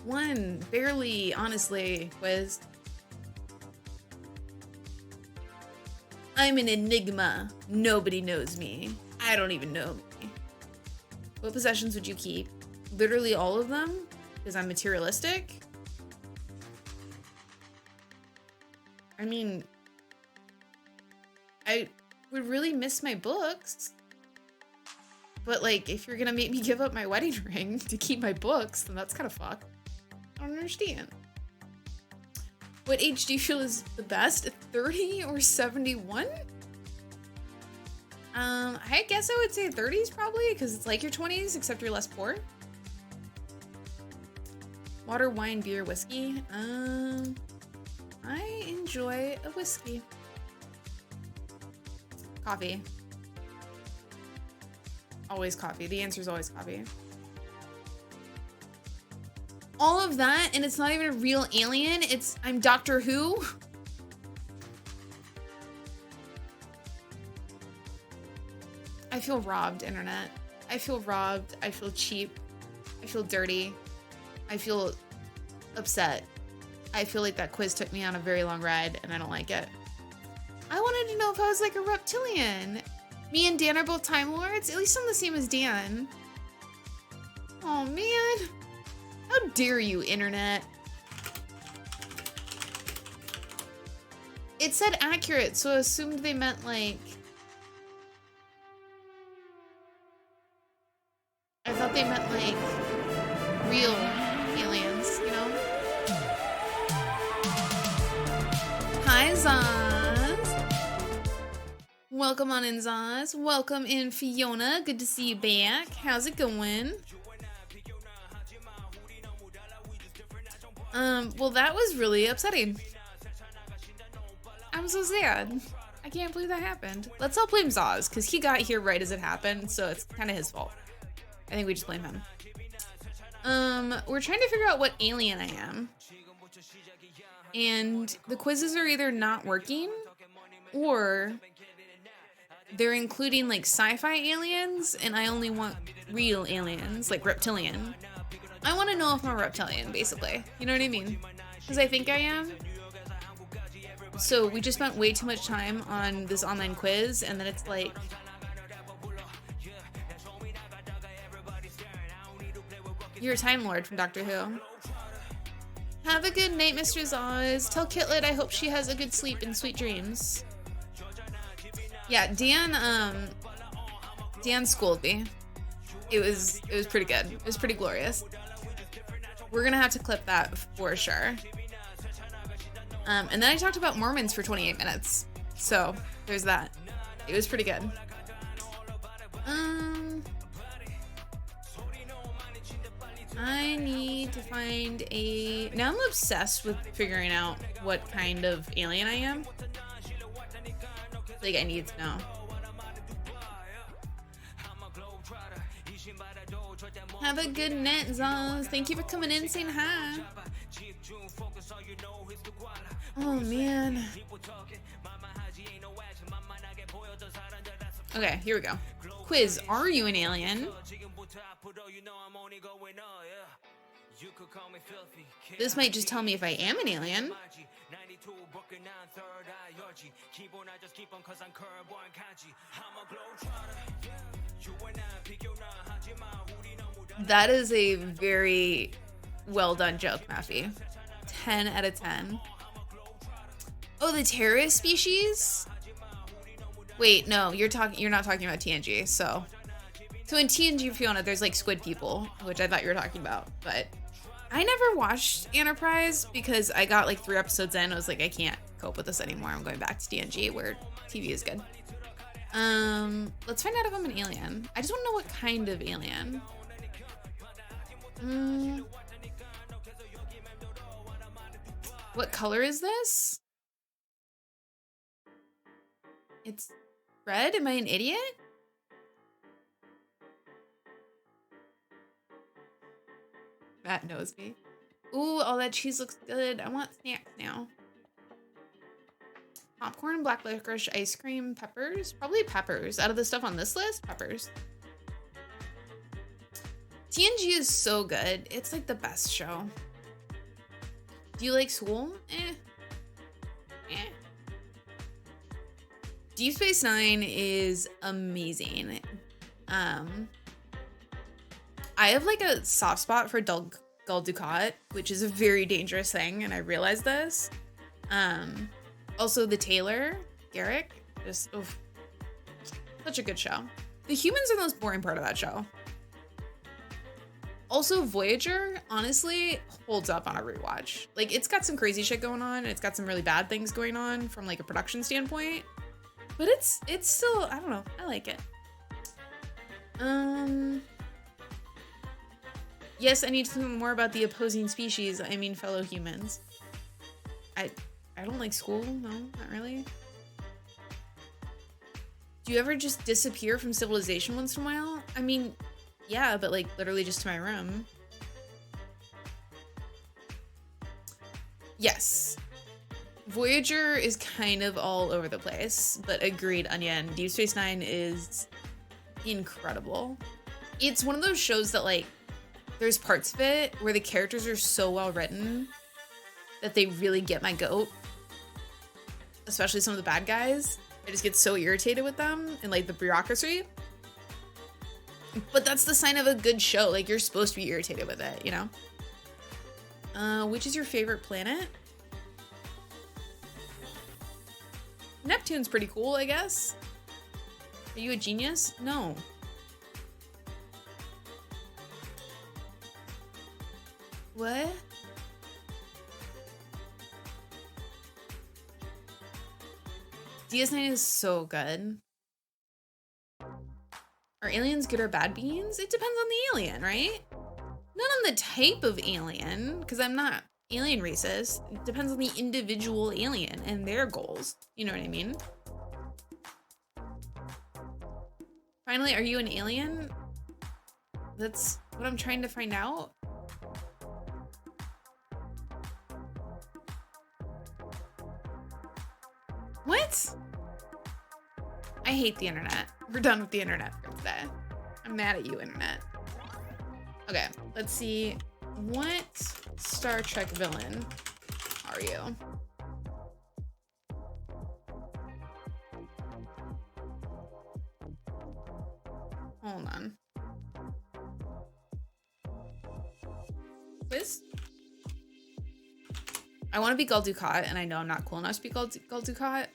One, barely, honestly, quiz. I'm an enigma. Nobody knows me. I don't even know me. What possessions would you keep? Literally all of them? Because I'm materialistic? I mean, I would really miss my books. But like, if you're gonna make me give up my wedding ring to keep my books, then that's kind of fucked. I don't understand. What age do you feel is the best? 30 or 71? I guess I would say 30s probably, because it's like your 20s, except you're less poor. Water, wine, beer, whiskey. I enjoy a whiskey. Coffee. Always coffee. The answer is always coffee. All of that, and it's not even a real alien. I'm Doctor Who. I feel robbed, internet. I feel robbed. I feel cheap. I feel dirty. I feel upset. I feel like that quiz took me on a very long ride, and I don't like it. I wanted to know if I was like a reptilian. Me and Dan are both Time Lords. At least I'm the same as Dan. Oh man. How dare you, internet? It said accurate, so I assumed they meant like... I thought they meant like real aliens, you know? Hi, Zaz. Welcome on in, Zaz. Welcome in, Fiona. Good to see you back. How's it going? Well, that was really upsetting. I'm so sad. I can't believe that happened. Let's all blame Zaz, because he got here right as it happened, so it's kind of his fault. I think we just blame him. We're trying to figure out what alien I am. And the quizzes are either not working, or they're including like sci-fi aliens, and I only want real aliens, like reptilian. I want to know if I'm a reptilian, basically. You know what I mean? Because I think I am. So we just spent way too much time on this online quiz, and then it's like... You're a Time Lord from Doctor Who. Have a good night, Mr. Zaz. Tell Kitlet I hope she has a good sleep and sweet dreams. Yeah, Dan schooled me. It was pretty good. It was pretty glorious. We're gonna have to clip that for sure. And then I talked about Mormons for 28 minutes. So there's that. It was pretty good. I need to find a... Now I'm obsessed with figuring out what kind of alien I am. Like, I need to know. Have a good night, Zaz. Thank you for coming in and saying hi. Oh, man. Okay, here we go. Quiz, are you an alien? This might just tell me if I am an alien. That is a very well done joke, Maffy. 10 out of 10. Oh, the terrorist species? Wait, no, you're not talking about TNG, so in TNG, Fiona, there's like squid people, which I thought you were talking about, but I never watched Enterprise because I got like 3 episodes in. I was like, I can't cope with this anymore. I'm going back to TNG where TV is good. Let's find out if I'm an alien. I just want to know what kind of alien. What color is this? It's red? Am I an idiot? Matt knows me. Ooh, all that cheese looks good. I want snacks now. Popcorn, black licorice, ice cream, peppers. Probably peppers. Out of the stuff on this list, peppers. TNG is so good. It's like the best show. Do you like school? Deep Space Nine is amazing. I have like a soft spot for Gul Dukat, which is a very dangerous thing, and I realized this. Also the Taylor, Garrick, just such a good show. The humans are the most boring part of that show. Also, Voyager, honestly, holds up on a rewatch. Like, it's got some crazy shit going on. It's got some really bad things going on from, like, a production standpoint. But it's still, I don't know. I like it. Yes, I need to know more about the opposing species. I mean, fellow humans. I don't like school. No, not really. Do you ever just disappear from civilization once in a while? I mean... yeah, but like literally just to my room. Yes. Voyager is kind of all over the place, but agreed, Onion. Deep Space Nine is incredible. It's one of those shows that like, there's parts of it where the characters are so well written that they really get my goat. Especially some of the bad guys. I just get so irritated with them and like the bureaucracy. But that's the sign of a good show. Like, you're supposed to be irritated with it, you know? Which is your favorite planet? Neptune's pretty cool, I guess. Are you a genius? No. What? DS9 is so good. Are aliens good or bad beings? It depends on the alien, right? Not on the type of alien, because I'm not alien racist. It depends on the individual alien and their goals. You know what I mean? Finally, are you an alien? That's what I'm trying to find out. What? I hate the internet. We're done with the internet for today. I'm mad at you, internet. Okay, let's see. What Star Trek villain are you? Hold on. Quiz? I want to be Gul Dukat, and I know I'm not cool enough to be Gul Dukat.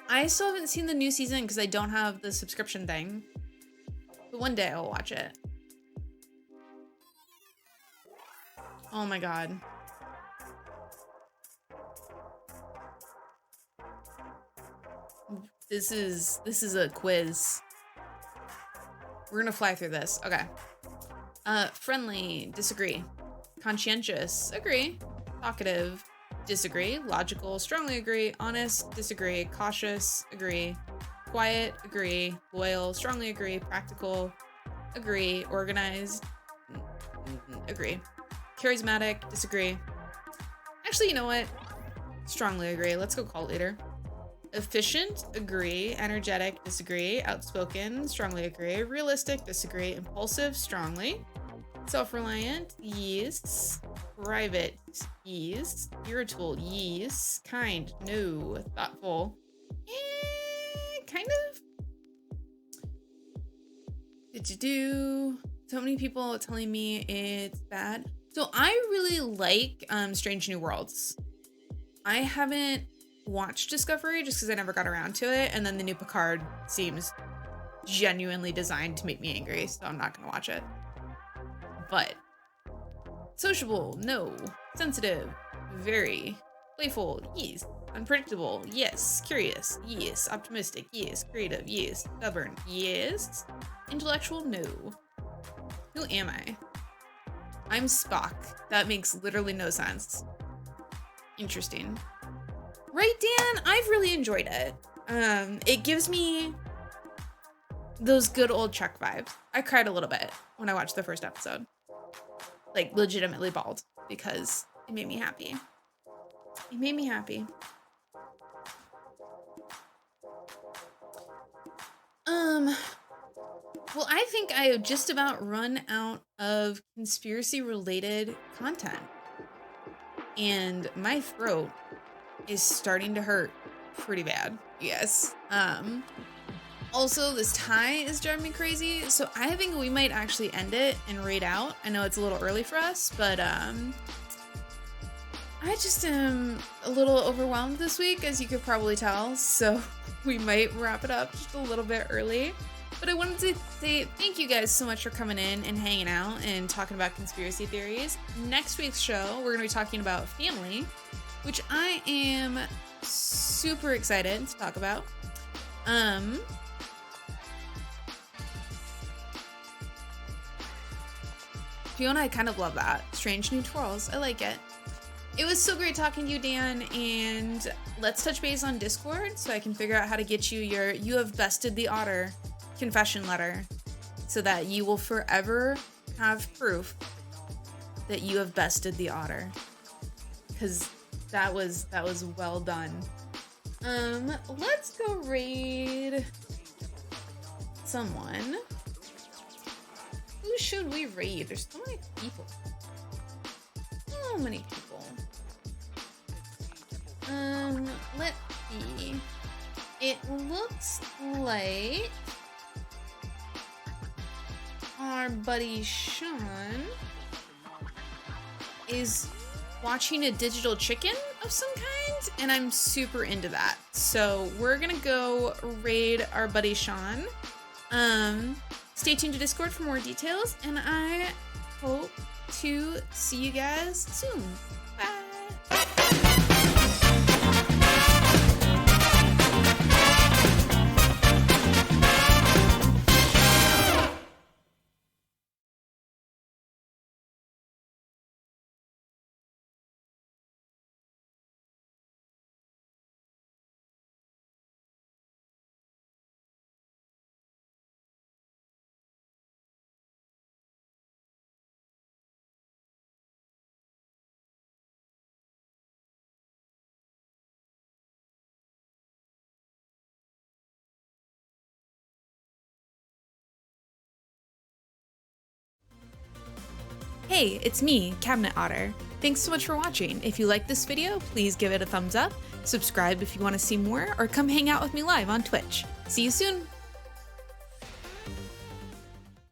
I still haven't seen the new season because I don't have the subscription thing. But one day I'll watch it. Oh my god. This is a quiz. We're gonna fly through this. Okay. Friendly, disagree. Conscientious, agree. Talkative, disagree. Logical, strongly agree. Honest, disagree. Cautious, agree. Quiet, agree. Loyal, strongly agree. Practical, agree. Organized, agree. Charismatic, disagree. Actually, you know what? Strongly agree. Let's go cult leader. Efficient, agree. Energetic, disagree. Outspoken, strongly agree. Realistic, disagree. Impulsive, strongly. Self-reliant, yes. Private, yes. Spiritual, yes. Kind, no. Thoughtful, kind of. Did you do? So many people telling me it's bad. So I really like Strange New Worlds. I haven't watched Discovery just because I never got around to it, and then the new Picard seems genuinely designed to make me angry, so I'm not gonna watch it. But sociable, no. Sensitive, very. Playful, yes. Unpredictable, yes. Curious, yes. Optimistic, yes. Creative, yes. Stubborn, yes. Intellectual, no. Who am I? I'm Spock. That makes literally no sense. Interesting. Right, Dan? I've really enjoyed it. It gives me those good old Trek vibes. I cried a little bit when I watched the first episode. Like, legitimately bawled because it made me happy. It made me happy. Well, I think I have just about run out of conspiracy-related content. And my throat is starting to hurt pretty bad. Yes. Also, this tie is driving me crazy, so I think we might actually end it and raid out. I know it's a little early for us, but I just am a little overwhelmed this week, as you could probably tell, so we might wrap it up just a little bit early. But I wanted to say thank you guys so much for coming in and hanging out and talking about conspiracy theories. Next week's show, we're going to be talking about family, which I am super excited to talk about. Fiona, I kind of love that. Strange New Twirls. I like it. It was so great talking to you, Dan, and let's touch base on Discord so I can figure out how to get you your "You have bested the Otter" confession letter so that you will forever have proof that you have bested the Otter. Because that was well done. Let's go raid someone. Who should we raid? There's so many people. So many people. Let's see. It looks like our buddy Sean is watching a digital chicken of some kind, and I'm super into that. So we're gonna go raid our buddy Sean. Stay tuned to Discord for more details, and I hope to see you guys soon. Bye! Hey, it's me, Cabinet Otter. Thanks so much for watching. If you liked this video, please give it a thumbs up, subscribe if you want to see more, or come hang out with me live on Twitch. See you soon!